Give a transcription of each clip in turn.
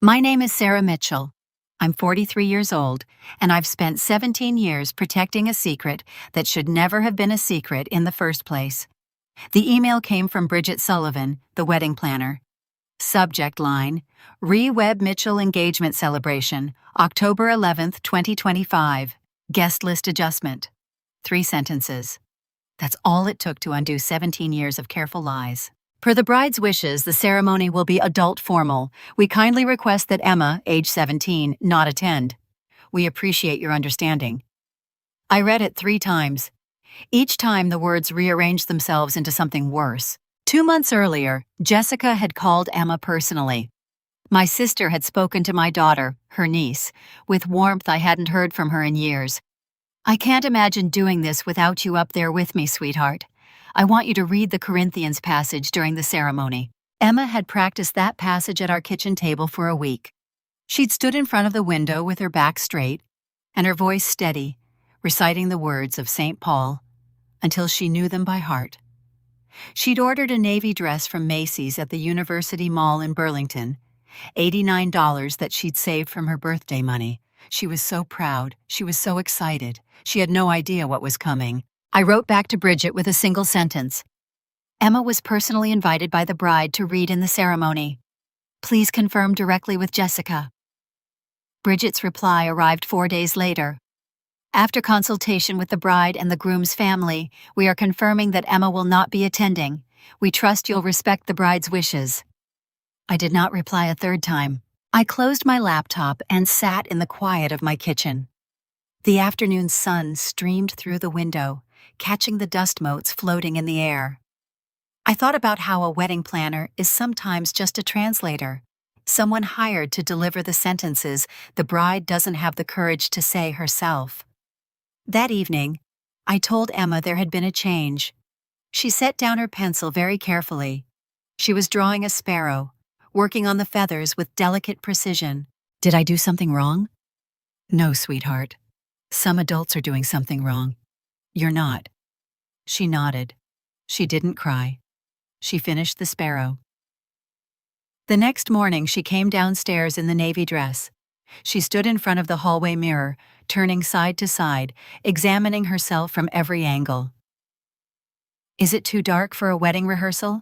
My name is Sarah Mitchell. I'm 43 years old, and I've spent 17 years protecting a secret that should never have been a secret in the first place. The email came from Bridget Sullivan, the wedding planner. Subject line: Re-Web Mitchell Engagement Celebration, October 11th, 2025. Guest list adjustment. 3 sentences. That's all it took to undo 17 years of careful lies. Per the bride's wishes, the ceremony will be adult formal. We kindly request that Emma, age 17, not attend. We appreciate your understanding. I read it 3 times. Each time the words rearranged themselves into something worse. 2 months earlier, Jessica had called Emma personally. My sister had spoken to my daughter, her niece, with warmth I hadn't heard from her in years. I can't imagine doing this without you up there with me, sweetheart. I want you to read the Corinthians passage during the ceremony. Emma had practiced that passage at our kitchen table for a week. She'd stood in front of the window with her back straight and her voice steady, reciting the words of St. Paul until she knew them by heart. She'd ordered a navy dress from Macy's at the University Mall in Burlington, $89 that she'd saved from her birthday money. She was so proud. She was so excited. She had no idea what was coming. I wrote back to Bridget with a single sentence. Emma was personally invited by the bride to read in the ceremony. Please confirm directly with Jessica. Bridget's reply arrived 4 days later. After consultation with the bride and the groom's family, we are confirming that Emma will not be attending. We trust you'll respect the bride's wishes. I did not reply a third time. I closed my laptop and sat in the quiet of my kitchen. The afternoon sun streamed through the window, catching the dust motes floating in the air. I thought about how a wedding planner is sometimes just a translator, someone hired to deliver the sentences the bride doesn't have the courage to say herself. That evening, I told Emma there had been a change. She set down her pencil very carefully. She was drawing a sparrow, working on the feathers with delicate precision. Did I do something wrong? No, sweetheart. Some adults are doing something wrong. You're not. She nodded. She didn't cry. She finished the sparrow. The next morning, she came downstairs in the navy dress. She stood in front of the hallway mirror, turning side to side, examining herself from every angle. Is it too dark for a wedding rehearsal?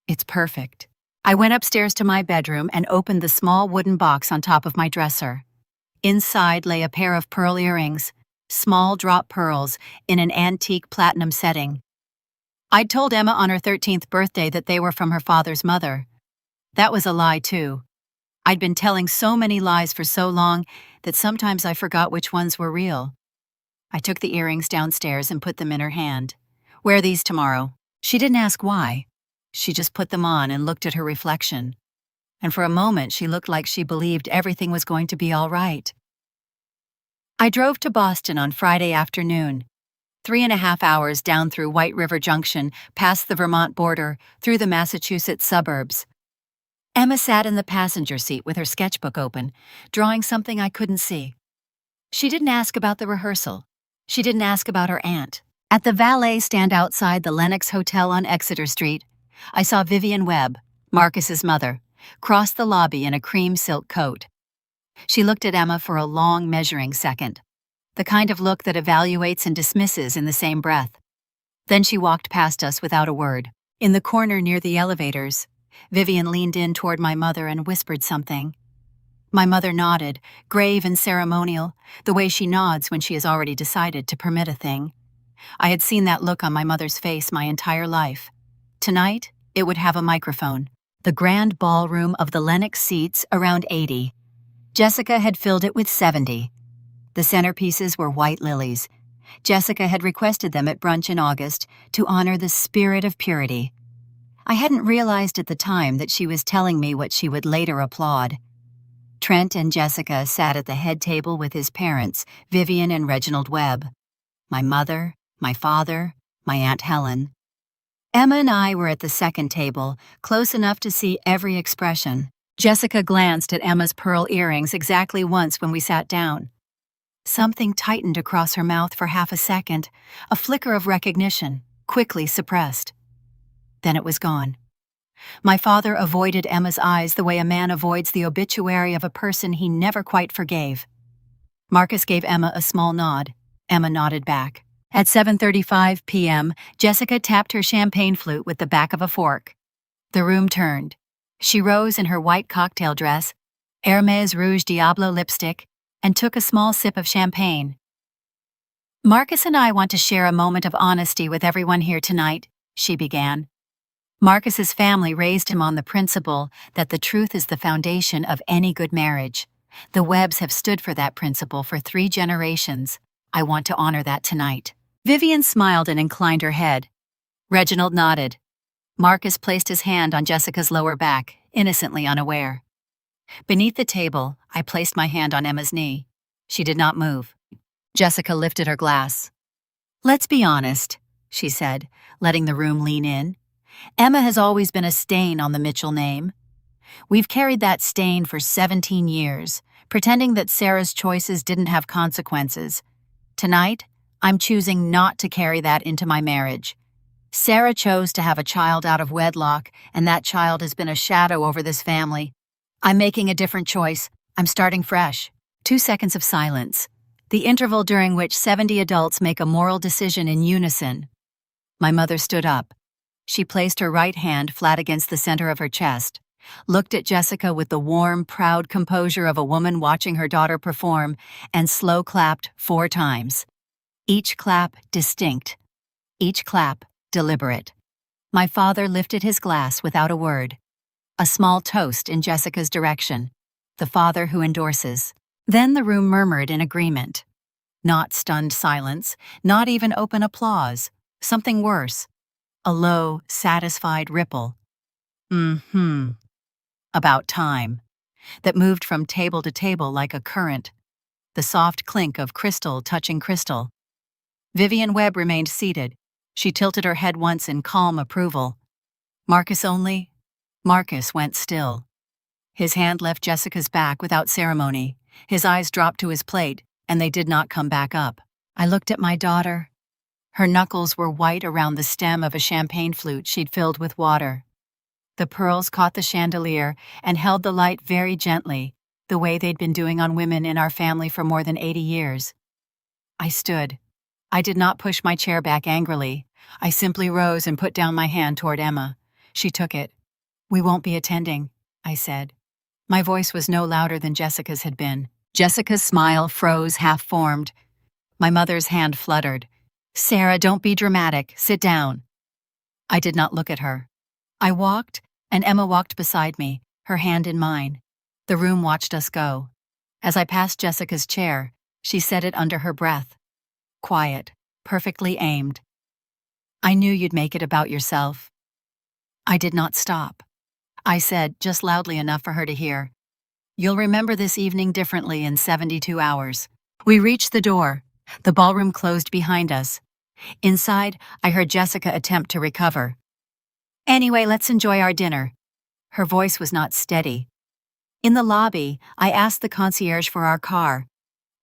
It's perfect. I went upstairs to my bedroom and opened the small wooden box on top of my dresser. Inside lay a pair of pearl earrings, small drop pearls in an antique platinum setting. I'd told Emma on her 13th birthday that they were from her father's mother. That was a lie, too. I'd been telling so many lies for so long that sometimes I forgot which ones were real. I took the earrings downstairs and put them in her hand. Wear these tomorrow. She didn't ask why. She just put them on and looked at her reflection. And for a moment, she looked like she believed everything was going to be all right. I drove to Boston on Friday afternoon. 3.5 hours down through White River Junction, past the Vermont border, through the Massachusetts suburbs. Emma sat in the passenger seat with her sketchbook open, drawing something I couldn't see. She didn't ask about the rehearsal. She didn't ask about her aunt. At the valet stand outside the Lenox Hotel on Exeter Street, I saw Vivian Webb, Marcus's mother, cross the lobby in a cream silk coat. She looked at Emma for a long, measuring second, the kind of look that evaluates and dismisses in the same breath. Then she walked past us without a word. In the corner near the elevators, Vivian leaned in toward my mother and whispered something. My mother nodded, grave and ceremonial, the way she nods when she has already decided to permit a thing. I had seen that look on my mother's face my entire life. Tonight, it would have a microphone. The grand ballroom of the Lenox seats around 80. Jessica had filled it with 70. The centerpieces were white lilies. Jessica had requested them at brunch in August to honor the spirit of purity. I hadn't realized at the time that she was telling me what she would later applaud. Trent and Jessica sat at the head table with his parents, Vivian and Reginald Webb. My mother, my father, my Aunt Helen. Emma and I were at the second table, close enough to see every expression. Jessica glanced at Emma's pearl earrings exactly once when we sat down. Something tightened across her mouth for half a second, a flicker of recognition, quickly suppressed. Then it was gone. My father avoided Emma's eyes the way a man avoids the obituary of a person he never quite forgave. Marcus gave Emma a small nod. Emma nodded back. At 7:35 p.m., Jessica tapped her champagne flute with the back of a fork. The room turned. She rose in her white cocktail dress, Hermès Rouge Diablo lipstick, and took a small sip of champagne. Marcus and I want to share a moment of honesty with everyone here tonight, she began. Marcus's family raised him on the principle that the truth is the foundation of any good marriage. The Webbs have stood for that principle for 3 generations. I want to honor that tonight. Vivian smiled and inclined her head. Reginald nodded. Marcus placed his hand on Jessica's lower back, innocently unaware. Beneath the table, I placed my hand on Emma's knee. She did not move. Jessica lifted her glass. Let's be honest, she said, letting the room lean in. Emma has always been a stain on the Mitchell name. We've carried that stain for 17 years, pretending that Sarah's choices didn't have consequences. Tonight, I'm choosing not to carry that into my marriage. Sarah chose to have a child out of wedlock, and that child has been a shadow over this family. I'm making a different choice. I'm starting fresh. 2 seconds of silence, the interval during which 70 adults make a moral decision in unison. My mother stood up. She placed her right hand flat against the center of her chest, looked at Jessica with the warm, proud composure of a woman watching her daughter perform, and slow clapped 4 times. Each clap distinct. Each clap deliberate. My father lifted his glass without a word. A small toast in Jessica's direction. The father who endorses. Then the room murmured in agreement. Not stunned silence, not even open applause. Something worse. A low, satisfied ripple. About time. That moved from table to table like a current. The soft clink of crystal touching crystal. Vivian Webb remained seated. She tilted her head once in calm approval. Marcus went still. His hand left Jessica's back without ceremony. His eyes dropped to his plate, and they did not come back up. I looked at my daughter. Her knuckles were white around the stem of a champagne flute she'd filled with water. The pearls caught the chandelier and held the light very gently, the way they'd been doing on women in our family for more than 80 years. I stood. I did not push my chair back angrily. I simply rose and put down my hand toward Emma. She took it. We won't be attending, I said. My voice was no louder than Jessica's had been. Jessica's smile froze half-formed. My mother's hand fluttered. Sarah, don't be dramatic. Sit down. I did not look at her. I walked, and Emma walked beside me, her hand in mine. The room watched us go. As I passed Jessica's chair, she said it under her breath. Quiet, perfectly aimed. I knew you'd make it about yourself. I did not stop. I said, just loudly enough for her to hear, you'll remember this evening differently in 72 hours. We reached the door. The ballroom closed behind us. Inside, I heard Jessica attempt to recover. Anyway, let's enjoy our dinner. Her voice was not steady. In the lobby, I asked the concierge for our car.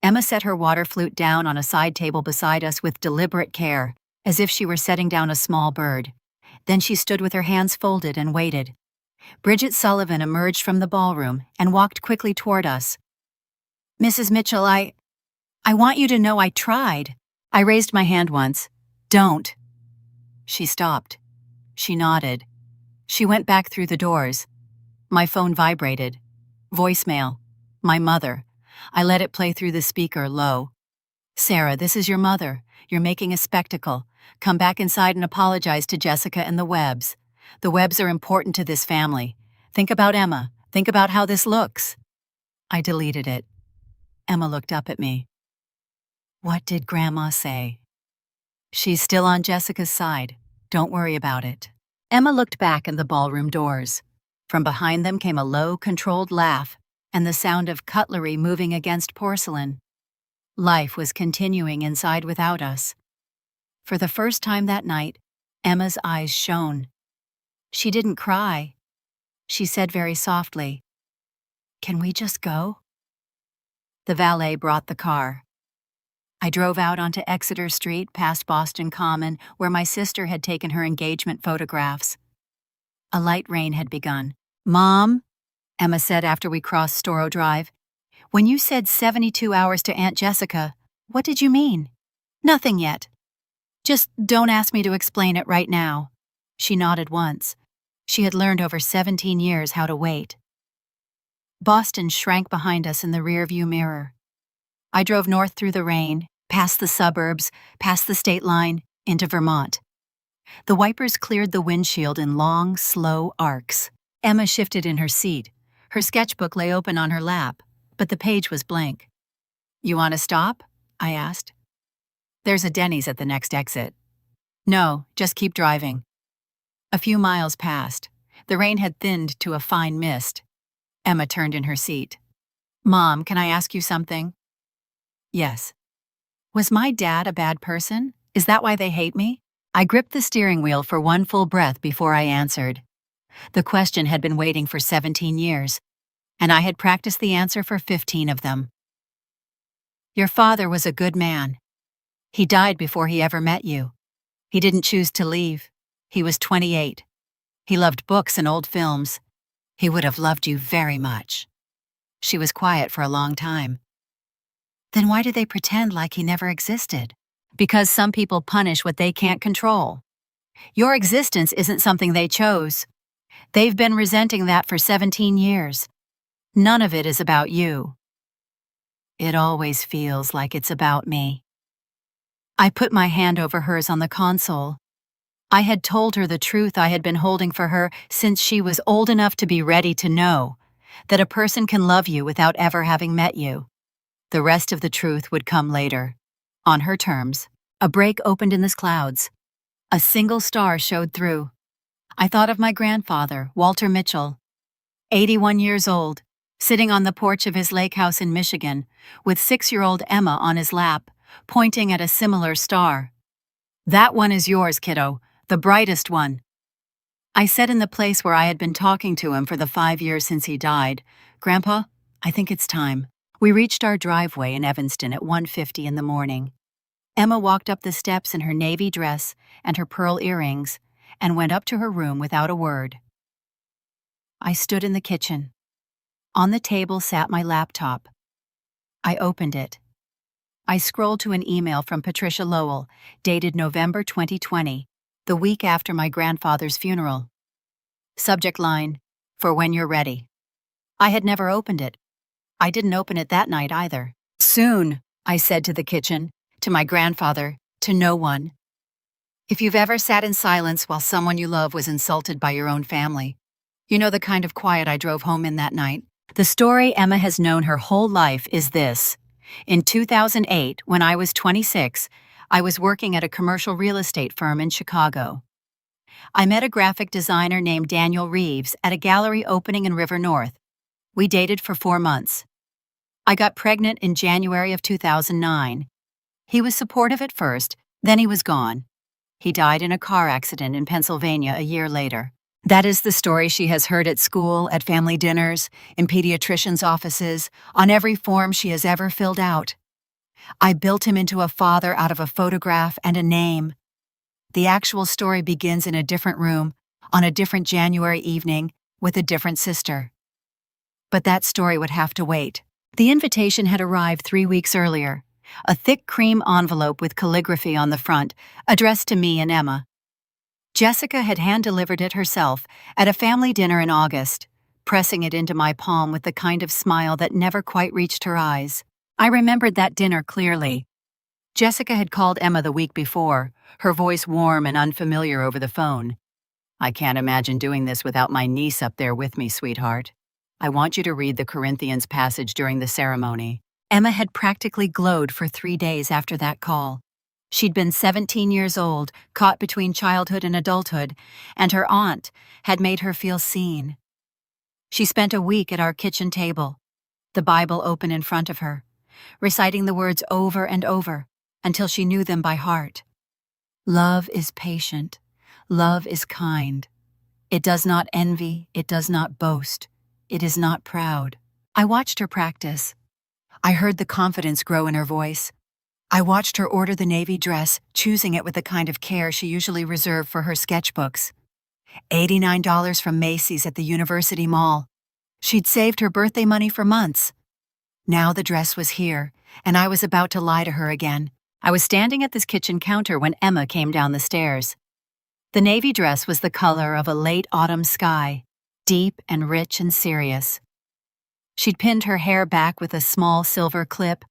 Emma set her water flute down on a side table beside us with deliberate care, as if she were setting down a small bird. Then she stood with her hands folded and waited. Bridget Sullivan emerged from the ballroom and walked quickly toward us. Mrs. Mitchell, I want you to know I tried. I raised my hand once. Don't. She stopped. She nodded. She went back through the doors. My phone vibrated. Voicemail. My mother. I let it play through the speaker low. Sarah, this is your mother. You're making a spectacle. Come back inside and apologize to Jessica and the Webbs. The Webbs are important to this family. Think about Emma. Think about how this looks. I deleted it. Emma looked up at me. What did Grandma say? She's still on Jessica's side. Don't worry about it. Emma looked back at the ballroom doors. From behind them came a low, controlled laugh and the sound of cutlery moving against porcelain. Life was continuing inside without us. For the first time that night, Emma's eyes shone. She didn't cry. She said very softly, "Can we just go?" The valet brought the car. I drove out onto Exeter Street past Boston Common, where my sister had taken her engagement photographs. A light rain had begun. "Mom," Emma said after we crossed Storrow Drive, "when you said 72 hours to Aunt Jessica, what did you mean?" "Nothing yet. Just don't ask me to explain it right now." She nodded once. She had learned over 17 years how to wait. Boston shrank behind us in the rearview mirror. I drove north through the rain, past the suburbs, past the state line, into Vermont. The wipers cleared the windshield in long, slow arcs. Emma shifted in her seat. Her sketchbook lay open on her lap, but the page was blank. "You want to stop?" I asked. "There's a Denny's at the next exit." "No, just keep driving." A few miles passed. The rain had thinned to a fine mist. Emma turned in her seat. "Mom, can I ask you something?" "Yes." "Was my dad a bad person? Is that why they hate me?" I gripped the steering wheel for one full breath before I answered. The question had been waiting for 17 years, and I had practiced the answer for 15 of them. "Your father was a good man. He died before he ever met you. He didn't choose to leave. He was 28. He loved books and old films. He would have loved you very much." She was quiet for a long time. "Then why do they pretend like he never existed?" "Because some people punish what they can't control. Your existence isn't something they chose. They've been resenting that for 17 years. None of it is about you." "It always feels like it's about me." I put my hand over hers on the console. I had told her the truth I had been holding for her since she was old enough to be ready to know that a person can love you without ever having met you. The rest of the truth would come later, on her terms. A break opened in the clouds. A single star showed through. I thought of my grandfather, Walter Mitchell, 81 years old, sitting on the porch of his lake house in Michigan, with 6-year-old Emma on his lap, pointing at a similar star. "That one is yours, kiddo, the brightest one." I said in the place where I had been talking to him for the 5 years since he died, "Grandpa, I think it's time." We reached our driveway in Evanston at 1:50 in the morning. Emma walked up the steps in her navy dress and her pearl earrings and went up to her room without a word. I stood in the kitchen. On the table sat my laptop. I opened it. I scrolled to an email from Patricia Lowell, dated November 2020, the week after my grandfather's funeral. Subject line, "For when you're ready." I had never opened it. I didn't open it that night either. "Soon," I said to the kitchen, to my grandfather, to no one. If you've ever sat in silence while someone you love was insulted by your own family, you know the kind of quiet I drove home in that night. The story Emma has known her whole life is this. In 2008, when I was 26, I was working at a commercial real estate firm in Chicago. I met a graphic designer named Daniel Reeves at a gallery opening in River North. We dated for 4 months. I got pregnant in January of 2009. He was supportive at first, then he was gone. He died in a car accident in Pennsylvania a year later. That is the story she has heard at school, at family dinners, in pediatricians' offices, on every form she has ever filled out. I built him into a father out of a photograph and a name. The actual story begins in a different room, on a different January evening, with a different sister. But that story would have to wait. The invitation had arrived 3 weeks earlier, a thick cream envelope with calligraphy on the front, addressed to me and Emma. Jessica had hand-delivered it herself at a family dinner in August, pressing it into my palm with the kind of smile that never quite reached her eyes. I remembered that dinner clearly. Jessica had called Emma the week before, her voice warm and unfamiliar over the phone. "I can't imagine doing this without my niece up there with me, sweetheart. I want you to read the Corinthians passage during the ceremony." Emma had practically glowed for 3 days after that call. She'd been 17 years old, caught between childhood and adulthood, and her aunt had made her feel seen. She spent a week at our kitchen table, the Bible open in front of her, reciting the words over and over until she knew them by heart. Love is patient. Love is kind. It does not envy. It does not boast. It is not proud. I watched her practice. I heard the confidence grow in her voice. I watched her order the navy dress, choosing it with the kind of care she usually reserved for her sketchbooks. $89 from Macy's at the University Mall. She'd saved her birthday money for months. Now the dress was here, and I was about to lie to her again. I was standing at this kitchen counter when Emma came down the stairs. The navy dress was the color of a late autumn sky, deep and rich and serious. She'd pinned her hair back with a small silver clip,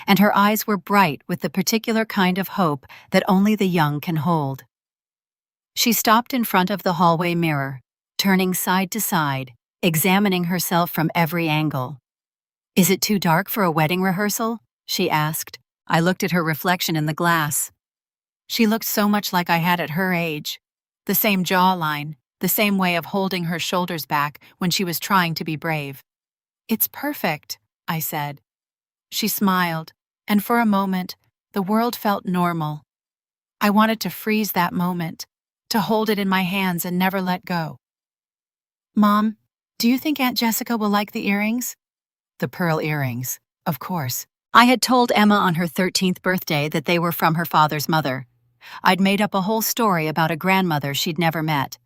and her eyes were bright with the particular kind of hope that only the young can hold. She stopped in front of the hallway mirror, turning side to side, examining herself from every angle. "Is it too dark for a wedding rehearsal?" she asked. I looked at her reflection in the glass. She looked so much like I had at her age. The same jawline, the same way of holding her shoulders back when she was trying to be brave. "It's perfect," I said. She smiled, and for a moment, the world felt normal. I wanted to freeze that moment, to hold it in my hands and never let go. "Mom, do you think Aunt Jessica will like the earrings?" The pearl earrings, of course. I had told Emma on her 13th birthday that they were from her father's mother. I'd made up a whole story about a grandmother she'd never met,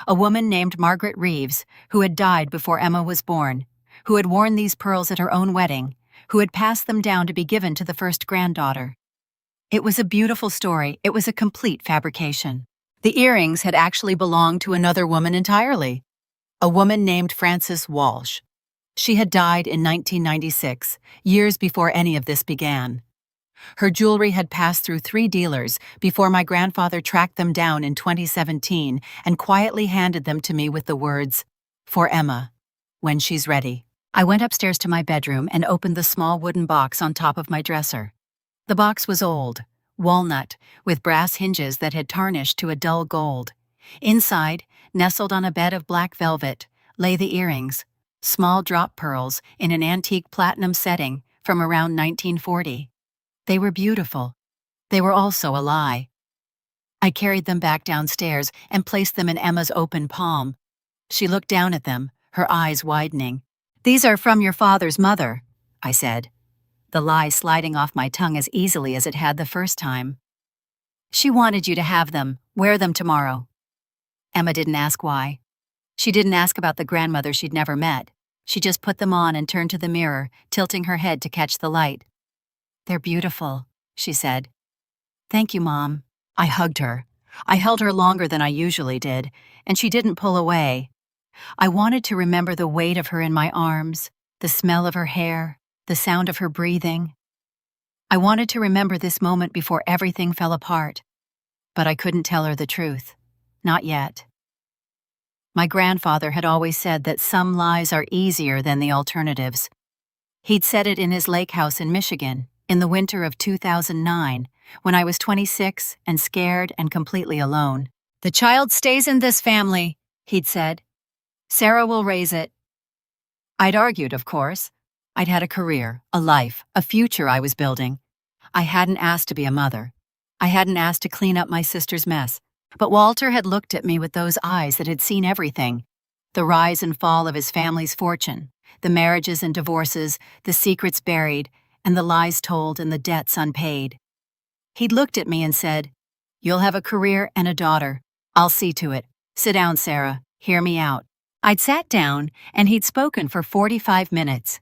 a woman named Margaret Reeves, who had died before Emma was born, who had worn these pearls at her own wedding, who had passed them down to be given to the first granddaughter. It was a beautiful story. It was a complete fabrication. The earrings had actually belonged to another woman entirely, a woman named Frances Walsh. She had died in 1996, years before any of this began. Her jewelry had passed through 3 dealers before my grandfather tracked them down in 2017 and quietly handed them to me with the words, "For Emma, when she's ready." I went upstairs to my bedroom and opened the small wooden box on top of my dresser. The box was old, walnut, with brass hinges that had tarnished to a dull gold. Inside, nestled on a bed of black velvet, lay the earrings, small drop pearls in an antique platinum setting from around 1940. They were beautiful. They were also a lie. I carried them back downstairs and placed them in Emma's open palm. She looked down at them, her eyes widening. "These are from your father's mother," I said, the lie sliding off my tongue as easily as it had the first time. "She wanted you to have them. Wear them tomorrow." Emma didn't ask why. She didn't ask about the grandmother she'd never met. She just put them on and turned to the mirror, tilting her head to catch the light. "They're beautiful," she said. "Thank you, Mom." I hugged her. I held her longer than I usually did, and she didn't pull away. I wanted to remember the weight of her in my arms, the smell of her hair, the sound of her breathing. I wanted to remember this moment before everything fell apart, but I couldn't tell her the truth. Not yet. My grandfather had always said that some lies are easier than the alternatives. He'd said it in his lake house in Michigan in the winter of 2009, when I was 26 and scared and completely alone. "The child stays in this family," he'd said. "Sarah will raise it." I'd argued, of course. I'd had a career, a life, a future I was building. I hadn't asked to be a mother. I hadn't asked to clean up my sister's mess. But Walter had looked at me with those eyes that had seen everything. The rise and fall of his family's fortune, the marriages and divorces, the secrets buried, and the lies told and the debts unpaid. He'd looked at me and said, "You'll have a career and a daughter. I'll see to it. Sit down, Sarah. Hear me out." I'd sat down, and he'd spoken for 45 minutes.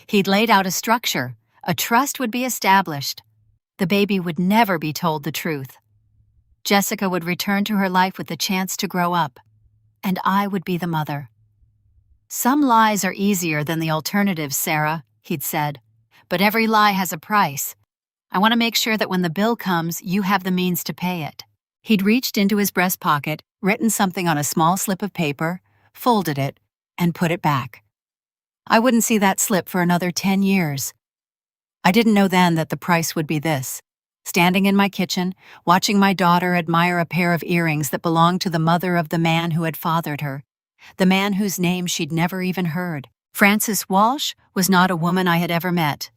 He'd laid out a structure. A trust would be established. The baby would never be told the truth. Jessica would return to her life with the chance to grow up, and I would be the mother. "Some lies are easier than the alternatives, Sarah," he'd said, "but every lie has a price. I want to make sure that when the bill comes, you have the means to pay it." He'd reached into his breast pocket, written something on a small slip of paper, folded it, and put it back. I wouldn't see that slip for another 10 years. I didn't know then that the price would be this. Standing in my kitchen, watching my daughter admire a pair of earrings that belonged to the mother of the man who had fathered her, the man whose name she'd never even heard. Frances Walsh was not a woman I had ever met.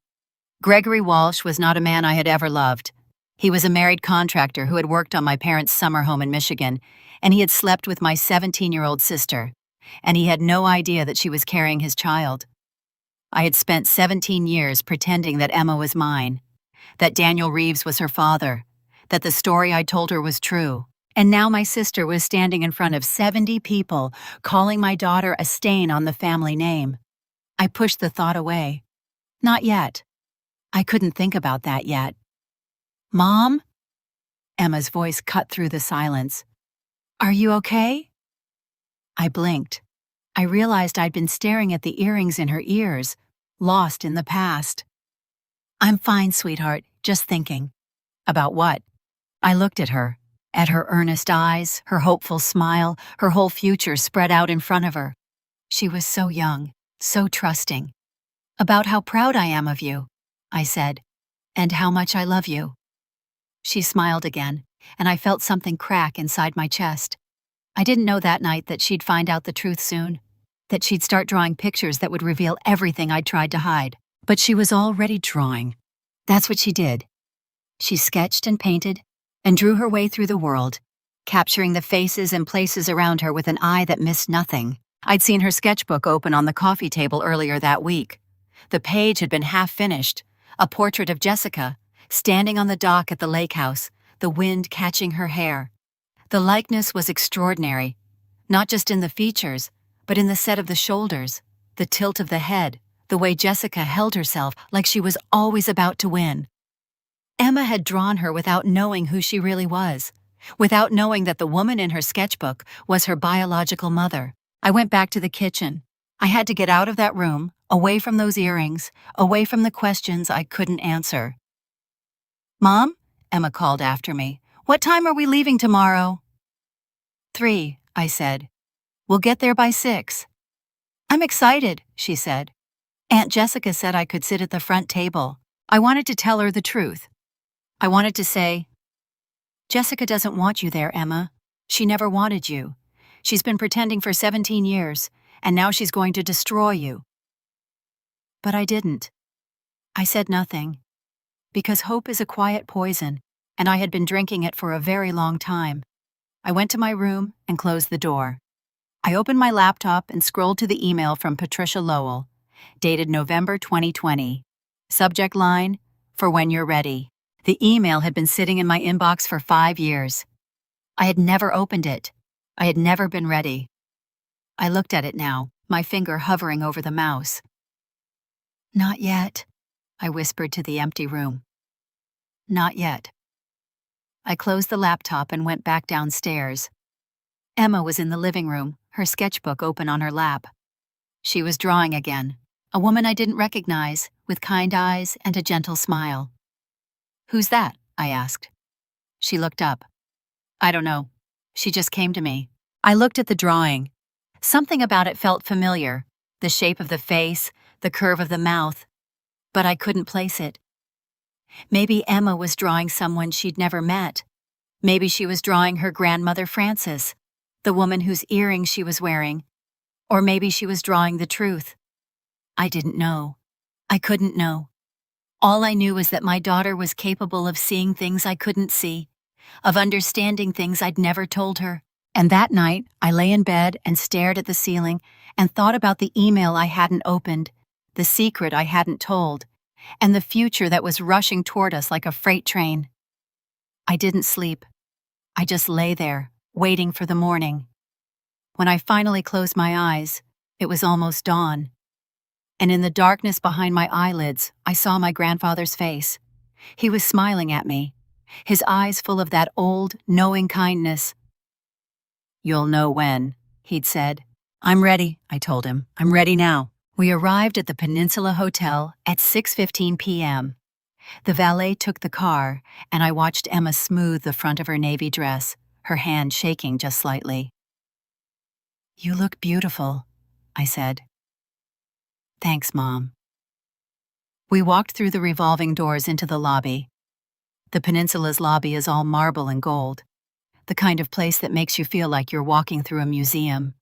Gregory Walsh was not a man I had ever loved. He was a married contractor who had worked on my parents' summer home in Michigan, and he had slept with my 17-year-old sister, and he had no idea that she was carrying his child. I had spent 17 years pretending that Emma was mine, that Daniel Reeves was her father, that the story I told her was true. And now my sister was standing in front of 70 people, calling my daughter a stain on the family name. I pushed the thought away. Not yet. I couldn't think about that yet. Mom? Emma's voice cut through the silence. Are you okay? I blinked. I realized I'd been staring at the earrings in her ears, lost in the past. I'm fine, sweetheart, just thinking. About what? I looked at her earnest eyes, her hopeful smile, her whole future spread out in front of her. She was so young, so trusting. About how proud I am of you, I said, and how much I love you. She smiled again, and I felt something crack inside my chest. I didn't know that night that she'd find out the truth soon, that she'd start drawing pictures that would reveal everything I'd tried to hide. But she was already drawing. That's what she did. She sketched and painted and drew her way through the world, capturing the faces and places around her with an eye that missed nothing. I'd seen her sketchbook open on the coffee table earlier that week. The page had been half finished, a portrait of Jessica, standing on the dock at the lake house, the wind catching her hair. The likeness was extraordinary, not just in the features, but in the set of the shoulders, the tilt of the head, the way Jessica held herself like she was always about to win. Emma had drawn her without knowing who she really was, without knowing that the woman in her sketchbook was her biological mother. I went back to the kitchen. I had to get out of that room, away from those earrings, away from the questions I couldn't answer. Mom? Emma called after me. What time are we leaving tomorrow? 3, I said. We'll get there by 6. I'm excited, she said. Aunt Jessica said I could sit at the front table. I wanted to tell her the truth. I wanted to say, Jessica doesn't want you there, Emma. She never wanted you. She's been pretending for 17 years, and now she's going to destroy you. But I didn't. I said nothing, because hope is a quiet poison, and I had been drinking it for a very long time. I went to my room and closed the door. I opened my laptop and scrolled to the email from Patricia Lowell, dated November 2020. Subject line, for when you're ready. The email had been sitting in my inbox for 5 years. I had never opened it. I had never been ready. I looked at it now, my finger hovering over the mouse. Not yet, I whispered to the empty room. Not yet. I closed the laptop and went back downstairs. Emma was in the living room, her sketchbook open on her lap. She was drawing again, a woman I didn't recognize, with kind eyes and a gentle smile. Who's that? I asked. She looked up. I don't know. She just came to me. I looked at the drawing. Something about it felt familiar, the shape of the face, the curve of the mouth, but I couldn't place it. Maybe Emma was drawing someone she'd never met. Maybe she was drawing her grandmother Frances, the woman whose earrings she was wearing. Or maybe she was drawing the truth. I didn't know. I couldn't know. All I knew was that my daughter was capable of seeing things I couldn't see, of understanding things I'd never told her. And that night, I lay in bed and stared at the ceiling and thought about the email I hadn't opened, the secret I hadn't told, and the future that was rushing toward us like a freight train. I didn't sleep. I just lay there, waiting for the morning. When I finally closed my eyes, it was almost dawn. And in the darkness behind my eyelids, I saw my grandfather's face. He was smiling at me, his eyes full of that old, knowing kindness. You'll know when, he'd said. I'm ready, I told him. I'm ready now. We arrived at the Peninsula Hotel at 6:15 p.m. The valet took the car, and I watched Emma smooth the front of her navy dress, her hand shaking just slightly. You look beautiful, I said. Thanks, Mom. We walked through the revolving doors into the lobby. The Peninsula's lobby is all marble and gold, the kind of place that makes you feel like you're walking through a museum.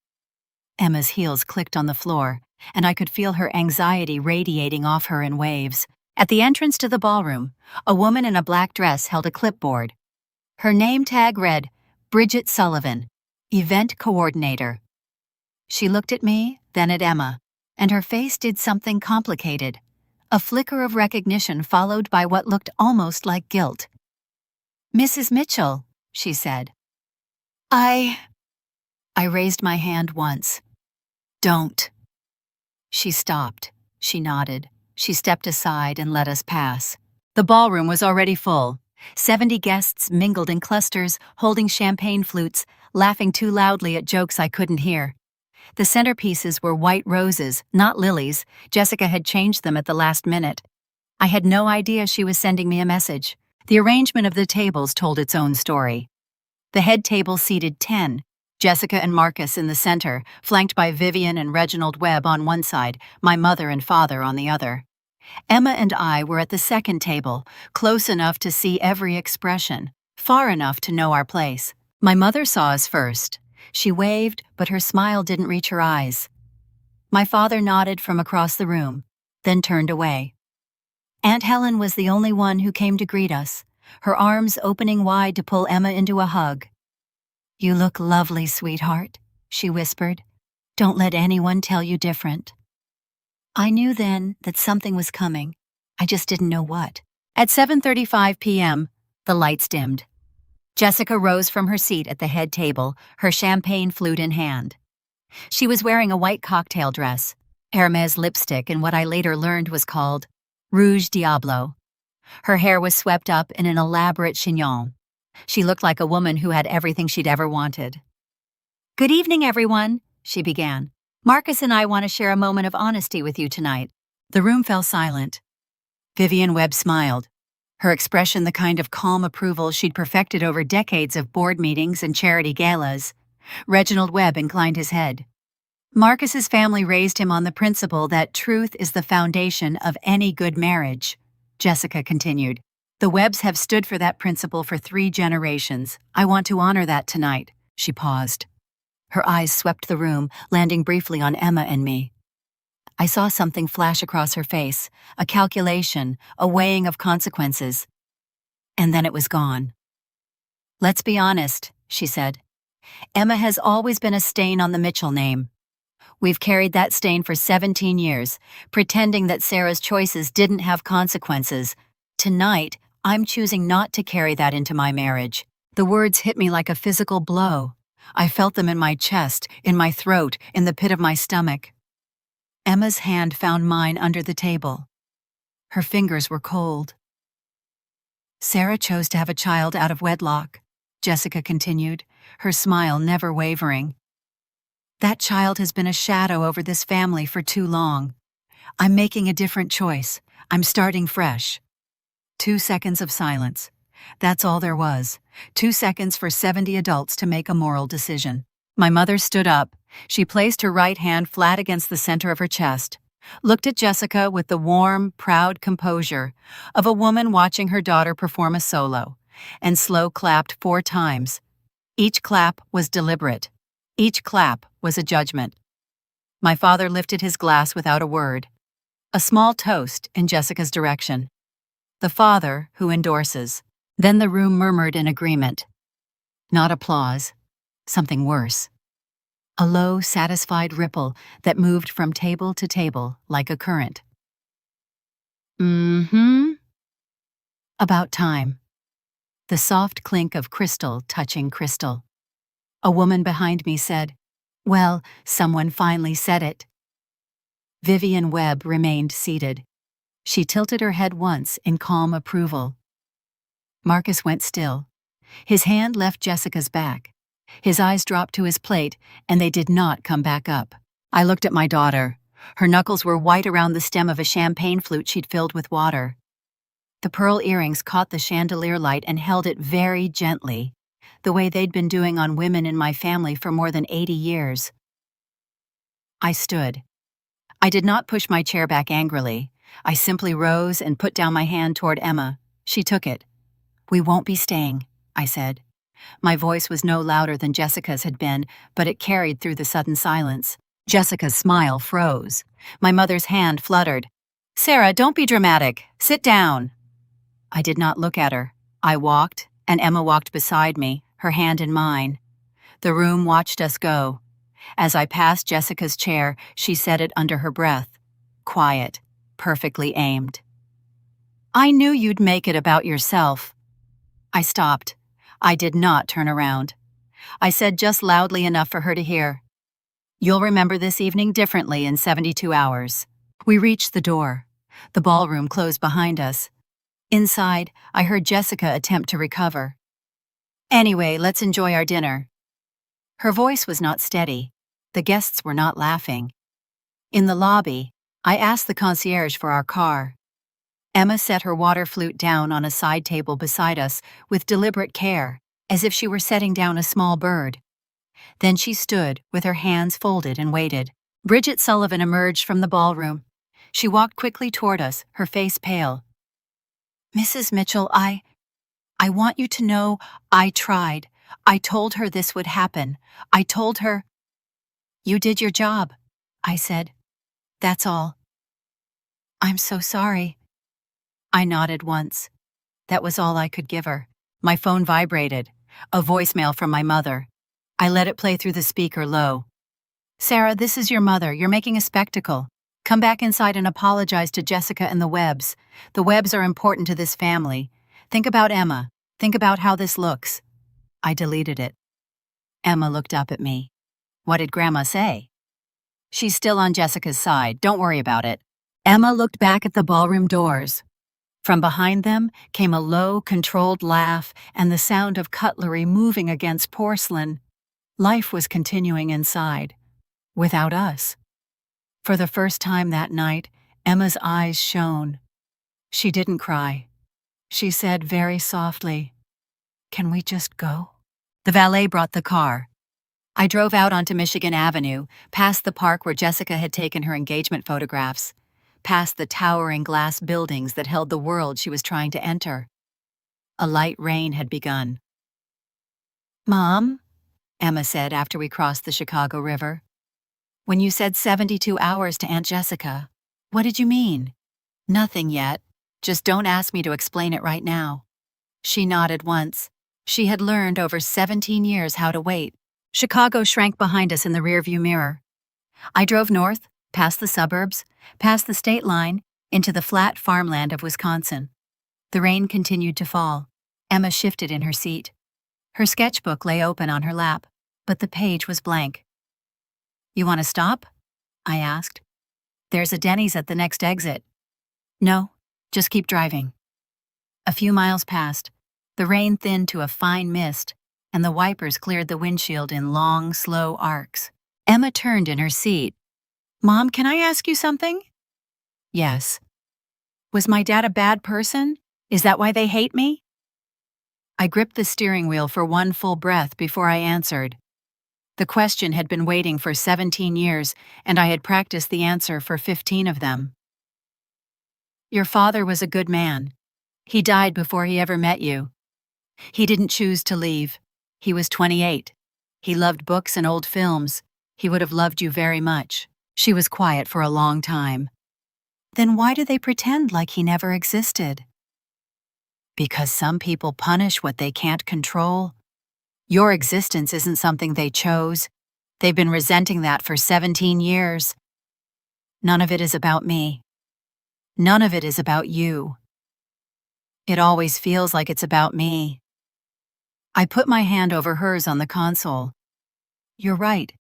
Emma's heels clicked on the floor, and I could feel her anxiety radiating off her in waves. At the entrance to the ballroom, a woman in a black dress held a clipboard. Her name tag read, Bridget Sullivan, Event Coordinator. She looked at me, then at Emma, and her face did something complicated, a flicker of recognition followed by what looked almost like guilt. Mrs. Mitchell, she said. I raised my hand once. Don't. She stopped. She nodded. She stepped aside and let us pass. The ballroom was already full. 70 guests mingled in clusters, holding champagne flutes, laughing too loudly at jokes I couldn't hear. The centerpieces were white roses, not lilies. Jessica had changed them at the last minute. I had no idea she was sending me a message. The arrangement of the tables told its own story. The head table seated 10. Jessica and Marcus in the center, flanked by Vivian and Reginald Webb on one side, my mother and father on the other. Emma and I were at the second table, close enough to see every expression, far enough to know our place. My mother saw us first. She waved, but her smile didn't reach her eyes. My father nodded from across the room, then turned away. Aunt Helen was the only one who came to greet us, her arms opening wide to pull Emma into a hug. "You look lovely, sweetheart," she whispered. "Don't let anyone tell you different." I knew then that something was coming. I just didn't know what. At 7:35 p.m., the lights dimmed. Jessica rose from her seat at the head table, her champagne flute in hand. She was wearing a white cocktail dress, Hermès lipstick and what I later learned was called Rouge Diablo. Her hair was swept up in an elaborate chignon. She looked like a woman who had everything she'd ever wanted. "Good evening, everyone," she began. "Marcus and I want to share a moment of honesty with you tonight." The room fell silent. Vivian Webb smiled, her expression the kind of calm approval she'd perfected over decades of board meetings and charity galas. Reginald Webb inclined his head. "Marcus's family raised him on the principle that truth is the foundation of any good marriage," Jessica continued. "The Webbs have stood for that principle for 3 generations. I want to honor that tonight." She paused. Her eyes swept the room, landing briefly on Emma and me. I saw something flash across her face, a calculation, a weighing of consequences. And then it was gone. "Let's be honest," she said. "Emma has always been a stain on the Mitchell name. We've carried that stain for 17 years, pretending that Sarah's choices didn't have consequences. Tonight, I'm choosing not to carry that into my marriage." The words hit me like a physical blow. I felt them in my chest, in my throat, in the pit of my stomach. Emma's hand found mine under the table. Her fingers were cold. "Sarah chose to have a child out of wedlock," Jessica continued, her smile never wavering. "That child has been a shadow over this family for too long. I'm making a different choice. I'm starting fresh." 2 seconds of silence. That's all there was. 2 seconds for 70 adults to make a moral decision. My mother stood up. She placed her right hand flat against the center of her chest, looked at Jessica with the warm, proud composure of a woman watching her daughter perform a solo, and slow clapped 4 times. Each clap was deliberate. Each clap was a judgment. My father lifted his glass without a word. A small toast in Jessica's direction. The father who endorses. Then the room murmured in agreement. Not applause. Something worse. A low, satisfied ripple that moved from table to table like a current. About time. The soft clink of crystal touching crystal. A woman behind me said, "Well, someone finally said it." Vivian Webb remained seated. She tilted her head once in calm approval. Marcus went still. His hand left Jessica's back. His eyes dropped to his plate, and they did not come back up. I looked at my daughter. Her knuckles were white around the stem of a champagne flute she'd filled with water. The pearl earrings caught the chandelier light and held it very gently, the way they'd been doing on women in my family for more than 80 years. I stood. I did not push my chair back angrily. I simply rose and put down my hand toward Emma. She took it. "We won't be staying," I said. My voice was no louder than Jessica's had been, but it carried through the sudden silence. Jessica's smile froze. My mother's hand fluttered. "Sarah, don't be dramatic. Sit down." I did not look at her. I walked, and Emma walked beside me, her hand in mine. The room watched us go. As I passed Jessica's chair, she said it under her breath. Quiet, perfectly aimed. "I knew you'd make it about yourself." I stopped. I did not turn around. I said just loudly enough for her to hear. You'll remember this evening differently in 72 hours. We reached the door. The ballroom closed behind us. Inside, I heard Jessica attempt to recover. Anyway, let's enjoy our dinner. Her voice was not steady. The guests were not laughing. In the lobby, I asked the concierge for our car. Emma set her water flute down on a side table beside us with deliberate care, as if she were setting down a small bird. Then she stood, with her hands folded, and waited. Bridget Sullivan emerged from the ballroom. She walked quickly toward us, her face pale. Mrs. Mitchell, I want you to know I tried. I told her this would happen. I told her. You did your job, I said. That's all. I'm so sorry. I nodded once. That was all I could give her. My phone vibrated. A voicemail from my mother. I let it play through the speaker low. Sarah, this is your mother. You're making a spectacle. Come back inside and apologize to Jessica and the Webbs. The Webbs are important to this family. Think about Emma. Think about how this looks. I deleted it. Emma looked up at me. What did Grandma say? She's still on Jessica's side. Don't worry about it. Emma looked back at the ballroom doors. From behind them came a low, controlled laugh and the sound of cutlery moving against porcelain. Life was continuing inside, without us. For the first time that night, Emma's eyes shone. She didn't cry. She said very softly, "Can we just go?" The valet brought the car. I drove out onto Michigan Avenue, past the park where Jessica had taken her engagement photographs, past the towering glass buildings that held the world she was trying to enter. A light rain had begun. Mom, Emma said after we crossed the Chicago River, when you said 72 hours to Aunt Jessica, what did you mean? Nothing yet. Just don't ask me to explain it right now. She nodded once. She had learned over 17 years how to wait. Chicago shrank behind us in the rearview mirror. I drove north, past the suburbs, past the state line, into the flat farmland of Wisconsin. The rain continued to fall. Emma shifted in her seat. Her sketchbook lay open on her lap, but the page was blank. You want to stop? I asked. There's a Denny's at the next exit. No, just keep driving. A few miles passed. The rain thinned to a fine mist, and the wipers cleared the windshield in long, slow arcs. Emma turned in her seat. Mom, can I ask you something? Yes. Was my dad a bad person? Is that why they hate me? I gripped the steering wheel for one full breath before I answered. The question had been waiting for 17 years, and I had practiced the answer for 15 of them. Your father was a good man. He died before he ever met you. He didn't choose to leave. He was 28. He loved books and old films. He would have loved you very much. She was quiet for a long time. Then why do they pretend like he never existed? Because some people punish what they can't control. Your existence isn't something they chose. They've been resenting that for 17 years. None of it is about me. None of it is about you. It always feels like it's about me. I put my hand over hers on the console. You're right,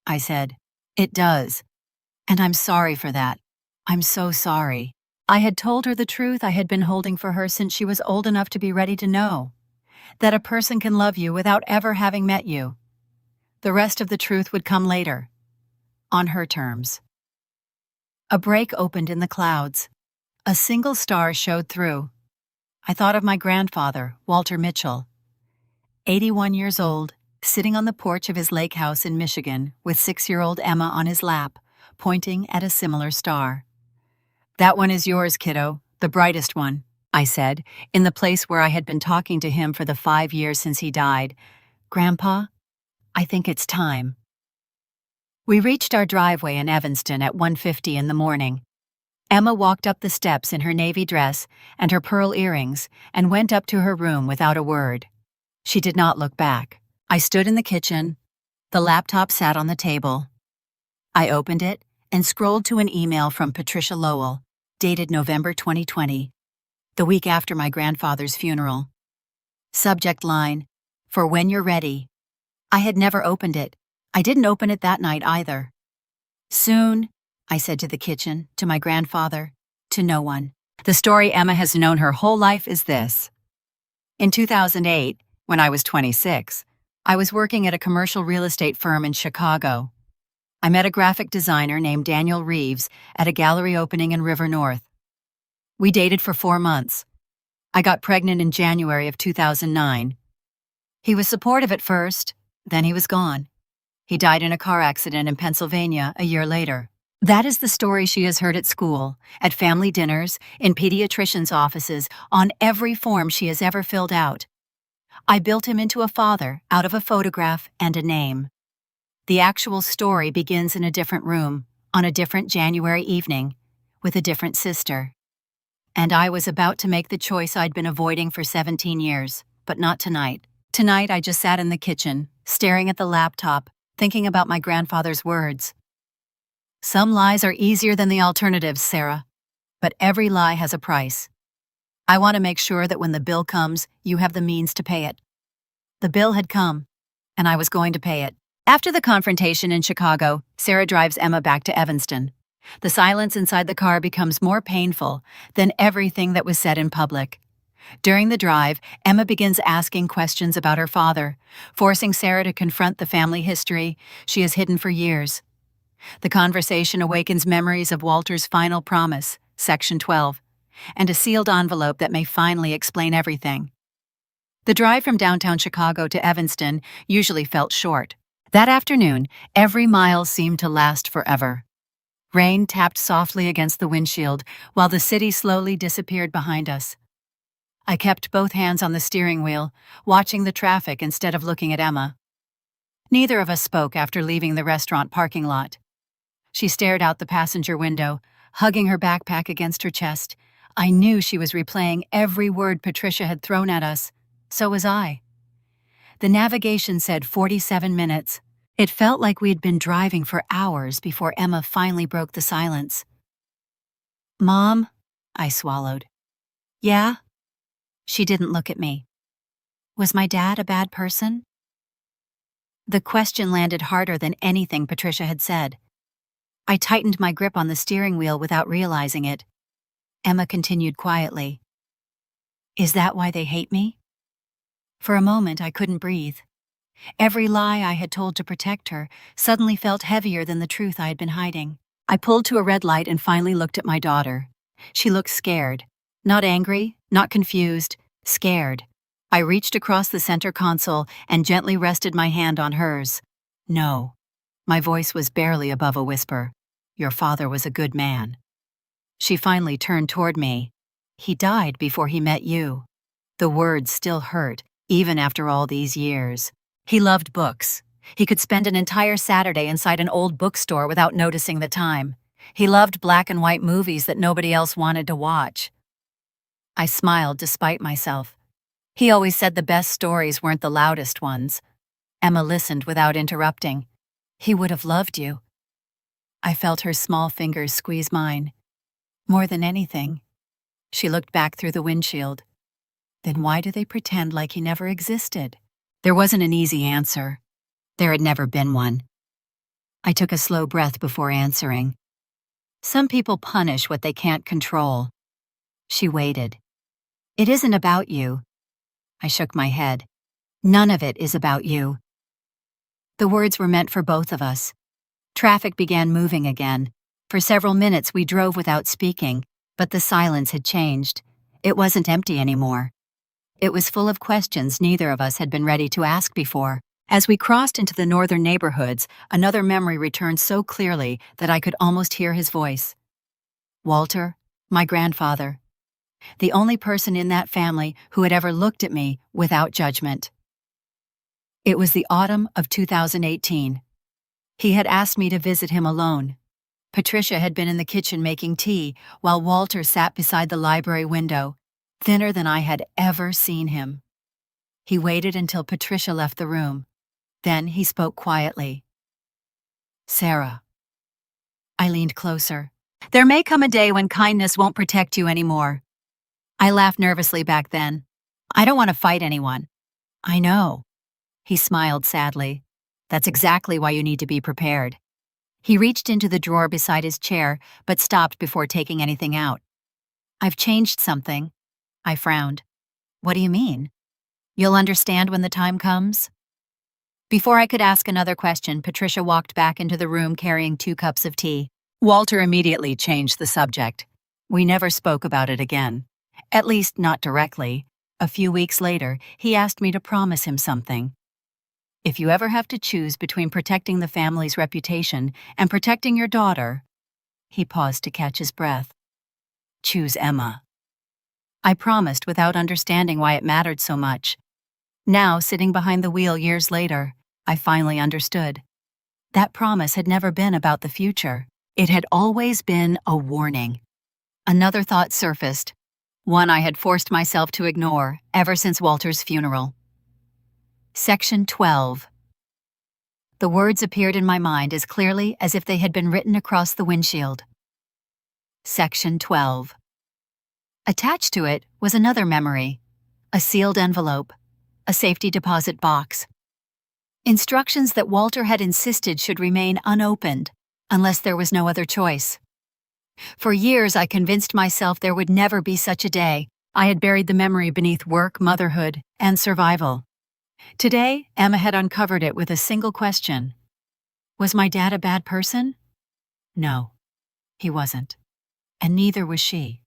I said. It does. And I'm sorry for that. I'm so sorry. I had told her the truth I had been holding for her since she was old enough to be ready to know. That a person can love you without ever having met you. The rest of the truth would come later. On her terms. A break opened in the clouds. A single star showed through. I thought of my grandfather, Walter Mitchell. 81 years old, sitting on the porch of his lake house in Michigan with 6-year-old Emma on his lap, pointing at a similar star. That one is yours, kiddo, the brightest one, I said, in the place where I had been talking to him for the 5 years since he died. Grandpa, I think it's time. We reached our driveway in Evanston at 1:50 in the morning. Emma walked up the steps in her navy dress and her pearl earrings and went up to her room without a word. She did not look back. I stood in the kitchen. The laptop sat on the table. I opened it and scrolled to an email from Patricia Lowell, dated November 2020, the week after my grandfather's funeral. Subject line, "For when you're ready." I had never opened it. I didn't open it that night either. Soon, I said to the kitchen, to my grandfather, to no one. The story Emma has known her whole life is this. In 2008, when I was 26, I was working at a commercial real estate firm in Chicago. I met a graphic designer named Daniel Reeves at a gallery opening in River North. We dated for 4 months. I got pregnant in January of 2009. He was supportive at first, then he was gone. He died in a car accident in Pennsylvania a year later. That is the story she has heard at school, at family dinners, in pediatricians' offices, on every form she has ever filled out. I built him into a father out of a photograph and a name. The actual story begins in a different room, on a different January evening, with a different sister. And I was about to make the choice I'd been avoiding for 17 years, but not tonight. Tonight I just sat in the kitchen, staring at the laptop, thinking about my grandfather's words. Some lies are easier than the alternatives, Sarah. But every lie has a price. I want to make sure that when the bill comes, you have the means to pay it. The bill had come, and I was going to pay it. After the confrontation in Chicago, Sarah drives Emma back to Evanston. The silence inside the car becomes more painful than everything that was said in public. During the drive, Emma begins asking questions about her father, forcing Sarah to confront the family history she has hidden for years. The conversation awakens memories of Walter's final promise, Section 12, and a sealed envelope that may finally explain everything. The drive from downtown Chicago to Evanston usually felt short. That afternoon, every mile seemed to last forever. Rain tapped softly against the windshield while the city slowly disappeared behind us. I kept both hands on the steering wheel, watching the traffic instead of looking at Emma. Neither of us spoke after leaving the restaurant parking lot. She stared out the passenger window, hugging her backpack against her chest. I knew she was replaying every word Patricia had thrown at us. So was I. The navigation said 47 minutes. It felt like we had been driving for hours before Emma finally broke the silence. Mom, I swallowed. Yeah? She didn't look at me. Was my dad a bad person? The question landed harder than anything Patricia had said. I tightened my grip on the steering wheel without realizing it. Emma continued quietly. Is that why they hate me? For a moment, I couldn't breathe. Every lie I had told to protect her suddenly felt heavier than the truth I had been hiding. I pulled to a red light and finally looked at my daughter. She looked scared. Not angry, not confused, scared. I reached across the center console and gently rested my hand on hers. No. My voice was barely above a whisper. Your father was a good man. She finally turned toward me. He died before he met you. The words still hurt, even after all these years. He loved books. He could spend an entire Saturday inside an old bookstore without noticing the time. He loved black and white movies that nobody else wanted to watch. I smiled despite myself. He always said the best stories weren't the loudest ones. Emma listened without interrupting. He would have loved you. I felt her small fingers squeeze mine. More than anything. She looked back through the windshield. Then why do they pretend like he never existed? There wasn't an easy answer. There had never been one. I took a slow breath before answering. Some people punish what they can't control. She waited. It isn't about you. I shook my head. None of it is about you. The words were meant for both of us. Traffic began moving again. For several minutes we drove without speaking, but the silence had changed. It wasn't empty anymore. It was full of questions neither of us had been ready to ask before. As we crossed into the northern neighborhoods, another memory returned so clearly that I could almost hear his voice. Walter, my grandfather. The only person in that family who had ever looked at me without judgment. It was the autumn of 2018. He had asked me to visit him alone. Patricia had been in the kitchen making tea while Walter sat beside the library window, thinner than I had ever seen him. He waited until Patricia left the room. Then he spoke quietly. Sarah. I leaned closer. There may come a day when kindness won't protect you anymore. I laughed nervously back then. I don't want to fight anyone. I know. He smiled sadly. That's exactly why you need to be prepared. He reached into the drawer beside his chair, but stopped before taking anything out. I've changed something. I frowned. What do you mean? You'll understand when the time comes? Before I could ask another question, Patricia walked back into the room carrying 2 cups of tea. Walter immediately changed the subject. We never spoke about it again. At least, not directly. A few weeks later, he asked me to promise him something. If you ever have to choose between protecting the family's reputation and protecting your daughter, he paused to catch his breath. Choose Emma. I promised without understanding why it mattered so much. Now, sitting behind the wheel years later, I finally understood. That promise had never been about the future. It had always been a warning. Another thought surfaced, one I had forced myself to ignore ever since Walter's funeral. Section 12. The words appeared in my mind as clearly as if they had been written across the windshield. Section 12. Attached to it was another memory, a sealed envelope, a safety deposit box. Instructions that Walter had insisted should remain unopened, unless there was no other choice. For years, I convinced myself there would never be such a day. I had buried the memory beneath work, motherhood, and survival. Today, Emma had uncovered it with a single question. Was my dad a bad person? No, he wasn't. And neither was she.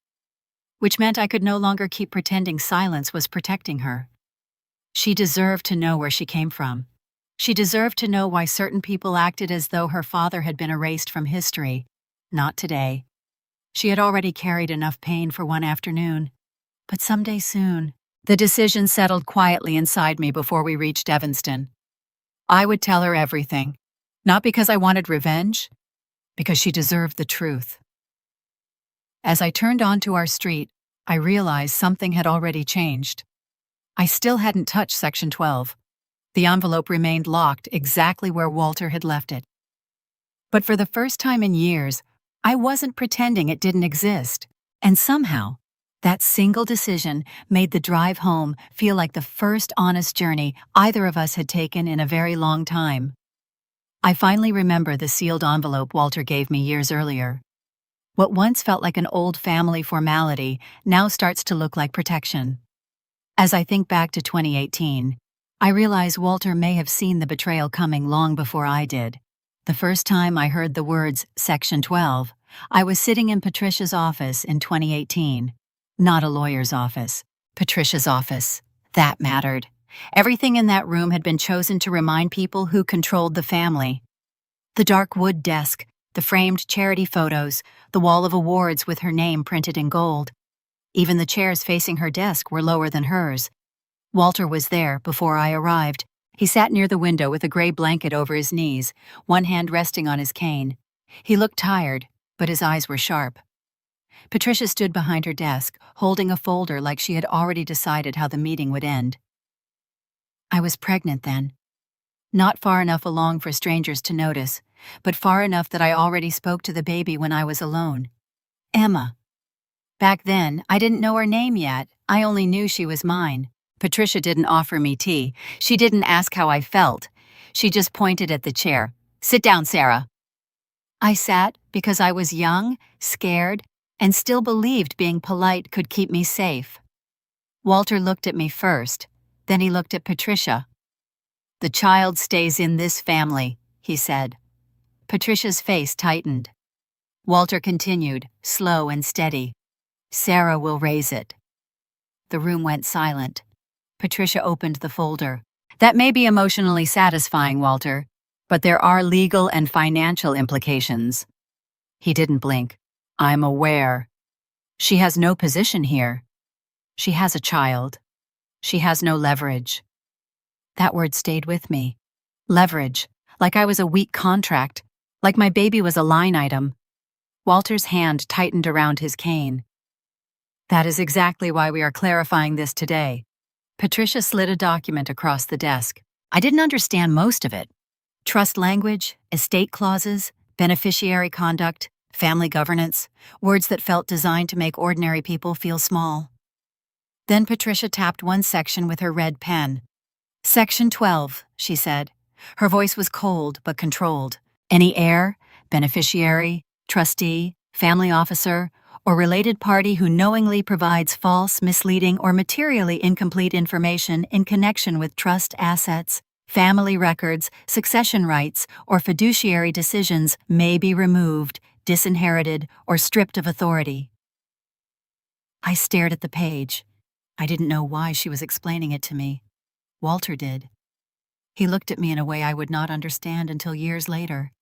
Which meant I could no longer keep pretending silence was protecting her. She deserved to know where she came from. She deserved to know why certain people acted as though her father had been erased from history. Not today. She had already carried enough pain for one afternoon. But someday soon, the decision settled quietly inside me before we reached Evanston. I would tell her everything. Not because I wanted revenge, because she deserved the truth. As I turned onto our street, I realized something had already changed. I still hadn't touched Section 12. The envelope remained locked exactly where Walter had left it. But for the first time in years, I wasn't pretending it didn't exist. And somehow, that single decision made the drive home feel like the first honest journey either of us had taken in a very long time. I finally remember the sealed envelope Walter gave me years earlier. What once felt like an old family formality now starts to look like protection. As I think back to 2018, I realize Walter may have seen the betrayal coming long before I did. The first time I heard the words Section 12, I was sitting in Patricia's office in 2018. Not a lawyer's office. Patricia's office. That mattered. Everything in that room had been chosen to remind people who controlled the family. The dark wood desk, the framed charity photos, the wall of awards with her name printed in gold. Even the chairs facing her desk were lower than hers. Walter was there before I arrived. He sat near the window with a gray blanket over his knees, one hand resting on his cane. He looked tired, but his eyes were sharp. Patricia stood behind her desk, holding a folder like she had already decided how the meeting would end. I was pregnant then. Not far enough along for strangers to notice, but far enough that I already spoke to the baby when I was alone. Emma. Back then, I didn't know her name yet. I only knew she was mine. Patricia didn't offer me tea. She didn't ask how I felt. She just pointed at the chair. Sit down, Sarah. I sat because I was young, scared, and still believed being polite could keep me safe. Walter looked at me first, then he looked at Patricia. The child stays in this family, he said. Patricia's face tightened. Walter continued, slow and steady. Sarah will raise it. The room went silent. Patricia opened the folder. That may be emotionally satisfying, Walter, but there are legal and financial implications. He didn't blink. I'm aware. She has no position here. She has a child. She has no leverage. That word stayed with me. Leverage, like I was a weak contract, like my baby was a line item. Walter's hand tightened around his cane. That is exactly why we are clarifying this today. Patricia slid a document across the desk. I didn't understand most of it. Trust language, estate clauses, beneficiary conduct, family governance, words that felt designed to make ordinary people feel small. Then Patricia tapped one section with her red pen. Section 12, she said. Her voice was cold but controlled. Any heir, beneficiary, trustee, family officer, or related party who knowingly provides false, misleading, or materially incomplete information in connection with trust assets, family records, succession rights, or fiduciary decisions may be removed, disinherited, or stripped of authority. I stared at the page. I didn't know why she was explaining it to me. Walter did. He looked at me in a way I would not understand until years later.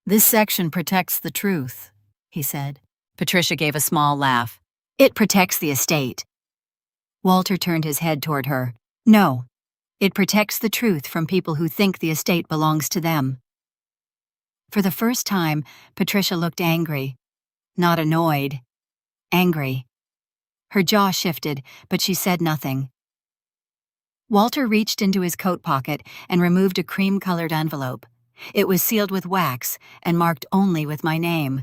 "This section protects the truth," he said. Patricia gave a small laugh. "It protects the estate." Walter turned his head toward her. "No, it protects the truth from people who think the estate belongs to them." For the first time, Patricia looked angry. Not annoyed. Angry. Her jaw shifted, but she said nothing. Walter reached into his coat pocket and removed a cream-colored envelope. It was sealed with wax and marked only with my name.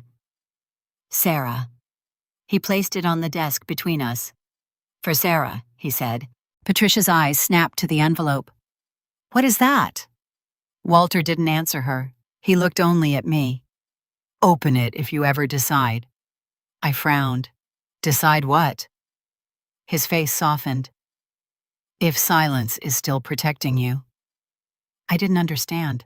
Sarah. He placed it on the desk between us. "For Sarah," he said. Patricia's eyes snapped to the envelope. "What is that?" Walter didn't answer her. He looked only at me. "Open it if you ever decide." I frowned. "Decide what?" His face softened. "If silence is still protecting you." I didn't understand.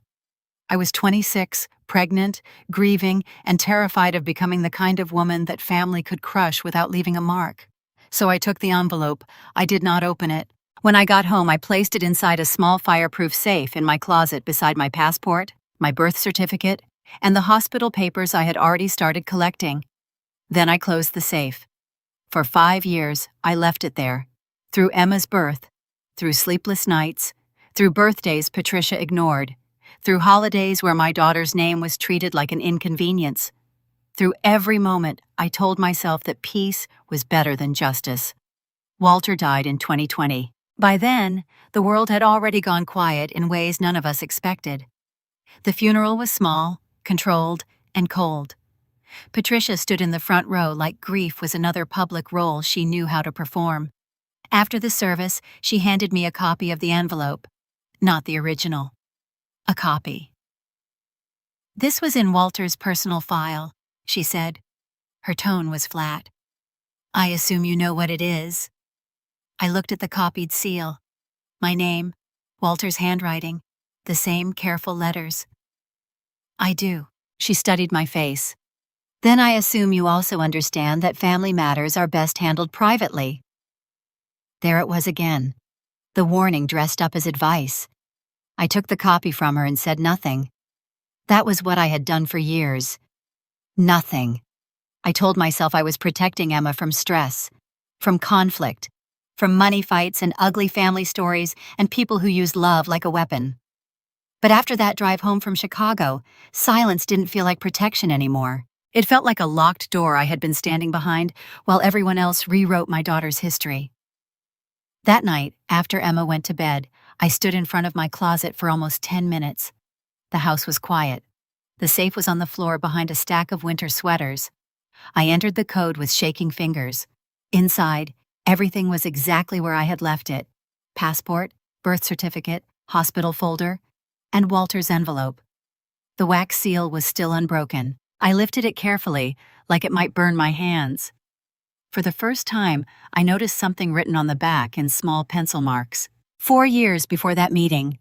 I was 26, pregnant, grieving, and terrified of becoming the kind of woman that family could crush without leaving a mark. So I took the envelope. I did not open it. When I got home, I placed it inside a small fireproof safe in my closet beside my passport, my birth certificate, and the hospital papers I had already started collecting. Then I closed the safe. For 5 years, I left it there. Through Emma's birth, through sleepless nights, through birthdays Patricia ignored, through holidays where my daughter's name was treated like an inconvenience. Through every moment, I told myself that peace was better than justice. Walter died in 2020. By then, the world had already gone quiet in ways none of us expected. The funeral was small, controlled, and cold. Patricia stood in the front row like grief was another public role she knew how to perform. After the service, she handed me a copy of the envelope. Not the original. A copy. "This was in Walter's personal file," she said. Her tone was flat. "I assume you know what it is." I looked at the copied seal. My name, Walter's handwriting, the same careful letters. "I do." She studied my face. "Then I assume you also understand that family matters are best handled privately." There it was again. The warning dressed up as advice. I took the copy from her and said nothing. That was what I had done for years. Nothing. I told myself I was protecting Emma from stress, from conflict, from money fights and ugly family stories and people who used love like a weapon. But after that drive home from Chicago, silence didn't feel like protection anymore. It felt like a locked door I had been standing behind while everyone else rewrote my daughter's history. That night, after Emma went to bed, I stood in front of my closet for almost 10 minutes. The house was quiet. The safe was on the floor behind a stack of winter sweaters. I entered the code with shaking fingers. Inside, everything was exactly where I had left it. Passport, birth certificate, hospital folder, and Walter's envelope. The wax seal was still unbroken. I lifted it carefully, like it might burn my hands. For the first time, I noticed something written on the back in small pencil marks. 4 years before that meeting.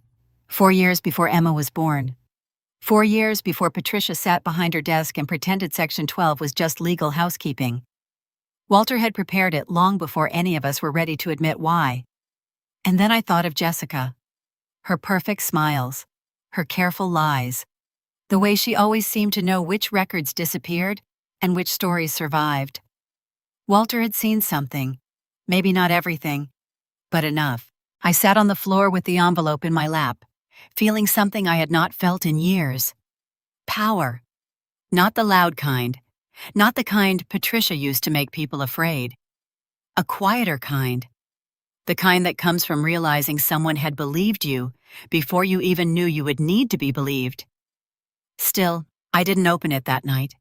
4 years before Emma was born. 4 years before Patricia sat behind her desk and pretended Section 12 was just legal housekeeping. Walter had prepared it long before any of us were ready to admit why. And then I thought of Jessica. Her perfect smiles. Her careful lies. The way she always seemed to know which records disappeared and which stories survived. Walter had seen something. Maybe not everything, but enough. I sat on the floor with the envelope in my lap, feeling something I had not felt in years. Power. Not the loud kind. Not the kind Patricia used to make people afraid. A quieter kind. The kind that comes from realizing someone had believed you before you even knew you would need to be believed. Still, I didn't open it that night.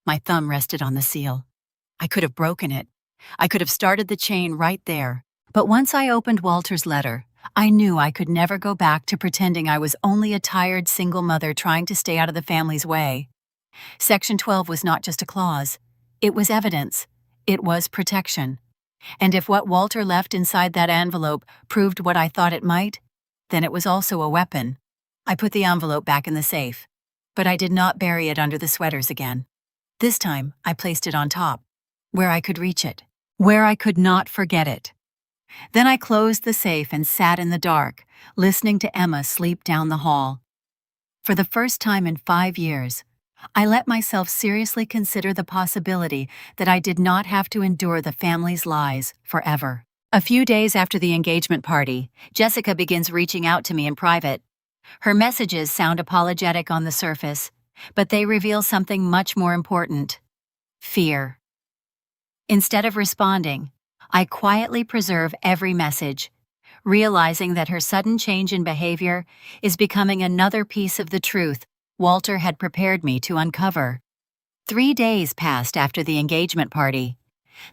My thumb rested on the seal. I could have broken it. I could have started the chain right there. But once I opened Walter's letter, I knew I could never go back to pretending I was only a tired single mother trying to stay out of the family's way. Section 12 was not just a clause. It was evidence. It was protection. And if what Walter left inside that envelope proved what I thought it might, then it was also a weapon. I put the envelope back in the safe, but I did not bury it under the sweaters again. This time, I placed it on top, where I could reach it, where I could not forget it. Then I closed the safe and sat in the dark, listening to Emma sleep down the hall. For the first time in 5 years, I let myself seriously consider the possibility that I did not have to endure the family's lies forever. A few days after the engagement party, Jessica begins reaching out to me in private. Her messages sound apologetic on the surface, but they reveal something much more important: fear. Instead of responding, I quietly preserve every message, realizing that her sudden change in behavior is becoming another piece of the truth Walter had prepared me to uncover. 3 days passed after the engagement party.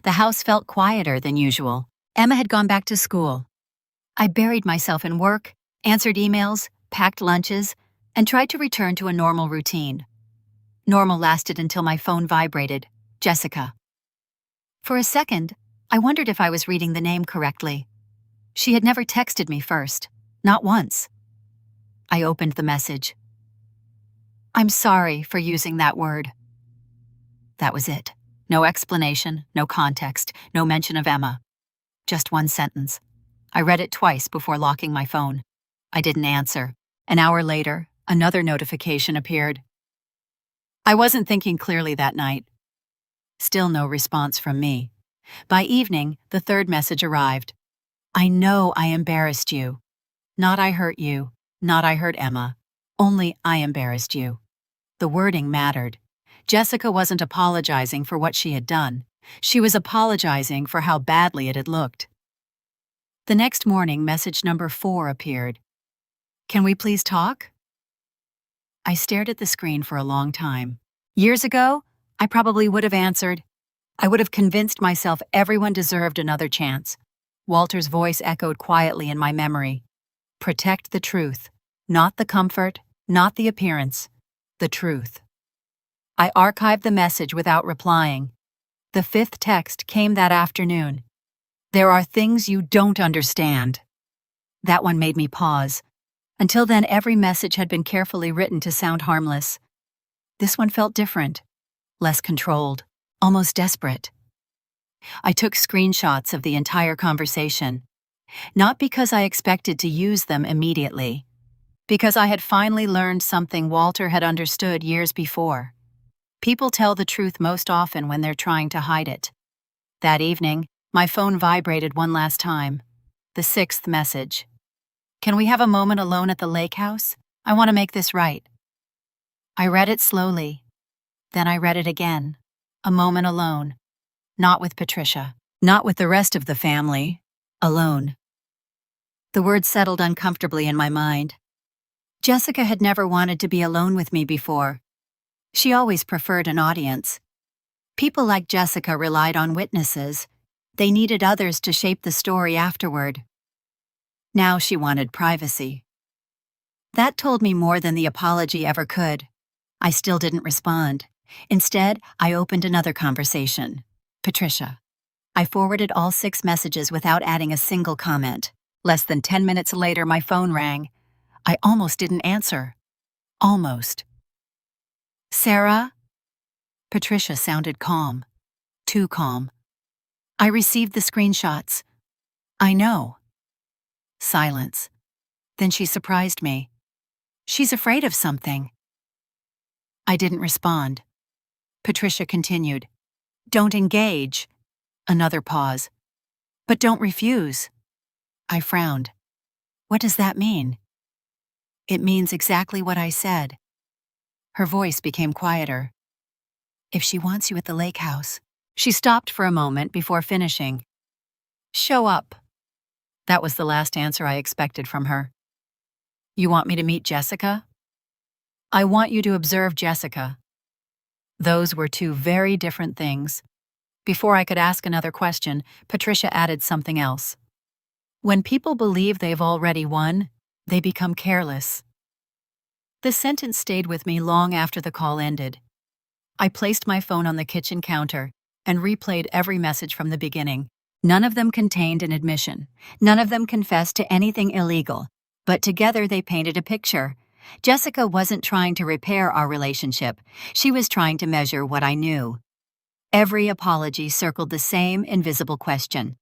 The house felt quieter than usual. Emma had gone back to school. I buried myself in work, answered emails, packed lunches, and tried to return to a normal routine. Normal lasted until my phone vibrated. Jessica. For a second, I wondered if I was reading the name correctly. She had never texted me first, not once. I opened the message. "I'm sorry for using that word." That was it. No explanation, no context, no mention of Emma. Just one sentence. I read it twice before locking my phone. I didn't answer. An hour later, another notification appeared. I wasn't thinking clearly that night. Still no response from me. By evening, the third message arrived. "I know I embarrassed you. Not I hurt you, not I hurt Emma. Only I embarrassed you." The wording mattered. Jessica wasn't apologizing for what she had done. She was apologizing for how badly it had looked. The next morning, message number 4 appeared. "Can we please talk?" I stared at the screen for a long time. Years ago, I probably would have answered. I would have convinced myself everyone deserved another chance. Walter's voice echoed quietly in my memory. Protect the truth. Not the comfort, not the appearance. The truth. I archived the message without replying. The 5th text came that afternoon. "There are things you don't understand." That one made me pause. Until then, every message had been carefully written to sound harmless. This one felt different, less controlled, almost desperate. I took screenshots of the entire conversation, not because I expected to use them immediately, because I had finally learned something Walter had understood years before. People tell the truth most often when they're trying to hide it. That evening, my phone vibrated one last time. The 6th message. "Can we have a moment alone at the lake house? I want to make this right." I read it slowly. Then I read it again. A moment alone. Not with Patricia. Not with the rest of the family. Alone. The words settled uncomfortably in my mind. Jessica had never wanted to be alone with me before. She always preferred an audience. People like Jessica relied on witnesses. They needed others to shape the story afterward. Now she wanted privacy. That told me more than the apology ever could. I still didn't respond. Instead, I opened another conversation. Patricia. I forwarded all 6 messages without adding a single comment. Less than 10 minutes later, my phone rang. I almost didn't answer. Almost. "Sarah?" Patricia sounded calm. Too calm. "I received the screenshots." "I know." Silence. Then she surprised me. "She's afraid of something." I didn't respond. Patricia continued. "Don't engage." Another pause. "But don't refuse." I frowned. "What does that mean?" "It means exactly what I said." Her voice became quieter. "If she wants you at the lake house." She stopped for a moment before finishing. "Show up." That was the last answer I expected from her. "You want me to meet Jessica?" "I want you to observe Jessica." Those were 2 very different things. Before I could ask another question, Patricia added something else. When people believe they've already won, they become careless. The sentence stayed with me long after the call ended. I placed my phone on the kitchen counter and replayed every message from the beginning. None of them contained an admission. None of them confessed to anything illegal. But together they painted a picture. Jessica wasn't trying to repair our relationship. She was trying to measure what I knew. Every apology circled the same invisible question.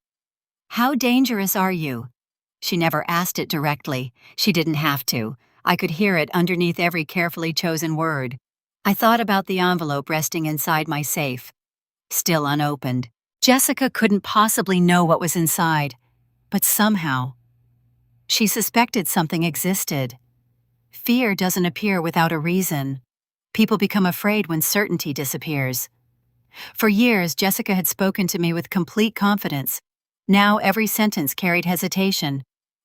How dangerous are you? She never asked it directly. She didn't have to. I could hear it underneath every carefully chosen word. I thought about the envelope resting inside my safe, still unopened. Jessica couldn't possibly know what was inside, but somehow, she suspected something existed. Fear doesn't appear without a reason. People become afraid when certainty disappears. For years, Jessica had spoken to me with complete confidence. Now every sentence carried hesitation.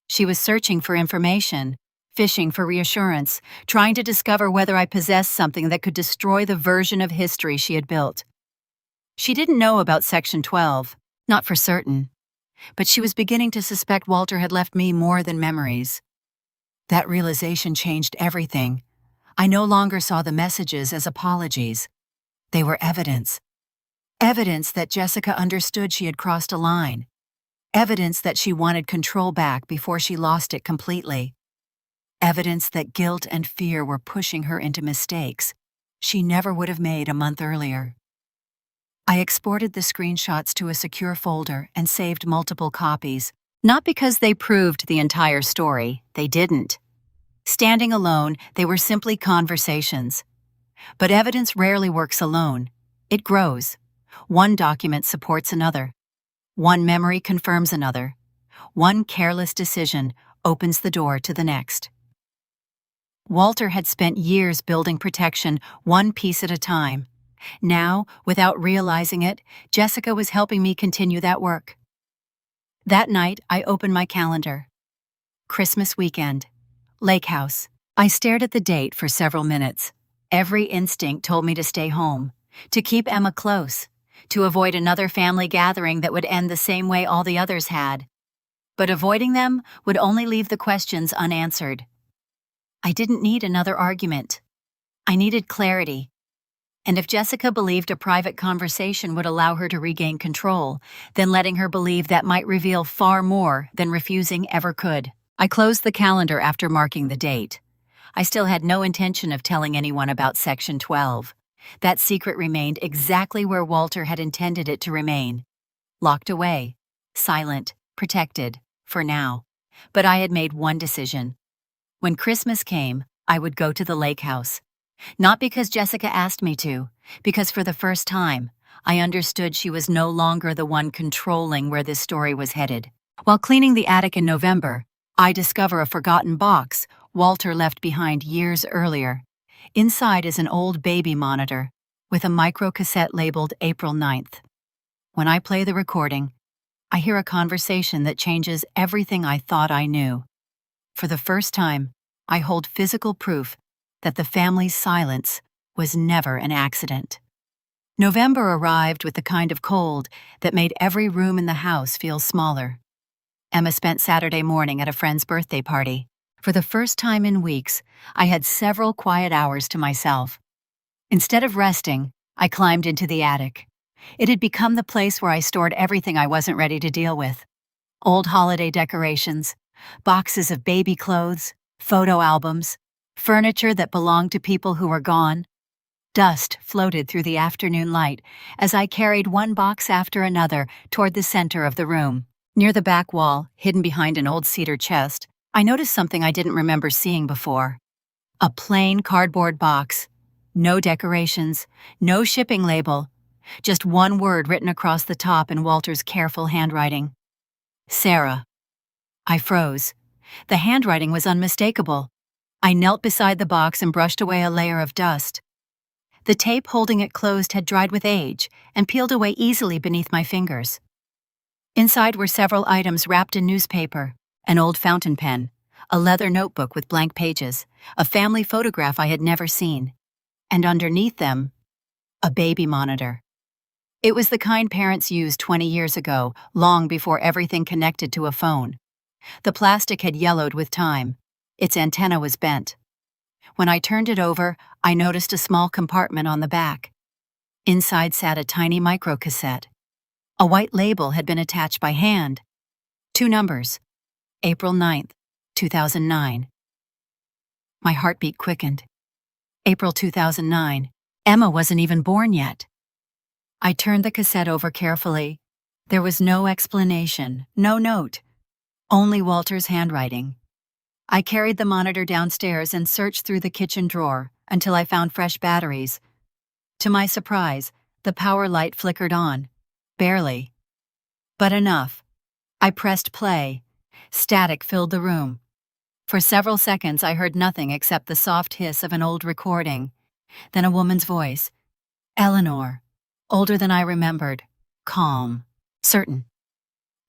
She was searching for information, fishing for reassurance, trying to discover whether I possessed something that could destroy the version of history she had built. She didn't know about Section 12, not for certain, but she was beginning to suspect Walter had left me more than memories. That realization changed everything. I no longer saw the messages as apologies. They were evidence. Evidence that Jessica understood she had crossed a line. Evidence that she wanted control back before she lost it completely. Evidence that guilt and fear were pushing her into mistakes she never would have made a month earlier. I exported the screenshots to a secure folder and saved multiple copies, not because they proved the entire story. They didn't. Standing alone, they were simply conversations. But evidence rarely works alone. It grows. One document supports another. One memory confirms another. One careless decision opens the door to the next. Walter had spent years building protection, one piece at a time. Now, without realizing it, Jessica was helping me continue that work. That night, I opened my calendar. Christmas weekend. Lake House. I stared at the date for several minutes. Every instinct told me to stay home, to keep Emma close, to avoid another family gathering that would end the same way all the others had. But avoiding them would only leave the questions unanswered. I didn't need another argument. I needed clarity. And if Jessica believed a private conversation would allow her to regain control, then letting her believe that might reveal far more than refusing ever could. I closed the calendar after marking the date. I still had no intention of telling anyone about Section 12. That secret remained exactly where Walter had intended it to remain. Locked away, silent, protected, for now. But I had made one decision. When Christmas came, I would go to the lake house. Not because Jessica asked me to, because for the first time, I understood she was no longer the one controlling where this story was headed. While cleaning the attic in November, I discover a forgotten box Walter left behind years earlier. Inside is an old baby monitor with a microcassette labeled April 9th. When I play the recording, I hear a conversation that changes everything I thought I knew. For the first time, I hold physical proof that the family's silence was never an accident. November arrived with the kind of cold that made every room in the house feel smaller. Emma spent Saturday morning at a friend's birthday party. For the first time in weeks, I had several quiet hours to myself. Instead of resting, I climbed into the attic. It had become the place where I stored everything I wasn't ready to deal with. Old holiday decorations, boxes of baby clothes, photo albums, furniture that belonged to people who were gone. Dust floated through the afternoon light as I carried one box after another toward the center of the room. Near the back wall, hidden behind an old cedar chest, I noticed something I didn't remember seeing before. A plain cardboard box. No decorations, no shipping label, just one word written across the top in Walter's careful handwriting. Sarah. I froze. The handwriting was unmistakable. I knelt beside the box and brushed away a layer of dust. The tape holding it closed had dried with age and peeled away easily beneath my fingers. Inside were several items wrapped in newspaper, an old fountain pen, a leather notebook with blank pages, a family photograph I had never seen, and underneath them, a baby monitor. It was the kind parents used 20 years ago, long before everything connected to a phone. The plastic had yellowed with time. Its antenna was bent. When I turned it over, I noticed a small compartment on the back. Inside sat a tiny microcassette. A white label had been attached by hand. 2 numbers. April 9th, 2009. My heartbeat quickened. April 2009. Emma wasn't even born yet. I turned the cassette over carefully. There was no explanation, no note. Only Walter's handwriting. I carried the monitor downstairs and searched through the kitchen drawer until I found fresh batteries. To my surprise, the power light flickered on. Barely. But enough. I pressed play. Static filled the room. For several seconds I heard nothing except the soft hiss of an old recording. Then a woman's voice. Eleanor. Older than I remembered. Calm. Certain.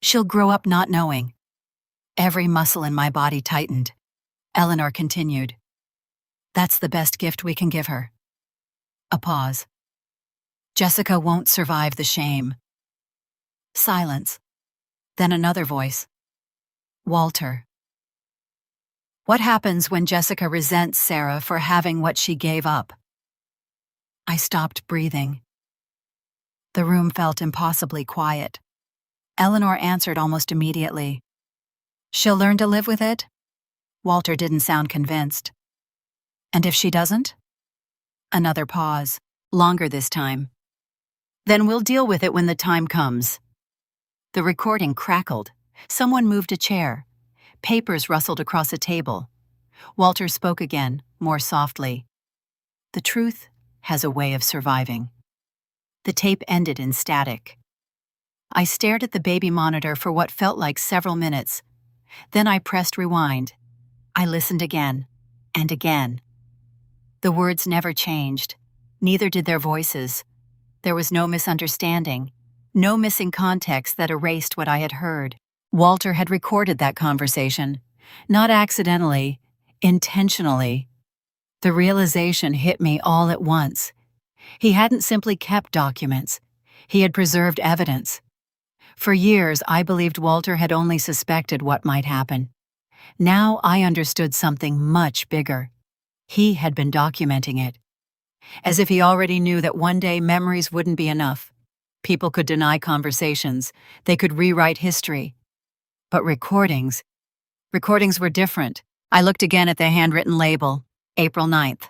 She'll grow up not knowing. Every muscle in my body tightened. Eleanor continued. That's the best gift we can give her. A pause. Jessica won't survive the shame. Silence. Then another voice. Walter. What happens when Jessica resents Sarah for having what she gave up? I stopped breathing. The room felt impossibly quiet. Eleanor answered almost immediately. She'll learn to live with it? Walter didn't sound convinced. And if she doesn't? Another pause, longer this time. Then we'll deal with it when the time comes. The recording crackled. Someone moved a chair. Papers rustled across a table. Walter spoke again, more softly. The truth has a way of surviving. The tape ended in static. I stared at the baby monitor for what felt like several minutes. Then I pressed rewind. I listened again, and again. The words never changed. Neither did their voices. There was no misunderstanding, no missing context that erased what I had heard. Walter had recorded that conversation, not accidentally, intentionally. The realization hit me all at once. He hadn't simply kept documents. He had preserved evidence. For years, I believed Walter had only suspected what might happen. Now I understood something much bigger. He had been documenting it. As if he already knew that one day memories wouldn't be enough. People could deny conversations. They could rewrite history. But recordings were different. I looked again at the handwritten label, April 9th.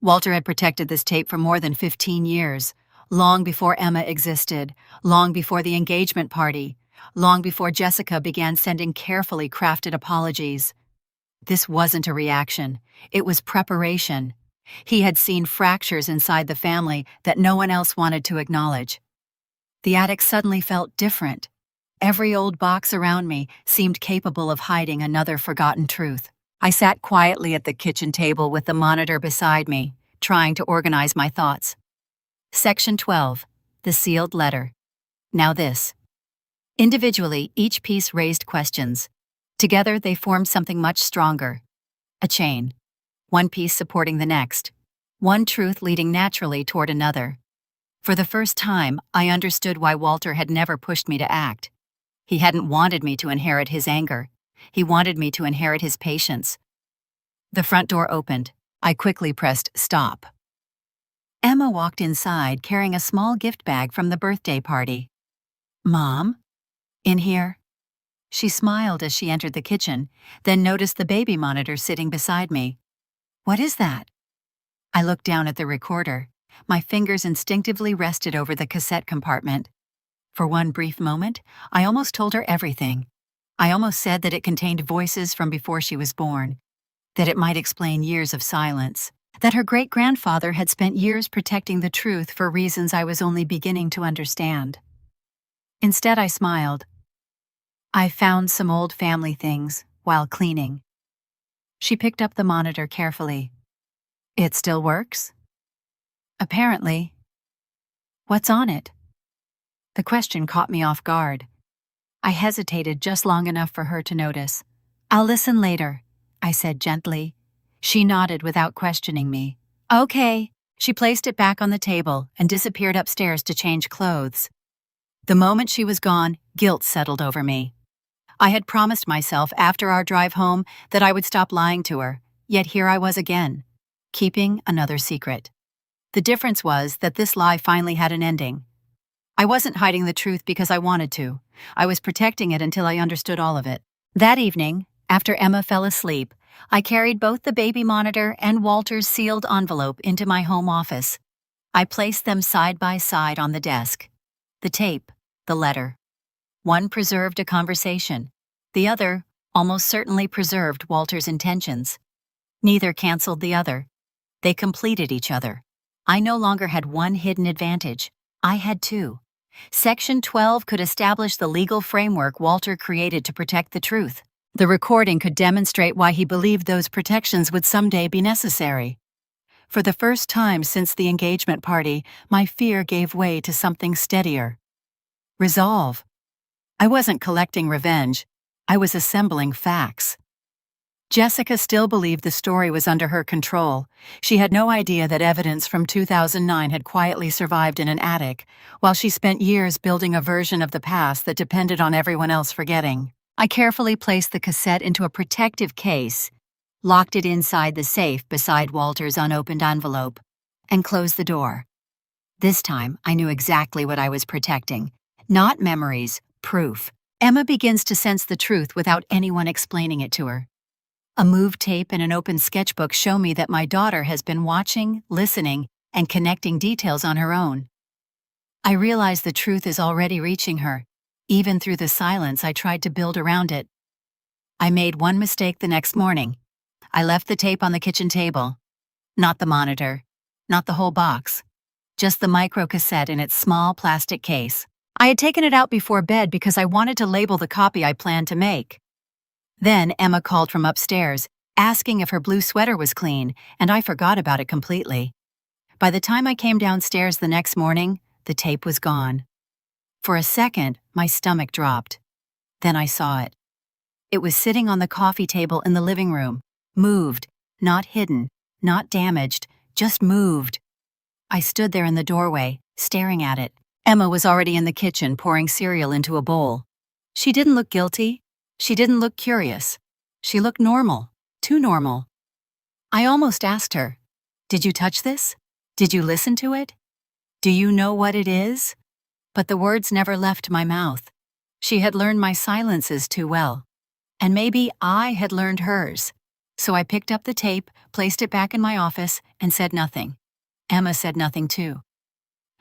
Walter had protected this tape for more than 15 years, long before Emma existed, long before the engagement party, long before Jessica began sending carefully crafted apologies. This wasn't a reaction. It was preparation. He had seen fractures inside the family that no one else wanted to acknowledge. The attic suddenly felt different. Every old box around me seemed capable of hiding another forgotten truth. I sat quietly at the kitchen table with the monitor beside me, trying to organize my thoughts. Section 12. The sealed letter. Now this. Individually, each piece raised questions. Together, they formed something much stronger. A chain. One piece supporting the next. One truth leading naturally toward another. For the first time, I understood why Walter had never pushed me to act. He hadn't wanted me to inherit his anger. He wanted me to inherit his patience. The front door opened. I quickly pressed stop. Emma walked inside carrying a small gift bag from the birthday party. Mom? In here? She smiled as she entered the kitchen, then noticed the baby monitor sitting beside me. What is that? I looked down at the recorder. My fingers instinctively rested over the cassette compartment. For one brief moment, I almost told her everything. I almost said that it contained voices from before she was born, that it might explain years of silence, that her great-grandfather had spent years protecting the truth for reasons I was only beginning to understand. Instead, I smiled. I found some old family things while cleaning. She picked up the monitor carefully. It still works? Apparently. What's on it? The question caught me off guard. I hesitated just long enough for her to notice. I'll listen later, I said gently. She nodded without questioning me. Okay. She placed it back on the table and disappeared upstairs to change clothes. The moment she was gone, guilt settled over me. I had promised myself after our drive home that I would stop lying to her, yet here I was again, keeping another secret. The difference was that this lie finally had an ending. I wasn't hiding the truth because I wanted to. I was protecting it until I understood all of it. That evening, after Emma fell asleep, I carried both the baby monitor and Walter's sealed envelope into my home office. I placed them side by side on the desk. The tape, the letter. One preserved a conversation. The other almost certainly preserved Walter's intentions. Neither canceled the other. They completed each other. I no longer had one hidden advantage. I had two. Section 12 could establish the legal framework Walter created to protect the truth. The recording could demonstrate why he believed those protections would someday be necessary. For the first time since the engagement party, my fear gave way to something steadier. Resolve. I wasn't collecting revenge. I was assembling facts. Jessica still believed the story was under her control. She had no idea that evidence from 2009 had quietly survived in an attic, while she spent years building a version of the past that depended on everyone else forgetting. I carefully placed the cassette into a protective case, locked it inside the safe beside Walter's unopened envelope, and closed the door. This time, I knew exactly what I was protecting. Not memories, proof. Emma begins to sense the truth without anyone explaining it to her. A moved tape and an open sketchbook show me that my daughter has been watching, listening, and connecting details on her own. I realize the truth is already reaching her. Even through the silence, I tried to build around it. I made one mistake the next morning. I left the tape on the kitchen table. Not the monitor, not the whole box, just the microcassette in its small plastic case. I had taken it out before bed because I wanted to label the copy I planned to make. Then Emma called from upstairs, asking if her blue sweater was clean, and I forgot about it completely. By the time I came downstairs the next morning, the tape was gone. For a second, my stomach dropped. Then I saw it. It was sitting on the coffee table in the living room, moved, not hidden, not damaged, just moved. I stood there in the doorway, staring at it. Emma was already in the kitchen pouring cereal into a bowl. She didn't look guilty. She didn't look curious. She looked normal, too normal. I almost asked her, "Did you touch this? Did you listen to it? Do you know what it is?" But the words never left my mouth. She had learned my silences too well. And maybe I had learned hers. So I picked up the tape, placed it back in my office, and said nothing. Emma said nothing too.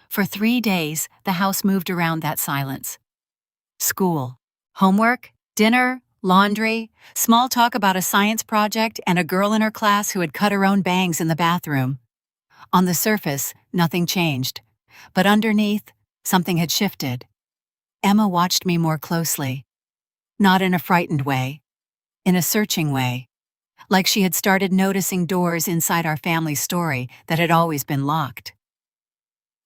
For 3 days, the house moved around that silence. School, homework, dinner, laundry, small talk about a science project, and a girl in her class who had cut her own bangs in the bathroom. On the surface, nothing changed. But underneath, something had shifted. Emma watched me more closely. Not in a frightened way, in a searching way. Like she had started noticing doors inside our family story that had always been locked.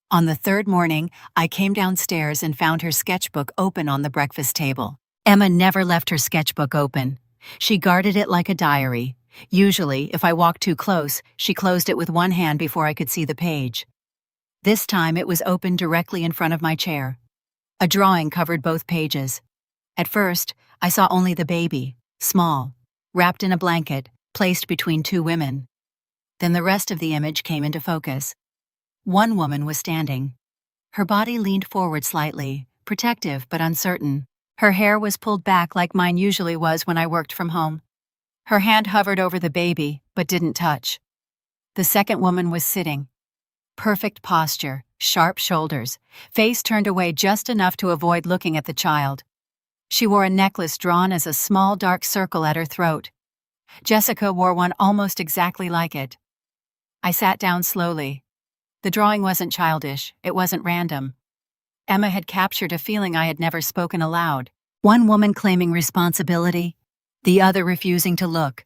On the third morning, I came downstairs and found her sketchbook open on the breakfast table. Emma never left her sketchbook open. She guarded it like a diary. Usually, if I walked too close, she closed it with one hand before I could see the page. This time it was open directly in front of my chair. A drawing covered both pages. At first, I saw only the baby, small, wrapped in a blanket, placed between two women. Then the rest of the image came into focus. One woman was standing. Her body leaned forward slightly, protective but uncertain. Her hair was pulled back like mine usually was when I worked from home. Her hand hovered over the baby, but didn't touch. The second woman was sitting. Perfect posture, sharp shoulders, face turned away just enough to avoid looking at the child. She wore a necklace drawn as a small dark circle at her throat. Jessica wore one almost exactly like it. I sat down slowly. The drawing wasn't childish, it wasn't random. Emma had captured a feeling I had never spoken aloud. One woman claiming responsibility, the other refusing to look.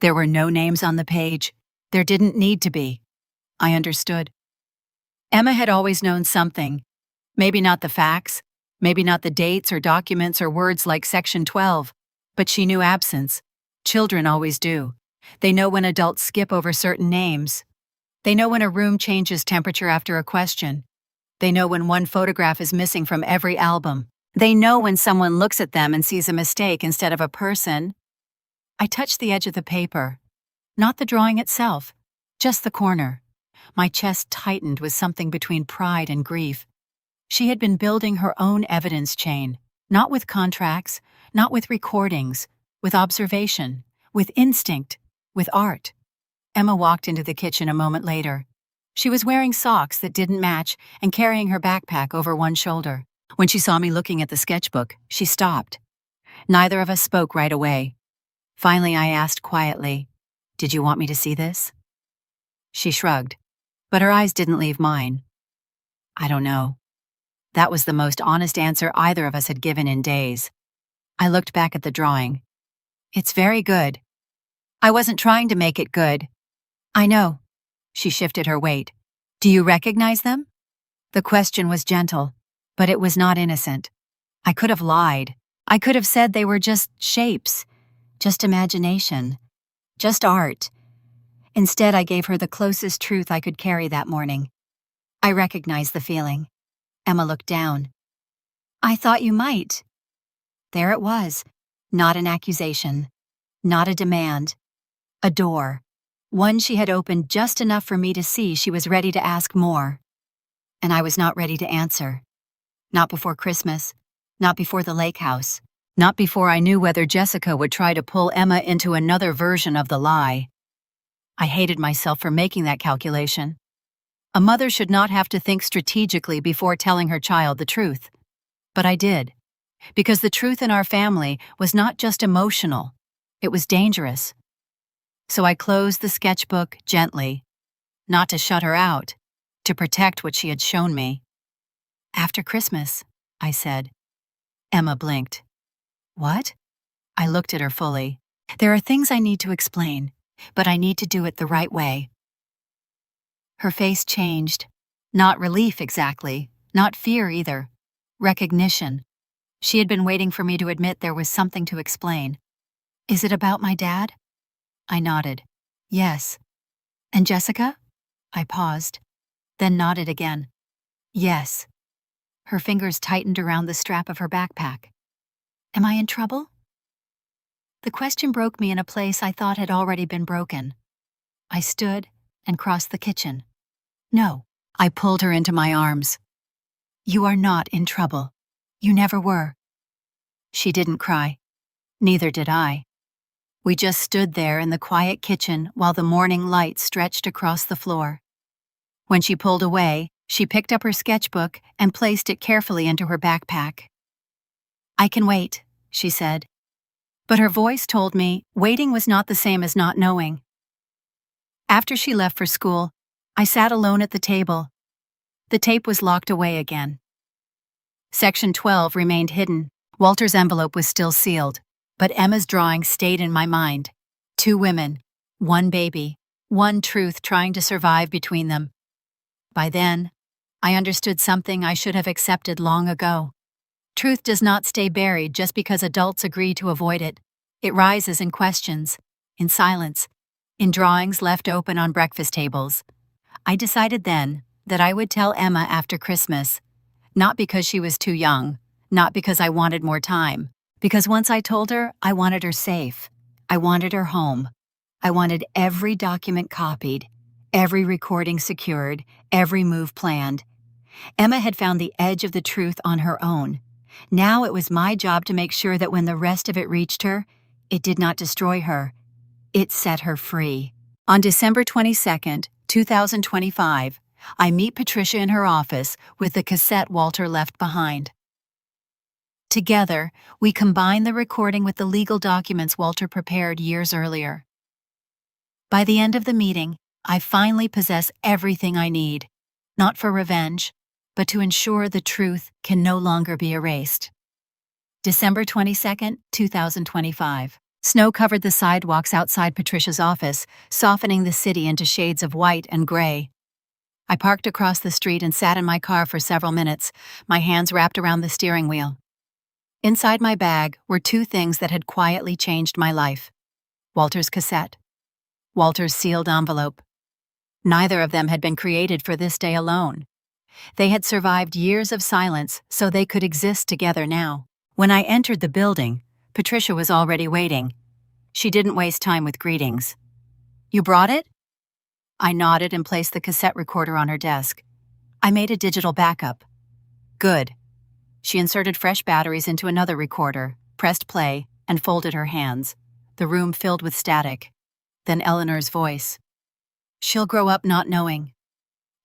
There were no names on the page. There didn't need to be. I understood. Emma had always known something. Maybe not the facts, maybe not the dates or documents or words like Section 12, but she knew absence. Children always do. They know when adults skip over certain names. They know when a room changes temperature after a question. They know when one photograph is missing from every album. They know when someone looks at them and sees a mistake instead of a person. I touched the edge of the paper. Not the drawing itself, just the corner. My chest tightened with something between pride and grief. She had been building her own evidence chain, not with contracts, not with recordings, with observation, with instinct, with art. Emma walked into the kitchen a moment later. She was wearing socks that didn't match and carrying her backpack over one shoulder. When she saw me looking at the sketchbook, she stopped. Neither of us spoke right away. Finally, I asked quietly, "Did you want me to see this?" She shrugged, but her eyes didn't leave mine. "I don't know." That was the most honest answer either of us had given in days. I looked back at the drawing. "It's very good." "I wasn't trying to make it good." "I know." She shifted her weight. "Do you recognize them?" The question was gentle, but it was not innocent. I could have lied. I could have said they were just shapes, just imagination, just art. Instead, I gave her the closest truth I could carry that morning. "I recognize the feeling." Emma looked down. "I thought you might." There it was, not an accusation, not a demand, a door, one she had opened just enough for me to see she was ready to ask more. And I was not ready to answer. Not before Christmas, not before the lake house, not before I knew whether Jessica would try to pull Emma into another version of the lie. I hated myself for making that calculation. A mother should not have to think strategically before telling her child the truth. But I did, because the truth in our family was not just emotional, it was dangerous. So I closed the sketchbook gently, not to shut her out, to protect what she had shown me. "After Christmas," I said. Emma blinked. "What?" I looked at her fully. "There are things I need to explain, but I need to do it the right way." Her face changed. Not relief exactly, not fear either. Recognition. She had been waiting for me to admit there was something to explain. "Is it about my dad?" I nodded. "Yes." "And Jessica?" I paused, then nodded again. "Yes." Her fingers tightened around the strap of her backpack. "Am I in trouble?" The question broke me in a place I thought had already been broken. I stood and crossed the kitchen. "No." I pulled her into my arms. "You are not in trouble. You never were." She didn't cry. Neither did I. We just stood there in the quiet kitchen while the morning light stretched across the floor. When she pulled away, she picked up her sketchbook and placed it carefully into her backpack. "I can wait," she said. But her voice told me waiting was not the same as not knowing. After she left for school, I sat alone at the table. The tape was locked away again. Section 12 remained hidden. Walter's envelope was still sealed, but Emma's drawing stayed in my mind. 2 women, 1 baby, 1 truth trying to survive between them. By then, I understood something I should have accepted long ago. Truth does not stay buried just because adults agree to avoid it. It rises in questions, in silence, in drawings left open on breakfast tables. I decided then that I would tell Emma after Christmas, not because she was too young, not because I wanted more time, because once I told her, I wanted her safe. I wanted her home. I wanted every document copied, every recording secured, every move planned. Emma had found the edge of the truth on her own. Now it was my job to make sure that when the rest of it reached her, it did not destroy her. It set her free. On December 22nd, 2025, I meet Patricia in her office with the cassette Walter left behind. Together, we combine the recording with the legal documents Walter prepared years earlier. By the end of the meeting, I finally possess everything I need, not for revenge, but to ensure the truth can no longer be erased. December 22nd, 2025. Snow covered the sidewalks outside Patricia's office, softening the city into shades of white and gray. I parked across the street and sat in my car for several minutes, my hands wrapped around the steering wheel. Inside my bag were 2 things that had quietly changed my life: Walter's cassette, Walter's sealed envelope. Neither of them had been created for this day alone. They had survived years of silence so they could exist together now. When I entered the building, Patricia was already waiting. She didn't waste time with greetings. "You brought it?" I nodded and placed the cassette recorder on her desk. "I made a digital backup." "Good." She inserted fresh batteries into another recorder, pressed play, and folded her hands. The room filled with static. Then Eleanor's voice. "She'll grow up not knowing."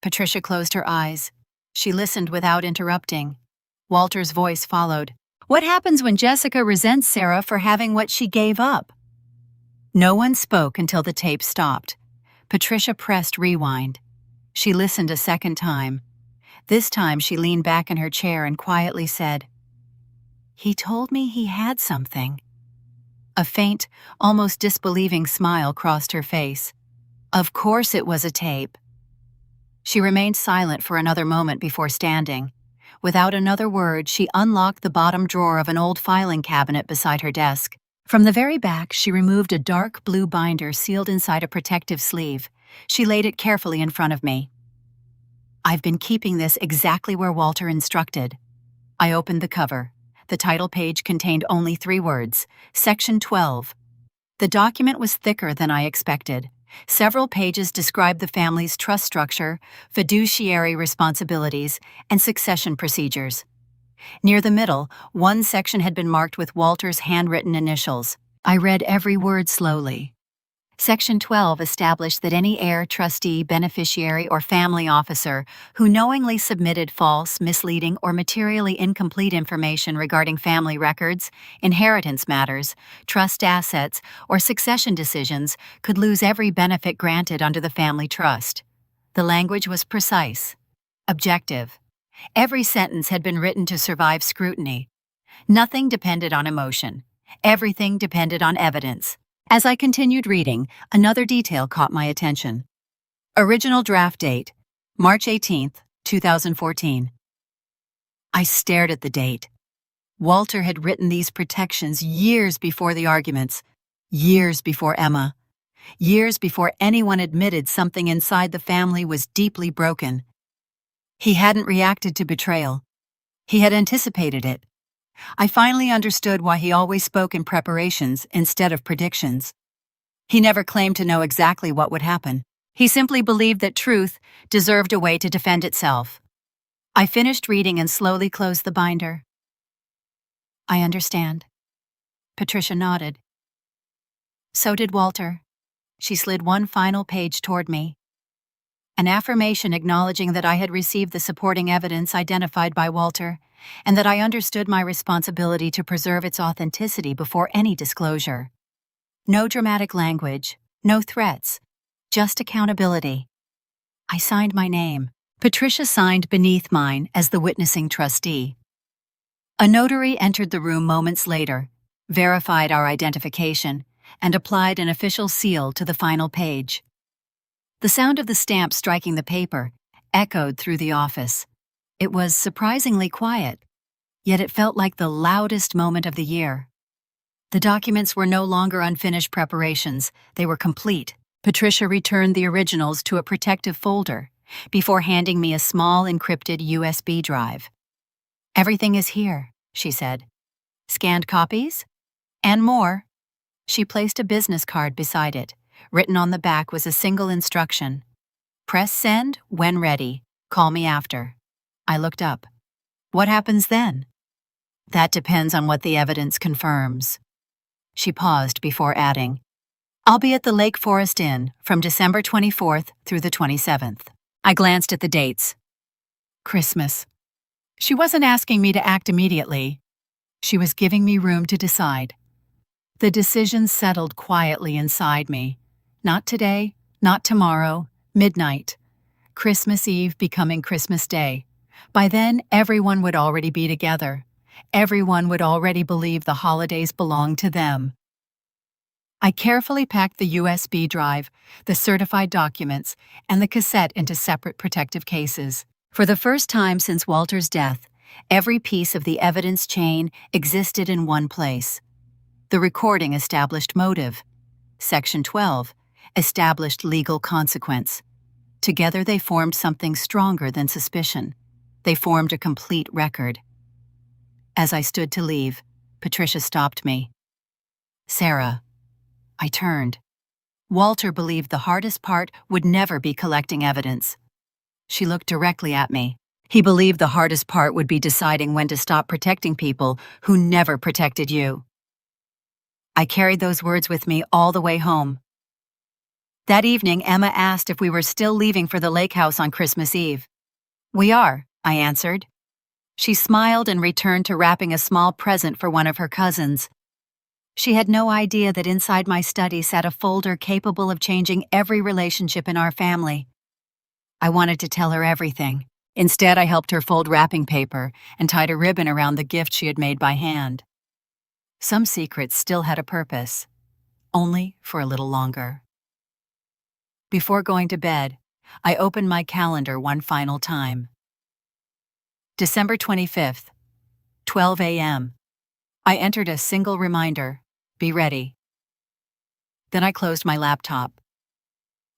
Patricia closed her eyes. She listened without interrupting. Walter's voice followed. "What happens when Jessica resents Sarah for having what she gave up?" No one spoke until the tape stopped. Patricia pressed rewind. She listened a second time. This time she leaned back in her chair and quietly said, "He told me he had something." A faint, almost disbelieving smile crossed her face. Of course it was a tape. She remained silent for another moment before standing. Without another word, she unlocked the bottom drawer of an old filing cabinet beside her desk. From the very back, she removed a dark blue binder sealed inside a protective sleeve. She laid it carefully in front of me. "I've been keeping this exactly where Walter instructed." I opened the cover. The title page contained only 3 words, Section 12. The document was thicker than I expected. Several pages described the family's trust structure, fiduciary responsibilities, and succession procedures. Near the middle, one section had been marked with Walter's handwritten initials. I read every word slowly. Section 12 established that any heir, trustee, beneficiary, or family officer who knowingly submitted false, misleading, or materially incomplete information regarding family records, inheritance matters, trust assets, or succession decisions could lose every benefit granted under the family trust. The language was precise, objective. Every sentence had been written to survive scrutiny. Nothing depended on emotion. Everything depended on evidence. As I continued reading, another detail caught my attention. Original draft date, March 18, 2014. I stared at the date. Walter had written these protections years before the arguments, years before Emma, years before anyone admitted something inside the family was deeply broken. He hadn't reacted to betrayal. He had anticipated it. I finally understood why he always spoke in preparations instead of predictions. He never claimed to know exactly what would happen. He simply believed that truth deserved a way to defend itself. I finished reading and slowly closed the binder. "I understand." Patricia nodded. So did Walter. She slid one final page toward me. An affirmation acknowledging that I had received the supporting evidence identified by Walter, and that I understood my responsibility to preserve its authenticity before any disclosure. No dramatic language, no threats, just accountability. I signed my name. Patricia signed beneath mine as the witnessing trustee. A notary entered the room moments later, verified our identification, and applied an official seal to the final page. The sound of the stamp striking the paper echoed through the office. It was surprisingly quiet, yet it felt like the loudest moment of the year. The documents were no longer unfinished preparations, they were complete. Patricia returned the originals to a protective folder before handing me a small encrypted USB drive. "Everything is here," she said. "Scanned copies? And more." She placed a business card beside it. Written on the back was a single instruction. "Press send when ready. Call me after." I looked up. "What happens then?" "That depends on what the evidence confirms." She paused before adding, "I'll be at the Lake Forest Inn from December 24th through the 27th. I glanced at the dates. Christmas. She wasn't asking me to act immediately. She was giving me room to decide. The decision settled quietly inside me. Not today, not tomorrow, midnight. Christmas Eve becoming Christmas Day. By then, everyone would already be together. Everyone would already believe the holidays belonged to them. I carefully packed the USB drive, the certified documents, and the cassette into separate protective cases. For the first time since Walter's death, every piece of the evidence chain existed in one place. The recording established motive. Section 12 established legal consequence. Together they formed something stronger than suspicion. They formed a complete record. As I stood to leave, Patricia stopped me. "Sarah." I turned. Walter believed the hardest part would never be collecting evidence. She looked directly at me. He believed the hardest part would be deciding when to stop protecting people who never protected you. I carried those words with me all the way home. That evening, Emma asked if we were still leaving for the lake house on Christmas Eve. "We are," I answered. She smiled and returned to wrapping a small present for one of her cousins. She had no idea that inside my study sat a folder capable of changing every relationship in our family. I wanted to tell her everything. Instead, I helped her fold wrapping paper and tied a ribbon around the gift she had made by hand. Some secrets still had a purpose, only for a little longer. Before going to bed, I opened my calendar one final time. December 25th, 12 a.m. I entered a single reminder: be ready. Then I closed my laptop.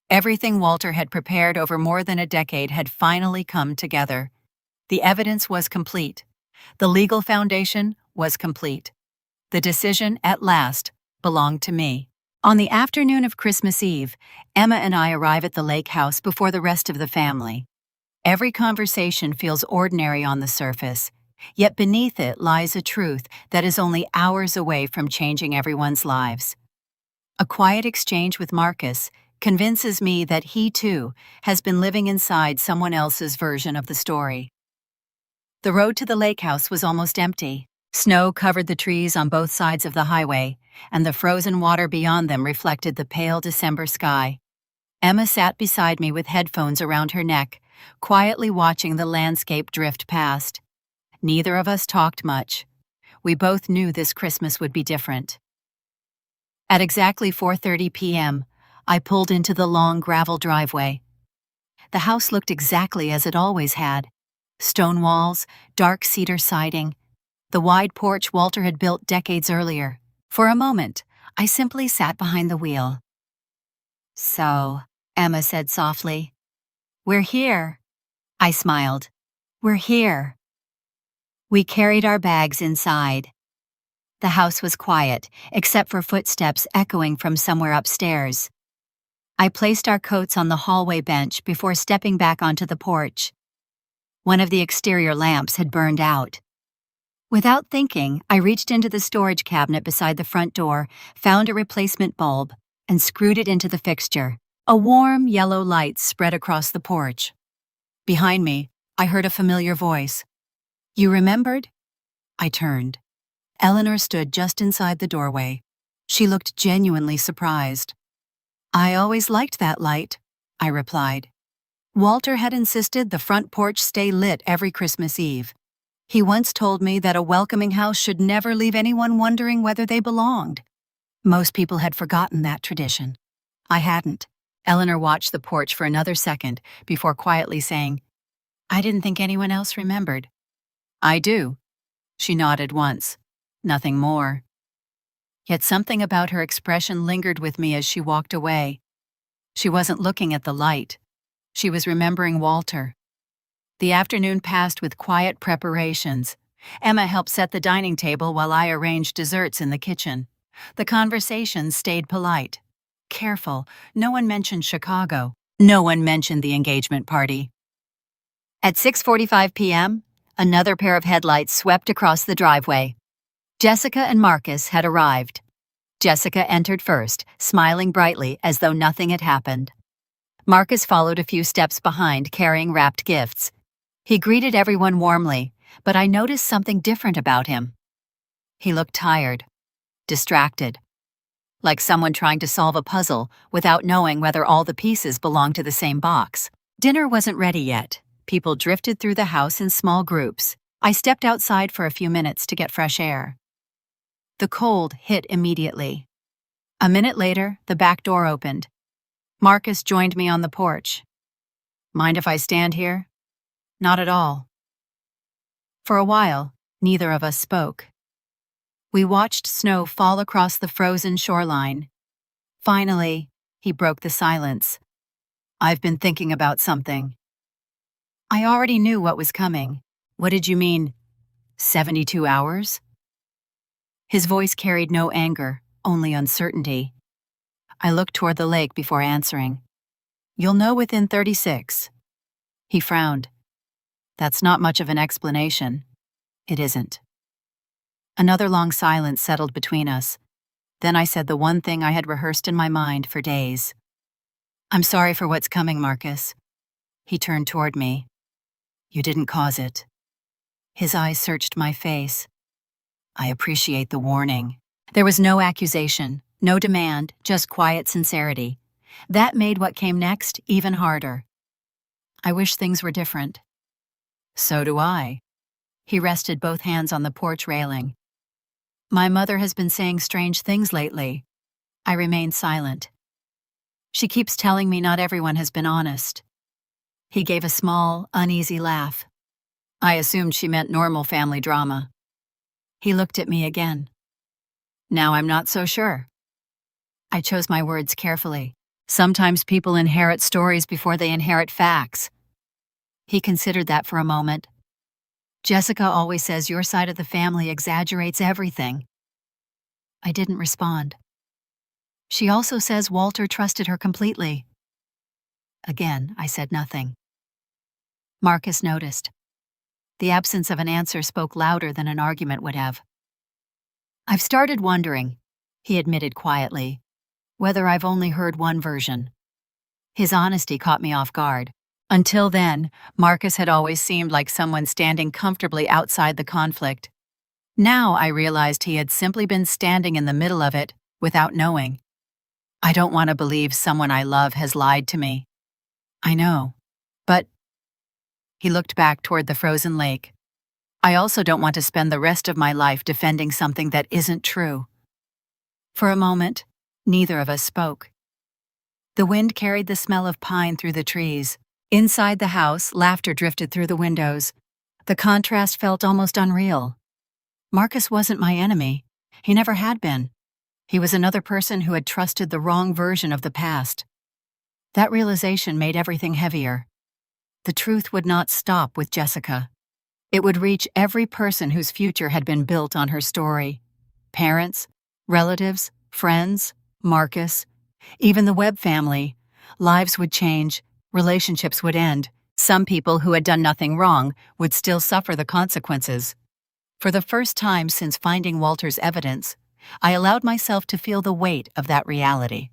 Everything Walter had prepared over more than a decade had finally come together. The evidence was complete. The legal foundation was complete. The decision, at last, belonged to me. On the afternoon of Christmas Eve, Emma and I arrive at the lake house before the rest of the family. Every conversation feels ordinary on the surface, yet beneath it lies a truth that is only hours away from changing everyone's lives. A quiet exchange with Marcus convinces me that he, too, has been living inside someone else's version of the story. The road to the lake house was almost empty. Snow covered the trees on both sides of the highway, and the frozen water beyond them reflected the pale December sky. Emma sat beside me with headphones around her neck, quietly watching the landscape drift past. Neither of us talked much. We both knew this Christmas would be different. At exactly 4:30 p.m., I pulled into the long gravel driveway. The house looked exactly as it always had. Stone walls, dark cedar siding, the wide porch Walter had built decades earlier. For a moment, I simply sat behind the wheel. "So," Emma said softly. "We're here." I smiled. "We're here." We carried our bags inside. The house was quiet, except for footsteps echoing from somewhere upstairs. I placed our coats on the hallway bench before stepping back onto the porch. One of the exterior lamps had burned out. Without thinking, I reached into the storage cabinet beside the front door, found a replacement bulb, and screwed it into the fixture. A warm, yellow light spread across the porch. Behind me, I heard a familiar voice. "You remembered?" I turned. Eleanor stood just inside the doorway. She looked genuinely surprised. "I always liked that light," I replied. Walter had insisted the front porch stay lit every Christmas Eve. He once told me that a welcoming house should never leave anyone wondering whether they belonged. Most people had forgotten that tradition. I hadn't. Eleanor watched the porch for another second before quietly saying, "I didn't think anyone else remembered." "I do." She nodded once. Nothing more. Yet something about her expression lingered with me as she walked away. She wasn't looking at the light. She was remembering Walter. The afternoon passed with quiet preparations. Emma helped set the dining table while I arranged desserts in the kitchen. The conversation stayed polite. Careful, no one mentioned Chicago. No one mentioned the engagement party. At 6:45 p.m., another pair of headlights swept across the driveway. Jessica and Marcus had arrived. Jessica entered first, smiling brightly as though nothing had happened. Marcus followed a few steps behind, carrying wrapped gifts. He greeted everyone warmly, but I noticed something different about him. He looked tired, distracted, like someone trying to solve a puzzle without knowing whether all the pieces belonged to the same box. Dinner wasn't ready yet. People drifted through the house in small groups. I stepped outside for a few minutes to get fresh air. The cold hit immediately. A minute later, the back door opened. Marcus joined me on the porch. "Mind if I stand here?" "Not at all." For a while, neither of us spoke. We watched snow fall across the frozen shoreline. Finally, he broke the silence. I've been thinking about something. I already knew what was coming. What did you mean, 72 hours? His voice carried no anger, only uncertainty. I looked toward the lake before answering. You'll know within 36. He frowned. That's not much of an explanation. It isn't. Another long silence settled between us. Then I said the one thing I had rehearsed in my mind for days. I'm sorry for what's coming, Marcus. He turned toward me. You didn't cause it. His eyes searched my face. I appreciate the warning. There was no accusation, no demand, just quiet sincerity. That made what came next even harder. I wish things were different. So do I. He rested both hands on the porch railing. My mother has been saying strange things lately. I remained silent. She keeps telling me not everyone has been honest. He gave a small, uneasy laugh. I assumed she meant normal family drama. He looked at me again. Now I'm not so sure. I chose my words carefully. Sometimes people inherit stories before they inherit facts. He considered that for a moment. Jessica always says your side of the family exaggerates everything. I didn't respond. She also says Walter trusted her completely. Again, I said nothing. Marcus noticed. The absence of an answer spoke louder than an argument would have. I've started wondering, he admitted quietly, whether I've only heard one version. His honesty caught me off guard. Until then, Marcus had always seemed like someone standing comfortably outside the conflict. Now I realized he had simply been standing in the middle of it, without knowing. I don't want to believe someone I love has lied to me. I know. But he looked back toward the frozen lake. I also don't want to spend the rest of my life defending something that isn't true. For a moment, neither of us spoke. The wind carried the smell of pine through the trees. Inside the house, laughter drifted through the windows. The contrast felt almost unreal. Marcus wasn't my enemy. He never had been. He was another person who had trusted the wrong version of the past. That realization made everything heavier. The truth would not stop with Jessica. It would reach every person whose future had been built on her story. Parents, relatives, friends, Marcus, even the Webb family. Lives would change. Relationships would end. Some people who had done nothing wrong would still suffer the consequences. For the first time since finding Walter's evidence, I allowed myself to feel the weight of that reality.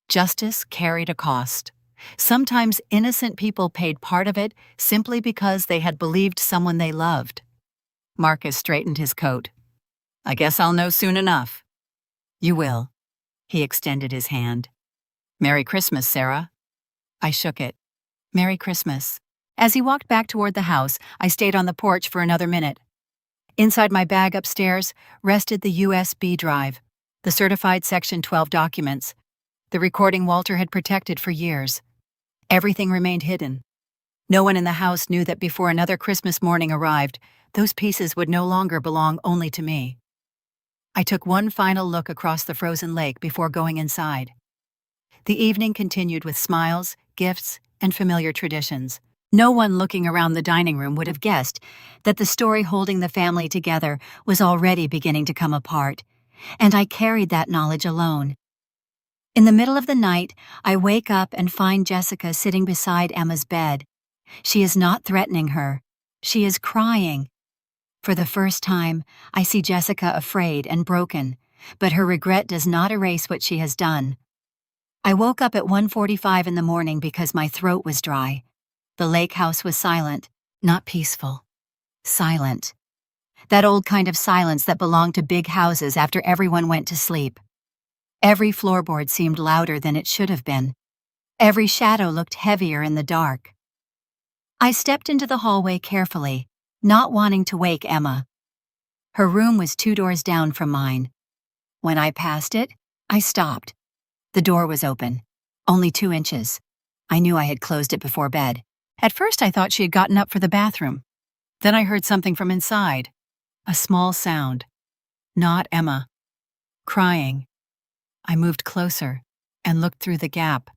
Justice carried a cost. Sometimes innocent people paid part of it simply because they had believed someone they loved. Marcus straightened his coat. I guess I'll know soon enough. You will. He extended his hand. Merry Christmas, Sarah. I shook it. Merry Christmas. As he walked back toward the house, I stayed on the porch for another minute. Inside my bag upstairs rested the USB drive, the certified Section 12 documents, the recording Walter had protected for years. Everything remained hidden. No one in the house knew that before another Christmas morning arrived, those pieces would no longer belong only to me. I took one final look across the frozen lake before going inside. The evening continued with smiles, gifts, and familiar traditions. No one looking around the dining room would have guessed that the story holding the family together was already beginning to come apart, and I carried that knowledge alone. In the middle of the night, I wake up and find Jessica sitting beside Emma's bed. She is not threatening her. She is crying. For the first time, I see Jessica afraid and broken, but her regret does not erase what she has done. I woke up at 1:45 in the morning because my throat was dry. The lake house was silent, not peaceful. Silent. That old kind of silence that belonged to big houses after everyone went to sleep. Every floorboard seemed louder than it should have been. Every shadow looked heavier in the dark. I stepped into the hallway carefully, not wanting to wake Emma. Her room was 2 doors down from mine. When I passed it, I stopped. The door was open, only 2 inches. I knew I had closed it before bed. At first I thought she had gotten up for the bathroom. Then I heard something from inside. A small sound. Not Emma. Crying. I moved closer and looked through the gap.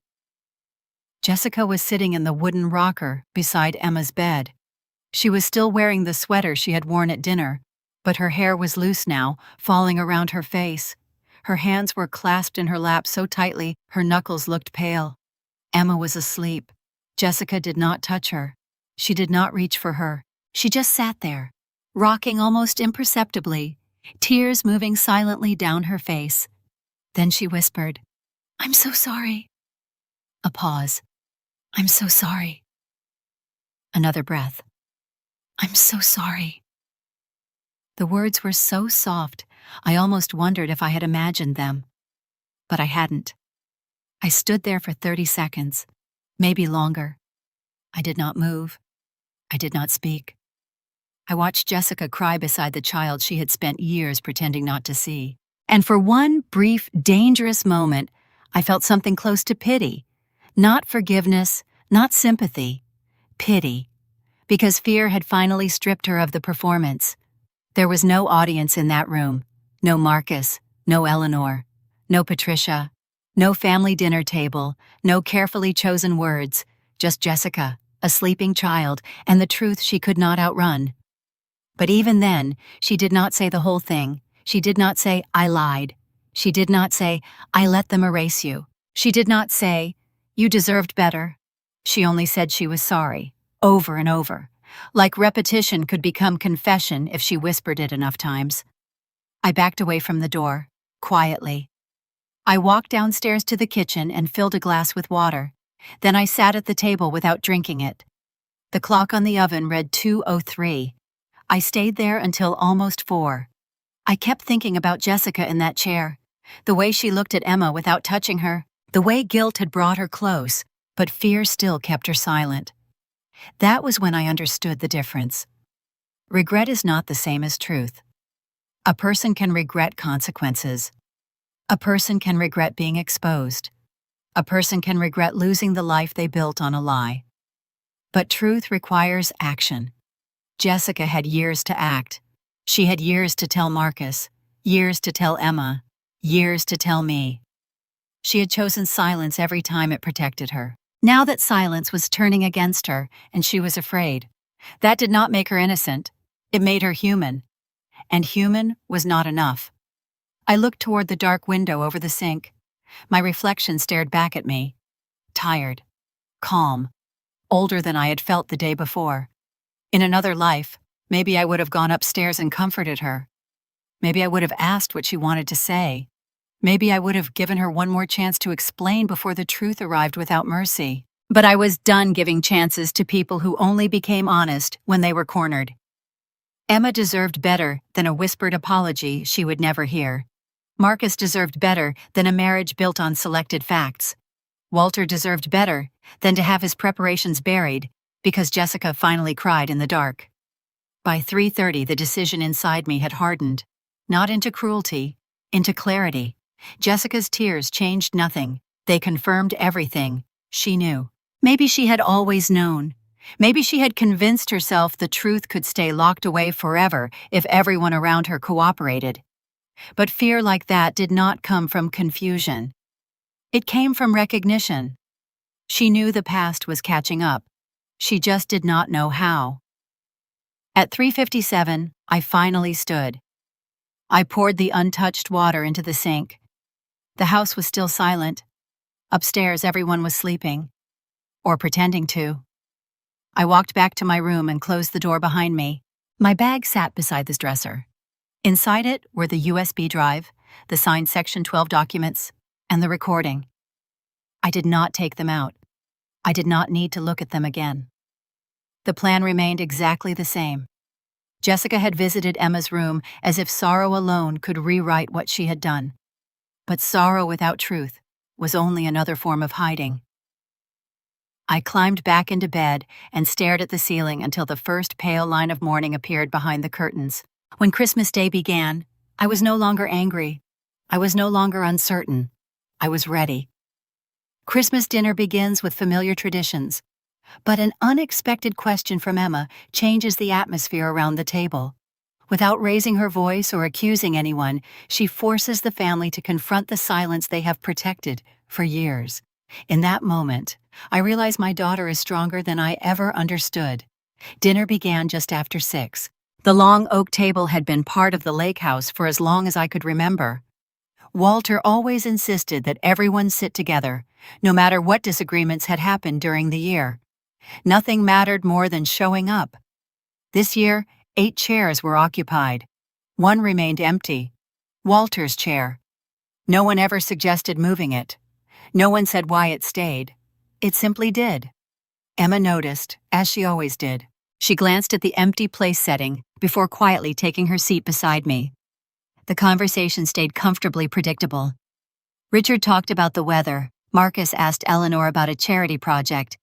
Jessica was sitting in the wooden rocker beside Emma's bed. She was still wearing the sweater she had worn at dinner, but her hair was loose now, falling around her face. Her hands were clasped in her lap so tightly her knuckles looked pale. Emma was asleep. Jessica did not touch her. She did not reach for her. She just sat there, rocking almost imperceptibly, tears moving silently down her face. Then she whispered, "I'm so sorry." A pause. "I'm so sorry." Another breath. "I'm so sorry." The words were so soft, I almost wondered if I had imagined them. But I hadn't. I stood there for 30 seconds, maybe longer. I did not move. I did not speak. I watched Jessica cry beside the child she had spent years pretending not to see. And for one brief, dangerous moment, I felt something close to pity. Not forgiveness, not sympathy. Pity. Because fear had finally stripped her of the performance. There was no audience in that room. No Marcus, no Eleanor, no Patricia, no family dinner table, no carefully chosen words, just Jessica, a sleeping child, and the truth she could not outrun. But even then, she did not say the whole thing. She did not say, "I lied." She did not say, "I let them erase you." She did not say, "You deserved better." She only said she was sorry, over and over, like repetition could become confession if she whispered it enough times. I backed away from the door, quietly. I walked downstairs to the kitchen and filled a glass with water. Then I sat at the table without drinking it. The clock on the oven read 2:03. I stayed there until almost 4. I kept thinking about Jessica in that chair, the way she looked at Emma without touching her, the way guilt had brought her close, but fear still kept her silent. That was when I understood the difference. Regret is not the same as truth. A person can regret consequences. A person can regret being exposed. A person can regret losing the life they built on a lie. But truth requires action. Jessica had years to act. She had years to tell Marcus, years to tell Emma, years to tell me. She had chosen silence every time it protected her. Now that silence was turning against her, and she was afraid. That did not make her innocent. It made her human. And human was not enough. I looked toward the dark window over the sink. My reflection stared back at me. Tired. Calm. Older than I had felt the day before. In another life, maybe I would have gone upstairs and comforted her. Maybe I would have asked what she wanted to say. Maybe I would have given her one more chance to explain before the truth arrived without mercy. But I was done giving chances to people who only became honest when they were cornered. Emma deserved better than a whispered apology she would never hear. Marcus deserved better than a marriage built on selected facts. Walter deserved better than to have his preparations buried because Jessica finally cried in the dark. By 3:30, the decision inside me had hardened, not into cruelty, into clarity. Jessica's tears changed nothing. They confirmed everything. She knew. Maybe she had always known. Maybe she had convinced herself the truth could stay locked away forever if everyone around her cooperated. But fear like that did not come from confusion. It came from recognition. She knew the past was catching up. She just did not know how. At 3:57, I finally stood. I poured the untouched water into the sink. The house was still silent. Upstairs, everyone was sleeping. Or pretending to. I walked back to my room and closed the door behind me. My bag sat beside the dresser. Inside it were the USB drive, the signed Section 12 documents, and the recording. I did not take them out. I did not need to look at them again. The plan remained exactly the same. Jessica had visited Emma's room as if sorrow alone could rewrite what she had done. But sorrow without truth was only another form of hiding. I climbed back into bed and stared at the ceiling until the first pale line of morning appeared behind the curtains. When Christmas Day began, I was no longer angry. I was no longer uncertain. I was ready. Christmas dinner begins with familiar traditions, but an unexpected question from Emma changes the atmosphere around the table. Without raising her voice or accusing anyone, she forces the family to confront the silence they have protected for years. In that moment, I realized my daughter is stronger than I ever understood. Dinner began just after 6. The long oak table had been part of the lake house for as long as I could remember. Walter always insisted that everyone sit together, no matter what disagreements had happened during the year. Nothing mattered more than showing up. This year, 8 chairs were occupied. One remained empty. Walter's chair. No one ever suggested moving it. No one said why it stayed. It simply did. Emma noticed, as she always did. She glanced at the empty place setting before quietly taking her seat beside me. The conversation stayed comfortably predictable. Richard talked about the weather. Marcus asked Eleanor about a charity project.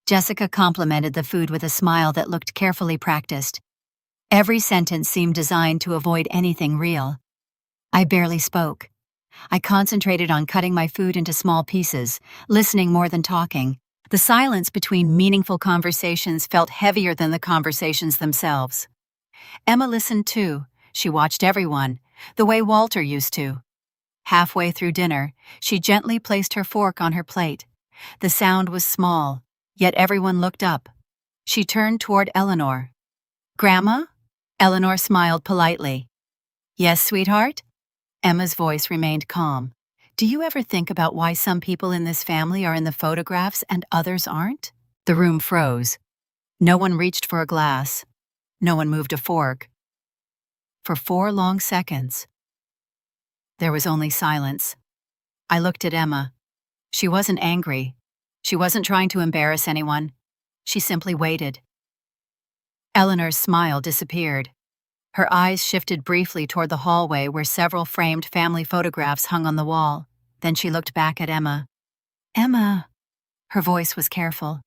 Jessica complimented the food with a smile that looked carefully practiced. Every sentence seemed designed to avoid anything real. I barely spoke. I concentrated on cutting my food into small pieces, listening more than talking. The silence between meaningful conversations felt heavier than the conversations themselves. Emma listened too. She watched everyone, the way Walter used to. Halfway through dinner, she gently placed her fork on her plate. The sound was small, yet everyone looked up. She turned toward Eleanor. "Grandma?" Eleanor smiled politely. "Yes, sweetheart?" Emma's voice remained calm. "Do you ever think about why some people in this family are in the photographs and others aren't?" The room froze. No one reached for a glass. No one moved a fork. For 4 long seconds, there was only silence. I looked at Emma. She wasn't angry. She wasn't trying to embarrass anyone. She simply waited. Eleanor's smile disappeared. Her eyes shifted briefly toward the hallway where several framed family photographs hung on the wall. Then she looked back at Emma. "Emma," her voice was careful.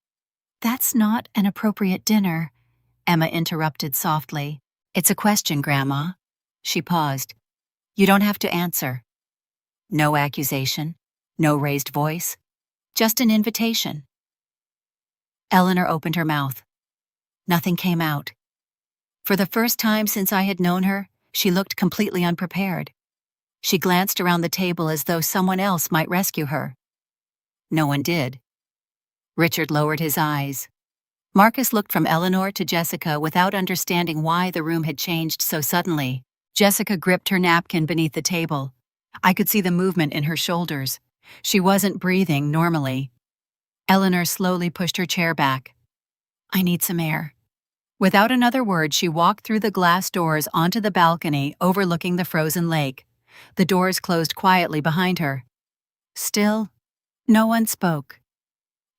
"That's not an appropriate dinner," Emma interrupted softly. "It's a question, Grandma." She paused. "You don't have to answer." No accusation, no raised voice, just an invitation. Eleanor opened her mouth. Nothing came out. For the first time since I had known her, she looked completely unprepared. She glanced around the table as though someone else might rescue her. No one did. Richard lowered his eyes. Marcus looked from Eleanor to Jessica without understanding why the room had changed so suddenly. Jessica gripped her napkin beneath the table. I could see the movement in her shoulders. She wasn't breathing normally. Eleanor slowly pushed her chair back. "I need some air." Without another word, she walked through the glass doors onto the balcony overlooking the frozen lake. The doors closed quietly behind her. Still, no one spoke.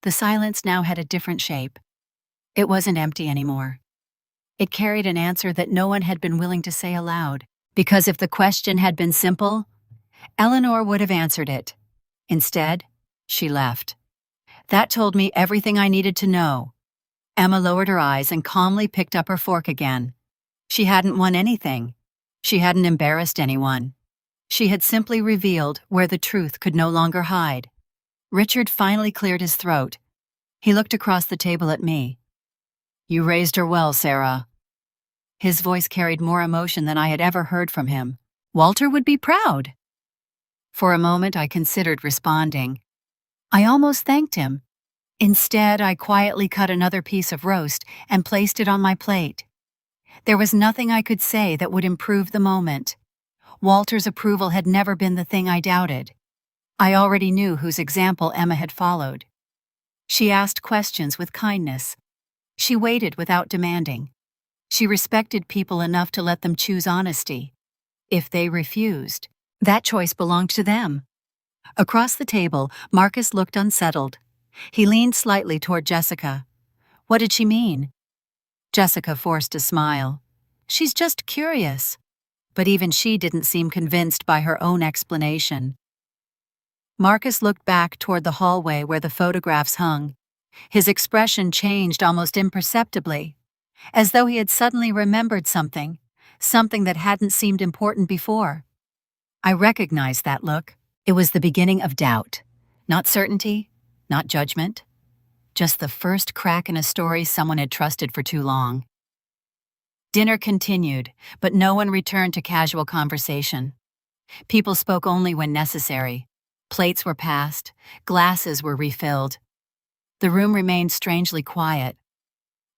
The silence now had a different shape. It wasn't empty anymore. It carried an answer that no one had been willing to say aloud. Because if the question had been simple, Eleanor would have answered it. Instead, she left. That told me everything I needed to know. Emma lowered her eyes and calmly picked up her fork again. She hadn't won anything. She hadn't embarrassed anyone. She had simply revealed where the truth could no longer hide. Richard finally cleared his throat. He looked across the table at me. "You raised her well, Sarah." His voice carried more emotion than I had ever heard from him. Walter would be proud. For a moment, I considered responding. I almost thanked him. Instead, I quietly cut another piece of roast and placed it on my plate. There was nothing I could say that would improve the moment. Walter's approval had never been the thing I doubted. I already knew whose example Emma had followed. She asked questions with kindness. She waited without demanding. She respected people enough to let them choose honesty. If they refused, that choice belonged to them. Across the table, Marcus looked unsettled. He leaned slightly toward Jessica. What did she mean? Jessica forced a smile. She's just curious. But even she didn't seem convinced by her own explanation. Marcus looked back toward the hallway where the photographs hung. His expression changed almost imperceptibly, as though he had suddenly remembered something that hadn't seemed important before. I recognized that look. It was the beginning of doubt. Not certainty, not judgment. Just the first crack in a story someone had trusted for too long. Dinner continued, but no one returned to casual conversation. People spoke only when necessary. Plates were passed, glasses were refilled. The room remained strangely quiet.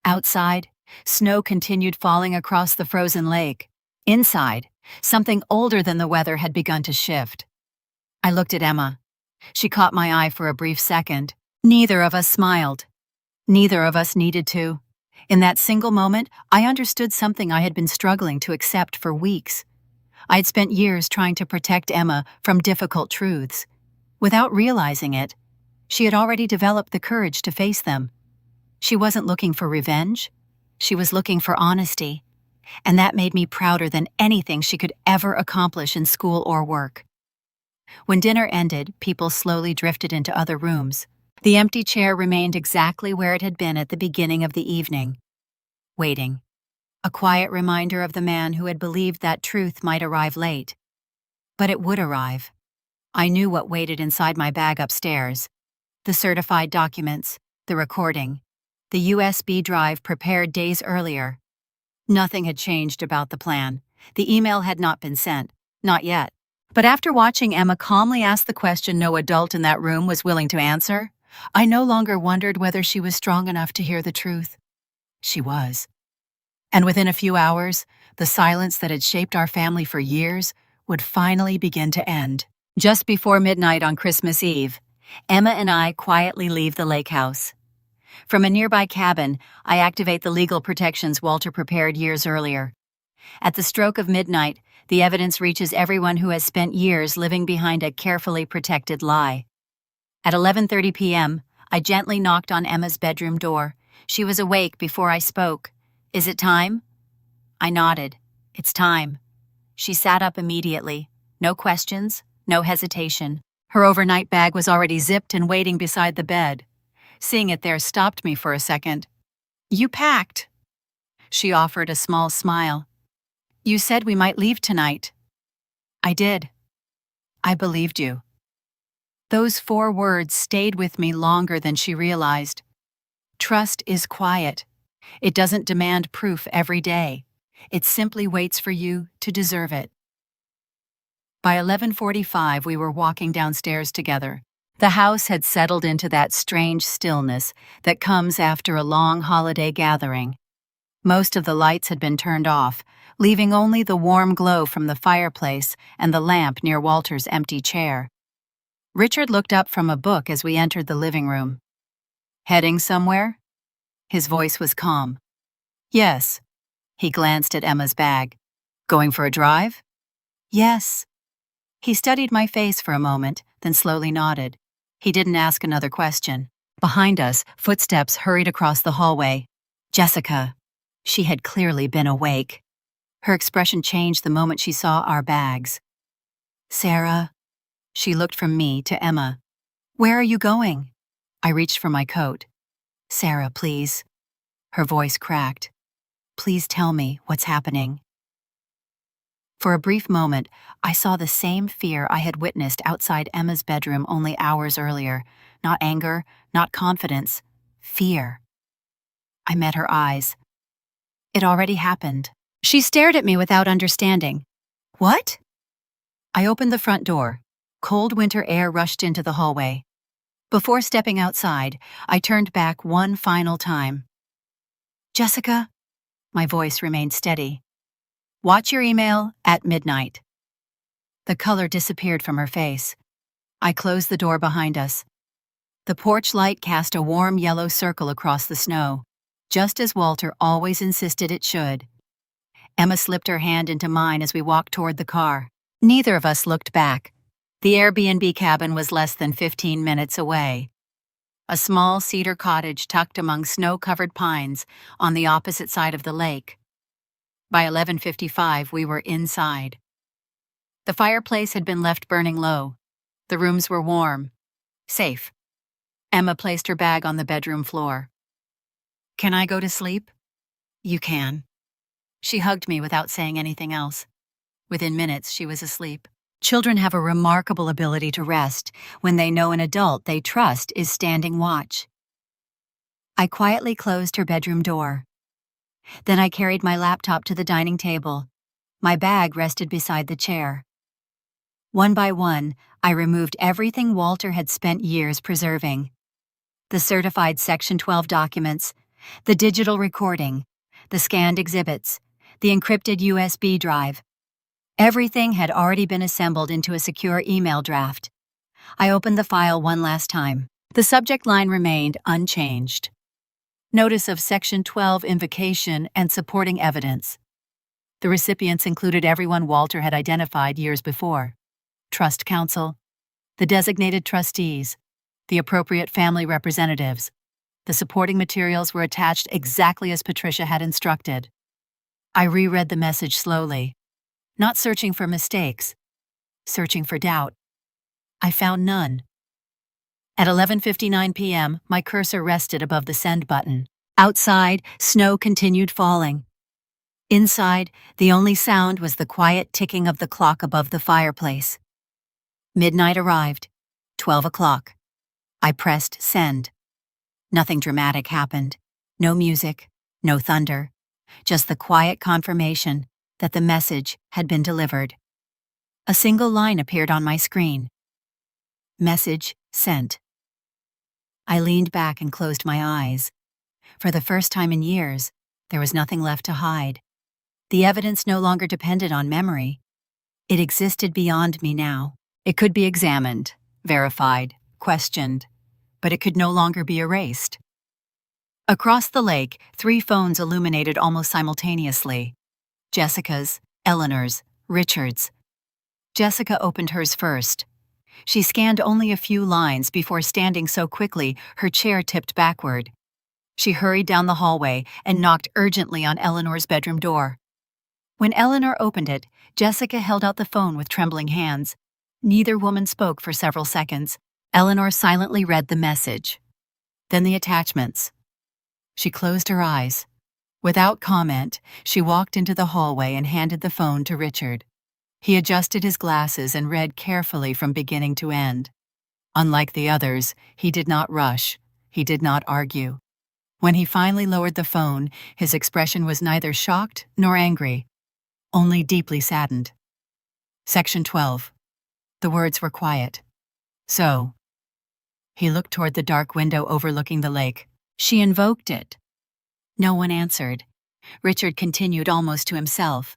Outside, snow continued falling across the frozen lake. Inside, something older than the weather had begun to shift. I looked at Emma. She caught my eye for a brief second. Neither of us smiled. Neither of us needed to. In that single moment, I understood something I had been struggling to accept for weeks. I had spent years trying to protect Emma from difficult truths. Without realizing it, she had already developed the courage to face them. She wasn't looking for revenge. She was looking for honesty. And that made me prouder than anything she could ever accomplish in school or work. When dinner ended, people slowly drifted into other rooms. The empty chair remained exactly where it had been at the beginning of the evening. Waiting. A quiet reminder of the man who had believed that truth might arrive late. But it would arrive. I knew what waited inside my bag upstairs. The certified documents, the recording, the USB drive prepared days earlier. Nothing had changed about the plan. The email had not been sent. Not yet. But after watching Emma calmly ask the question no adult in that room was willing to answer, I no longer wondered whether she was strong enough to hear the truth. She was. And within a few hours, the silence that had shaped our family for years would finally begin to end. Just before midnight on Christmas Eve, Emma and I quietly leave the lake house. From a nearby cabin, I activate the legal protections Walter prepared years earlier. At the stroke of midnight, the evidence reaches everyone who has spent years living behind a carefully protected lie. At 11:30 p.m., I gently knocked on Emma's bedroom door. She was awake before I spoke. "Is it time?" I nodded. "It's time." She sat up immediately. No questions, no hesitation. Her overnight bag was already zipped and waiting beside the bed. Seeing it there stopped me for a second. "You packed." She offered a small smile. "You said we might leave tonight." I did. I believed you. Those 4 words stayed with me longer than she realized. Trust is quiet. It doesn't demand proof every day. It simply waits for you to deserve it. By 11:45, we were walking downstairs together. The house had settled into that strange stillness that comes after a long holiday gathering. Most of the lights had been turned off, leaving only the warm glow from the fireplace and the lamp near Walter's empty chair. Richard looked up from a book as we entered the living room. "Heading somewhere?" His voice was calm. "Yes." He glanced at Emma's bag. "Going for a drive?" "Yes." He studied my face for a moment, then slowly nodded. He didn't ask another question. Behind us, footsteps hurried across the hallway. Jessica. She had clearly been awake. Her expression changed the moment she saw our bags. "Sarah." She looked from me to Emma. "Where are you going?" I reached for my coat. "Sarah, please." Her voice cracked. "Please tell me what's happening." For a brief moment, I saw the same fear I had witnessed outside Emma's bedroom only hours earlier. Not anger, not confidence. Fear. I met her eyes. It already happened. She stared at me without understanding. "What?" I opened the front door. Cold winter air rushed into the hallway. Before stepping outside, I turned back one final time. "Jessica?" My voice remained steady. "Watch your email at midnight." The color disappeared from her face. I closed the door behind us. The porch light cast a warm yellow circle across the snow, just as Walter always insisted it should. Emma slipped her hand into mine as we walked toward the car. Neither of us looked back. The Airbnb cabin was less than 15 minutes away. A small cedar cottage tucked among snow-covered pines on the opposite side of the lake. By 11:55, we were inside. The fireplace had been left burning low. The rooms were warm. Safe. Emma placed her bag on the bedroom floor. "Can I go to sleep?" "You can." She hugged me without saying anything else. Within minutes, she was asleep. Children have a remarkable ability to rest when they know an adult they trust is standing watch. I quietly closed her bedroom door. Then I carried my laptop to the dining table. My bag rested beside the chair. One by one, I removed everything Walter had spent years preserving. The certified Section 12 documents, the digital recording, the scanned exhibits, the encrypted USB drive. Everything had already been assembled into a secure email draft. I opened the file one last time. The subject line remained unchanged. Notice of Section 12 invocation and supporting evidence. The recipients included everyone Walter had identified years before: trust counsel, the designated trustees, the appropriate family representatives. The supporting materials were attached exactly as Patricia had instructed. I reread the message slowly, not searching for mistakes, searching for doubt. I found none. At 11:59 p.m., my cursor rested above the send button. Outside, snow continued falling. Inside, the only sound was the quiet ticking of the clock above the fireplace. Midnight arrived. 12 o'clock. I pressed send. Nothing dramatic happened. No music, no thunder, just the quiet confirmation that the message had been delivered. A single line appeared on my screen. Message sent. I leaned back and closed my eyes. For the first time in years, there was nothing left to hide. The evidence no longer depended on memory. It existed beyond me now. It could be examined, verified, questioned, but it could no longer be erased. Across the lake, 3 phones illuminated almost simultaneously. Jessica's, Eleanor's, Richard's. Jessica opened hers first. She scanned only a few lines before standing so quickly her chair tipped backward. She hurried down the hallway and knocked urgently on Eleanor's bedroom door. When Eleanor opened it, Jessica held out the phone with trembling hands. Neither woman spoke for several seconds. Eleanor silently read the message. Then the attachments. She closed her eyes. Without comment, she walked into the hallway and handed the phone to Richard. He adjusted his glasses and read carefully from beginning to end. Unlike the others, he did not rush. He did not argue. When he finally lowered the phone, his expression was neither shocked nor angry, only deeply saddened. Section 12. The words were quiet. So. He looked toward the dark window overlooking the lake. She invoked it. No one answered. Richard continued almost to himself.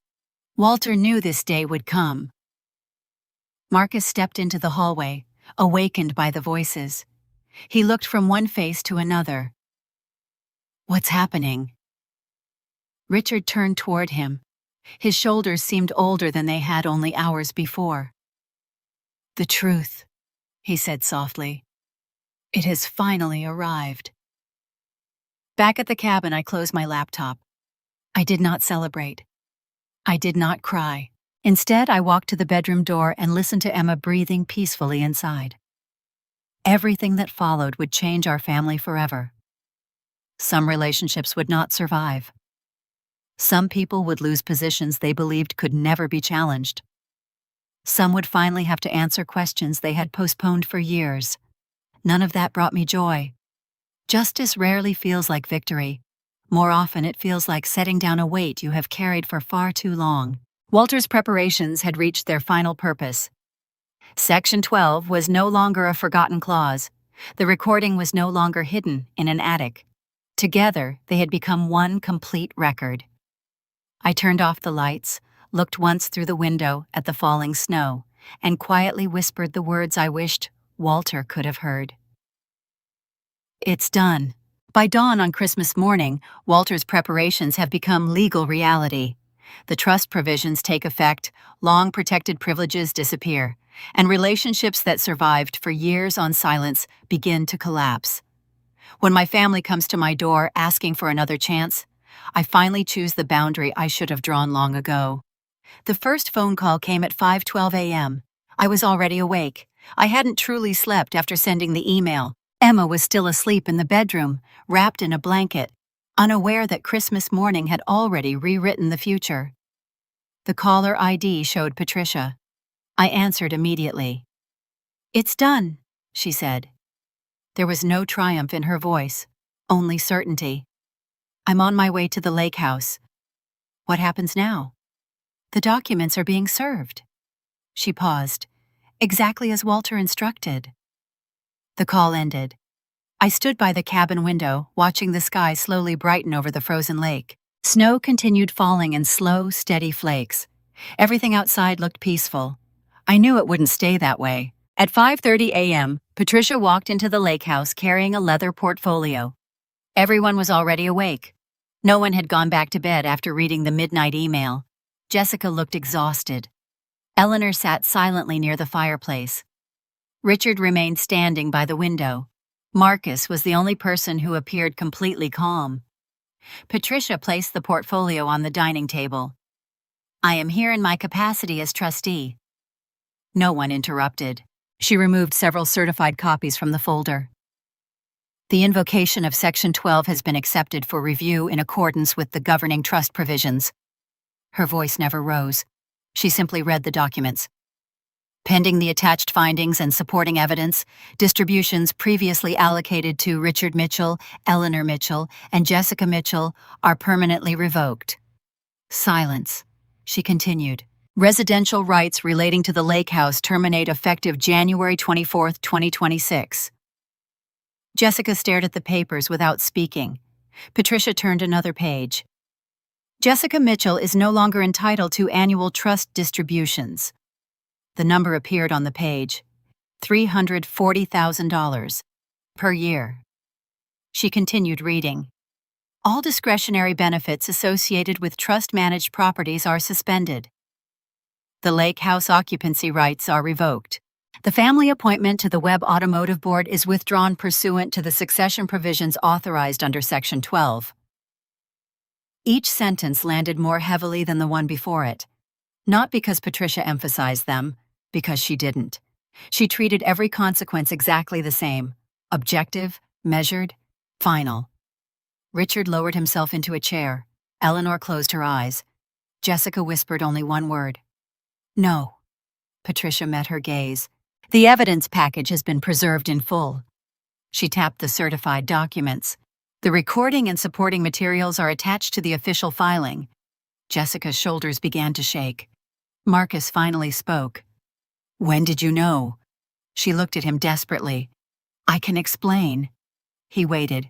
Walter knew this day would come. Marcus stepped into the hallway, awakened by the voices. He looked from one face to another. What's happening? Richard turned toward him. His shoulders seemed older than they had only hours before. The truth, he said softly. It has finally arrived. Back at the cabin, I closed my laptop. I did not celebrate. I did not cry. Instead, I walked to the bedroom door and listened to Emma breathing peacefully inside. Everything that followed would change our family forever. Some relationships would not survive. Some people would lose positions they believed could never be challenged. Some would finally have to answer questions they had postponed for years. None of that brought me joy. Justice rarely feels like victory. More often, it feels like setting down a weight you have carried for far too long. Walter's preparations had reached their final purpose. Section 12 was no longer a forgotten clause. The recording was no longer hidden in an attic. Together, they had become one complete record. I turned off the lights, looked once through the window at the falling snow, and quietly whispered the words I wished Walter could have heard. It's done. By dawn on Christmas morning, Walter's preparations have become legal reality. The trust provisions take effect, long protected privileges disappear, and relationships that survived for years on silence begin to collapse. When my family comes to my door asking for another chance, I finally choose the boundary I should have drawn long ago. The first phone call came at 5:12 a.m. I was already awake. I hadn't truly slept after sending the email. Emma was still asleep in the bedroom, wrapped in a blanket, unaware that Christmas morning had already rewritten the future. The caller ID showed Patricia. I answered immediately. It's done, she said. There was no triumph in her voice, only certainty. I'm on my way to the lake house. What happens now? The documents are being served. She paused. exactly as Walter instructed. The call ended. I stood by the cabin window, watching the sky slowly brighten over the frozen lake. Snow continued falling in slow, steady flakes. Everything outside looked peaceful. I knew it wouldn't stay that way. At 5:30 a.m., Patricia walked into the lake house carrying a leather portfolio. Everyone was already awake. No one had gone back to bed after reading the midnight email. Jessica looked exhausted. Eleanor sat silently near the fireplace. Richard remained standing by the window. Marcus was the only person who appeared completely calm. Patricia placed the portfolio on the dining table. "I am here in my capacity as trustee." No one interrupted. She removed several certified copies from the folder. "The invocation of Section 12 has been accepted for review in accordance with the governing trust provisions." Her voice never rose. She simply read the documents. "Pending the attached findings and supporting evidence, distributions previously allocated to Richard Mitchell, Eleanor Mitchell, and Jessica Mitchell are permanently revoked." Silence. She continued. "Residential rights relating to the lake house terminate effective January 24, 2026. Jessica stared at the papers without speaking. Patricia turned another page. "Jessica Mitchell is no longer entitled to annual trust distributions." The number appeared on the page. $340,000 per year. She continued reading. "All discretionary benefits associated with trust-managed properties are suspended. The lake house occupancy rights are revoked. The family appointment to the Webb Automotive Board is withdrawn pursuant to the succession provisions authorized under Section 12. Each sentence landed more heavily than the one before it. Not because Patricia emphasized them, because she didn't. She treated every consequence exactly the same. Objective, measured, final. Richard lowered himself into a chair. Eleanor closed her eyes. Jessica whispered only one word. "No." Patricia met her gaze. "The evidence package has been preserved in full." She tapped the certified documents. "The recording and supporting materials are attached to the official filing." Jessica's shoulders began to shake. Marcus finally spoke. "When did you know?" She looked at him desperately. "I can explain." He waited.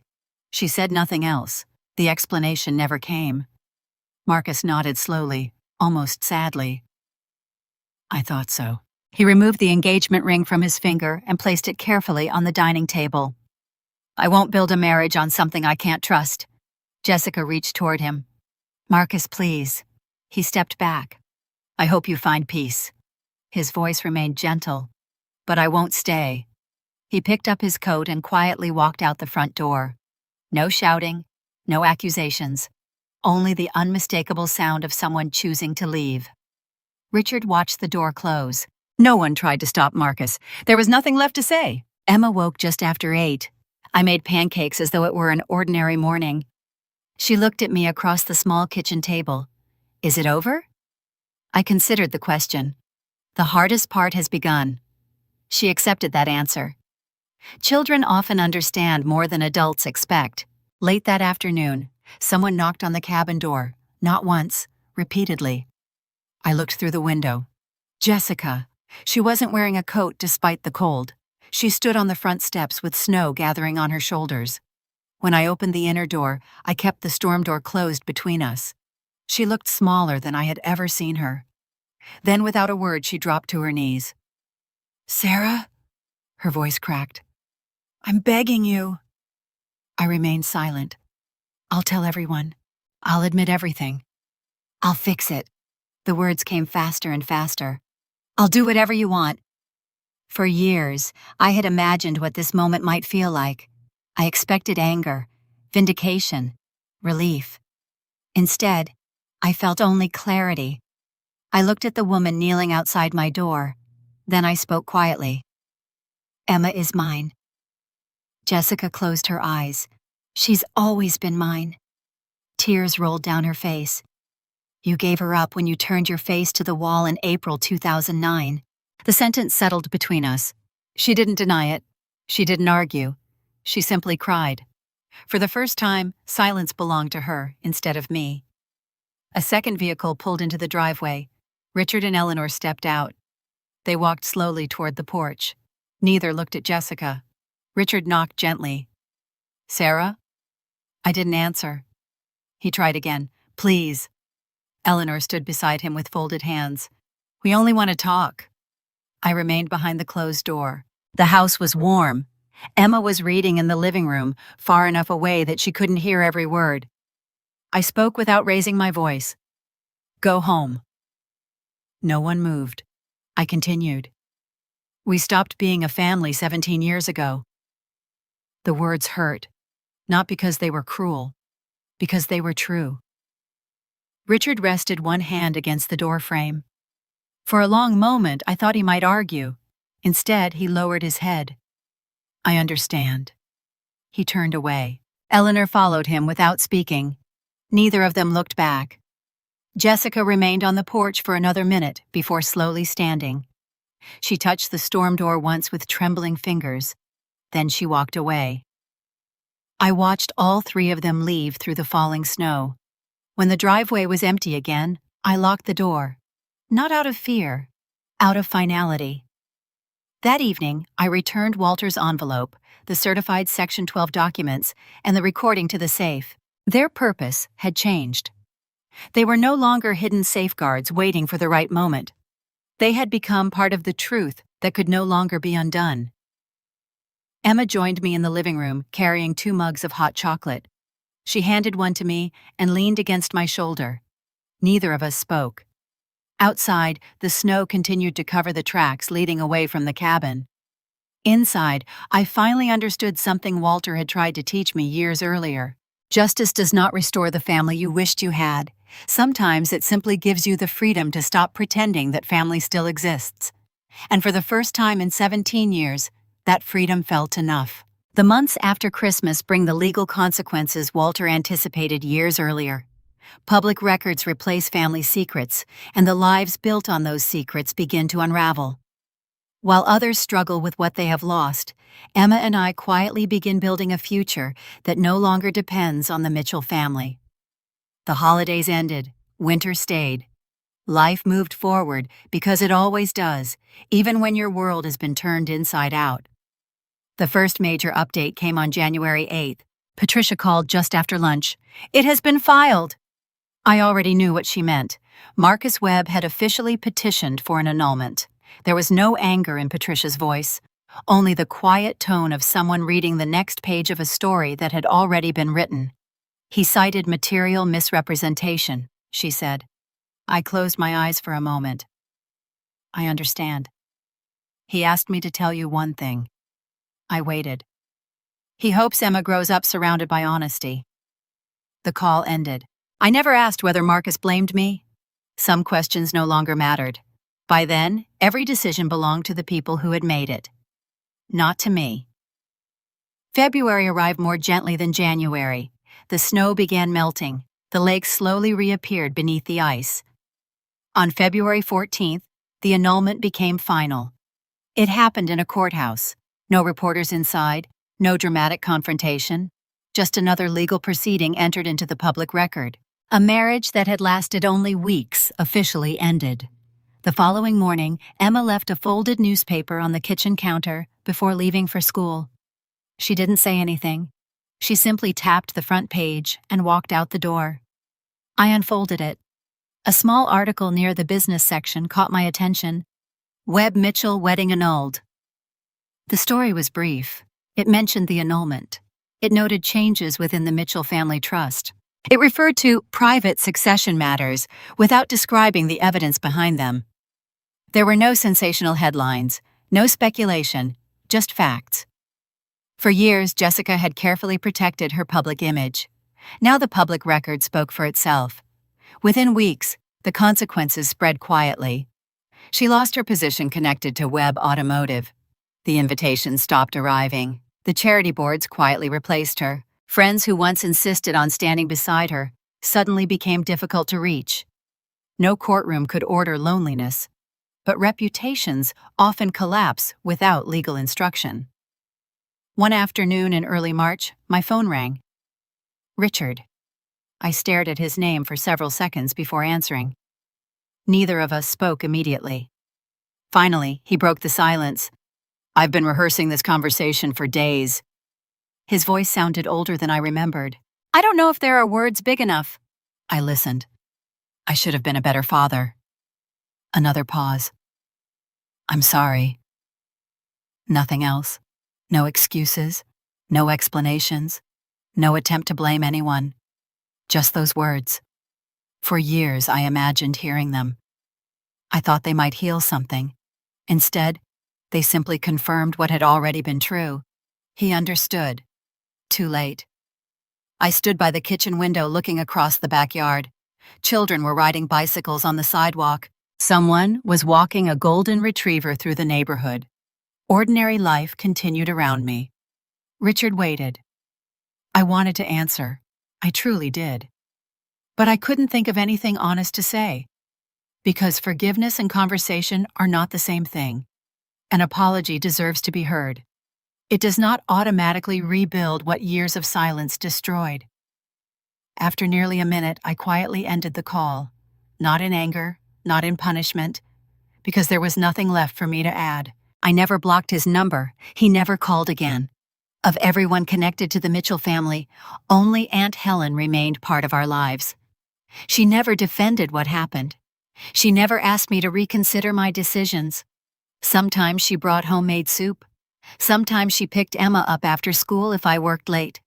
She said nothing else. The explanation never came. Marcus nodded slowly, almost sadly. "I thought so." He removed the engagement ring from his finger and placed it carefully on the dining table. "I won't build a marriage on something I can't trust." Jessica reached toward him. "Marcus, please." He stepped back. "I hope you find peace." His voice remained gentle. "But I won't stay." He picked up his coat and quietly walked out the front door. No shouting, no accusations, only the unmistakable sound of someone choosing to leave. Richard watched the door close. No one tried to stop Marcus. There was nothing left to say. Emma woke just after 8. I made pancakes as though it were an ordinary morning. She looked at me across the small kitchen table. "Is it over?" I considered the question. "The hardest part has begun." She accepted that answer. Children often understand more than adults expect. Late that afternoon, someone knocked on the cabin door, not once, repeatedly. I looked through the window. Jessica. She wasn't wearing a coat despite the cold. She stood on the front steps with snow gathering on her shoulders. When I opened the inner door, I kept the storm door closed between us. She looked smaller than I had ever seen her. Then, without a word, she dropped to her knees. "Sarah?" Her voice cracked. "I'm begging you." I remained silent. "I'll tell everyone. I'll admit everything. I'll fix it." The words came faster and faster. "I'll do whatever you want." For years, I had imagined what this moment might feel like. I expected anger, vindication, relief. Instead, I felt only clarity. I looked at the woman kneeling outside my door. Then I spoke quietly. "Emma is mine." Jessica closed her eyes. "She's always been mine." Tears rolled down her face. "You gave her up when you turned your face to the wall in April 2009. The sentence settled between us. She didn't deny it. She didn't argue. She simply cried. For the first time, silence belonged to her instead of me. A second vehicle pulled into the driveway. Richard and Eleanor stepped out. They walked slowly toward the porch. Neither looked at Jessica. Richard knocked gently. "Sarah?" I didn't answer. He tried again. "Please." Eleanor stood beside him with folded hands. "We only want to talk." I remained behind the closed door. The house was warm. Emma was reading in the living room, far enough away that she couldn't hear every word. I spoke without raising my voice. "Go home." No one moved. I continued. "We stopped being a family 17 years ago." The words hurt, not because they were cruel, because they were true. Richard rested one hand against the door frame. For a long moment, I thought he might argue. Instead, he lowered his head. "I understand." He turned away. Eleanor followed him without speaking. Neither of them looked back. Jessica remained on the porch for another minute before slowly standing. She touched the storm door once with trembling fingers. Then she walked away. I watched all three of them leave through the falling snow. When the driveway was empty again, I locked the door. Not out of fear, out of finality. That evening, I returned Walter's envelope, the certified Section 12 documents, and the recording to the safe. Their purpose had changed. They were no longer hidden safeguards waiting for the right moment. They had become part of the truth that could no longer be undone. Emma joined me in the living room, carrying 2 mugs of hot chocolate. She handed one to me and leaned against my shoulder. Neither of us spoke. Outside, the snow continued to cover the tracks leading away from the cabin. Inside, I finally understood something Walter had tried to teach me years earlier. Justice does not restore the family you wished you had. Sometimes it simply gives you the freedom to stop pretending that family still exists. And for the first time in 17 years, that freedom felt enough. The months after Christmas bring the legal consequences Walter anticipated years earlier. Public records replace family secrets, and the lives built on those secrets begin to unravel. While others struggle with what they have lost, Emma and I quietly begin building a future that no longer depends on the Mitchell family. The holidays ended, winter stayed. Life moved forward because it always does, even when your world has been turned inside out. The first major update came on January 8th. Patricia called just after lunch. "It has been filed." I already knew what she meant. Marcus Webb had officially petitioned for an annulment. There was no anger in Patricia's voice, only the quiet tone of someone reading the next page of a story that had already been written. "He cited material misrepresentation," she said. I closed my eyes for a moment. "I understand." "He asked me to tell you one thing." I waited. "He hopes Emma grows up surrounded by honesty." The call ended. I never asked whether Marcus blamed me. Some questions no longer mattered. By then, every decision belonged to the people who had made it. Not to me. February arrived more gently than January. The snow began melting. The lake slowly reappeared beneath the ice. On February 14th, the annulment became final. It happened in a courthouse. No reporters inside, no dramatic confrontation. Just another legal proceeding entered into the public record. A marriage that had lasted only weeks officially ended. The following morning, Emma left a folded newspaper on the kitchen counter before leaving for school. She didn't say anything. She simply tapped the front page and walked out the door. I unfolded it. A small article near the business section caught my attention. Webb-Mitchell wedding annulled. The story was brief. It mentioned the annulment. It noted changes within the Mitchell family trust. It referred to private succession matters without describing the evidence behind them. There were no sensational headlines, no speculation, just facts. For years, Jessica had carefully protected her public image. Now the public record spoke for itself. Within weeks, the consequences spread quietly. She lost her position connected to Webb Automotive. The invitations stopped arriving. The charity boards quietly replaced her. Friends who once insisted on standing beside her suddenly became difficult to reach. No courtroom could order loneliness, but reputations often collapse without legal instruction. One afternoon in early March, my phone rang. Richard. I stared at his name for several seconds before answering. Neither of us spoke immediately. Finally, he broke the silence. "I've been rehearsing this conversation for days." His voice sounded older than I remembered. "I don't know if there are words big enough." I listened. "I should have been a better father." Another pause. "I'm sorry." Nothing else. No excuses. No explanations. No attempt to blame anyone. Just those words. For years, I imagined hearing them. I thought they might heal something. Instead, they simply confirmed what had already been true. He understood. Too late. I stood by the kitchen window looking across the backyard. Children were riding bicycles on the sidewalk. Someone was walking a golden retriever through the neighborhood. Ordinary life continued around me. Richard waited. I wanted to answer. I truly did. But I couldn't think of anything honest to say. Because forgiveness and conversation are not the same thing. An apology deserves to be heard. It does not automatically rebuild what years of silence destroyed. After nearly a minute, I quietly ended the call. Not in anger, not in punishment, because there was nothing left for me to add. I never blocked his number. He never called again. Of everyone connected to the Mitchell family, only Aunt Helen remained part of our lives. She never defended what happened. She never asked me to reconsider my decisions. Sometimes she brought homemade soup. Sometimes she picked Emma up after school if I worked late.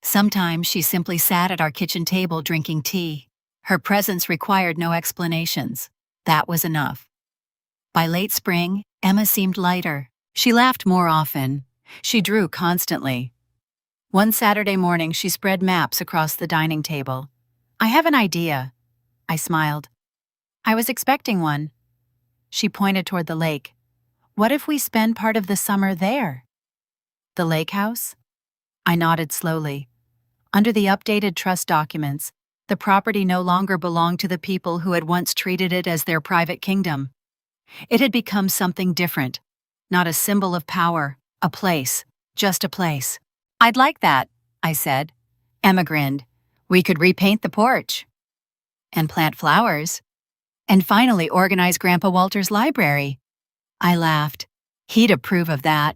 Sometimes she simply sat at our kitchen table drinking tea. Her presence required no explanations. That was enough. By late spring, Emma seemed lighter. She laughed more often. She drew constantly. One Saturday morning, she spread maps across the dining table. "I have an idea." I smiled. "I was expecting one." She pointed toward the lake. "What if we spend part of the summer there?" "The lake house?" I nodded slowly. Under the updated trust documents, the property no longer belonged to the people who had once treated it as their private kingdom. It had become something different, not a symbol of power, a place, just a place. "I'd like that," I said. Emma grinned. "We could repaint the porch." "And plant flowers." "And finally organize Grandpa Walter's library." I laughed. He'd approve of that.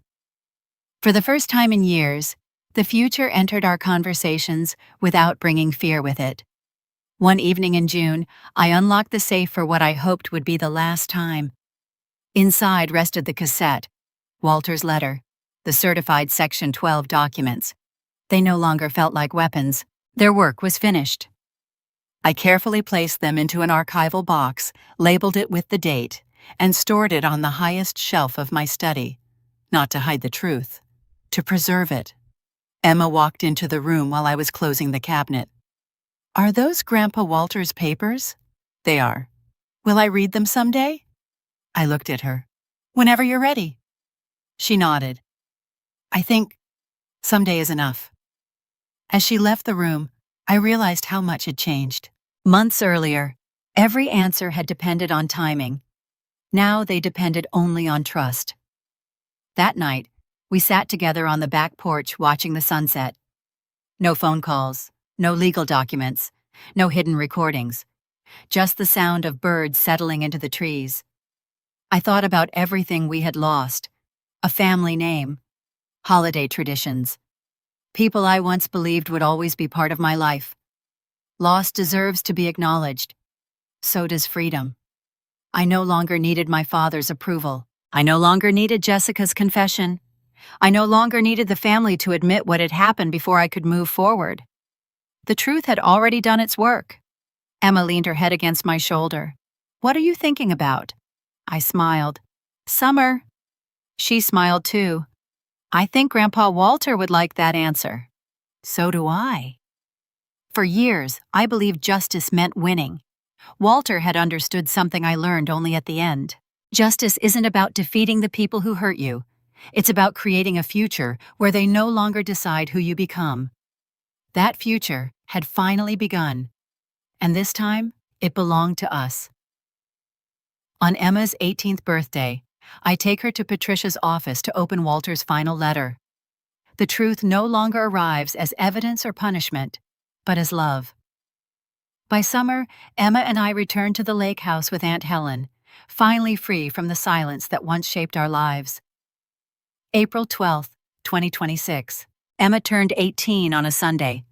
For the first time in years, the future entered our conversations without bringing fear with it. One evening in June, I unlocked the safe for what I hoped would be the last time. Inside rested the cassette, Walter's letter, the certified Section 12 documents. They no longer felt like weapons. Their work was finished. I carefully placed them into an archival box, labeled it with the date, and stored it on the highest shelf of my study. Not to hide the truth, to preserve it. Emma walked into the room while I was closing the cabinet. "Are those Grandpa Walter's papers?" "They are." "Will I read them someday?" I looked at her. "Whenever you're ready." She nodded. "I think someday is enough." As she left the room, I realized how much had changed. Months earlier, every answer had depended on timing. Now they depended only on trust. That night, we sat together on the back porch watching the sunset. No phone calls, no legal documents, no hidden recordings. Just the sound of birds settling into the trees. I thought about everything we had lost. A family name. Holiday traditions. People I once believed would always be part of my life. Loss deserves to be acknowledged. So does freedom. I no longer needed my father's approval. I no longer needed Jessica's confession. I no longer needed the family to admit what had happened before I could move forward. The truth had already done its work. Emma leaned her head against my shoulder. "What are you thinking about?" I smiled. "Summer." She smiled too. "I think Grandpa Walter would like that answer." "So do I." For years, I believed justice meant winning. Walter had understood something I learned only at the end. Justice isn't about defeating the people who hurt you. It's about creating a future where they no longer decide who you become. That future had finally begun, and this time, it belonged to us. On Emma's 18th birthday, I take her to Patricia's office to open Walter's final letter. The truth no longer arrives as evidence or punishment, but as love. By summer, Emma and I returned to the lake house with Aunt Helen, finally free from the silence that once shaped our lives. April 12th, 2026. Emma turned 18 on a Sunday.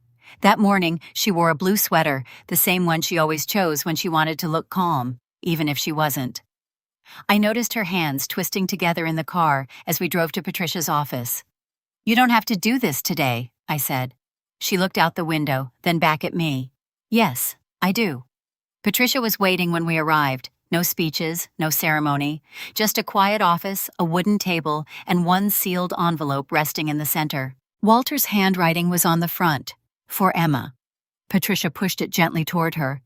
That morning, she wore a blue sweater, the same one she always chose when she wanted to look calm, even if she wasn't. I noticed her hands twisting together in the car as we drove to Patricia's office. "You don't have to do this today," I said. She looked out the window, then back at me. "Yes, I do." Patricia was waiting when we arrived. No speeches, no ceremony, just a quiet office, a wooden table, and one sealed envelope resting in the center. Walter's handwriting was on the front, for Emma. Patricia pushed it gently toward her.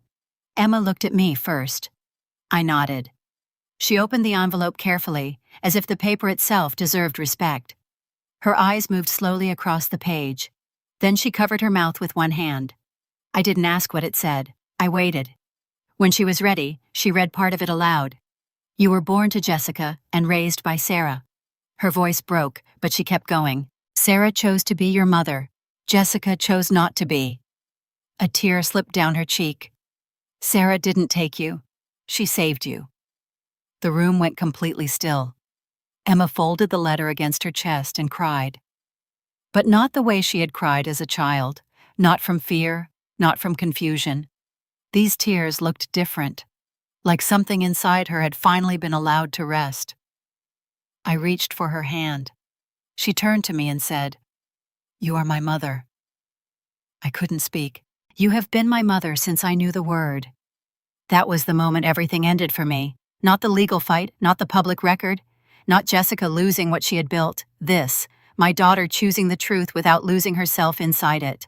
Emma looked at me first. I nodded. She opened the envelope carefully, as if the paper itself deserved respect. Her eyes moved slowly across the page. Then she covered her mouth with one hand. I didn't ask what it said. I waited. When she was ready, she read part of it aloud. "You were born to Jessica and raised by Sarah." Her voice broke, but she kept going. "Sarah chose to be your mother. Jessica chose not to be." A tear slipped down her cheek. "Sarah didn't take you. She saved you." The room went completely still. Emma folded the letter against her chest and cried. But not the way she had cried as a child, not from fear, not from confusion. These tears looked different, like something inside her had finally been allowed to rest. I reached for her hand. She turned to me and said, "You are my mother." I couldn't speak. "You have been my mother since I knew the word." That was the moment everything ended for me. Not the legal fight, not the public record, not Jessica losing what she had built. This, my daughter choosing the truth without losing herself inside it.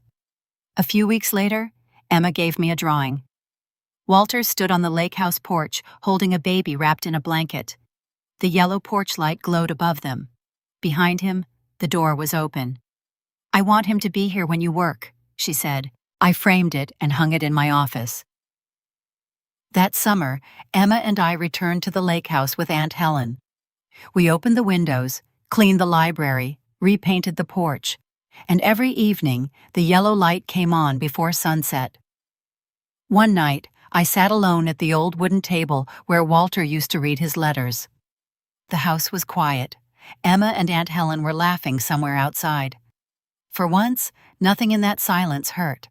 A few weeks later, Emma gave me a drawing. Walter stood on the lake house porch, holding a baby wrapped in a blanket. The yellow porch light glowed above them. Behind him, the door was open. "I want him to be here when you work," she said. I framed it and hung it in my office. That summer, Emma and I returned to the lake house with Aunt Helen. We opened the windows, cleaned the library, repainted the porch, and every evening the yellow light came on before sunset. One night, I sat alone at the old wooden table where Walter used to read his letters. The house was quiet. Emma and Aunt Helen were laughing somewhere outside. For once, nothing in that silence hurt.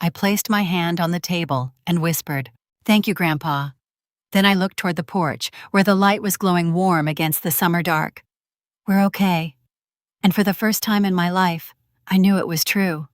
I placed my hand on the table and whispered, "Thank you, Grandpa." Then I looked toward the porch, where the light was glowing warm against the summer dark. "We're okay." And for the first time in my life, I knew it was true.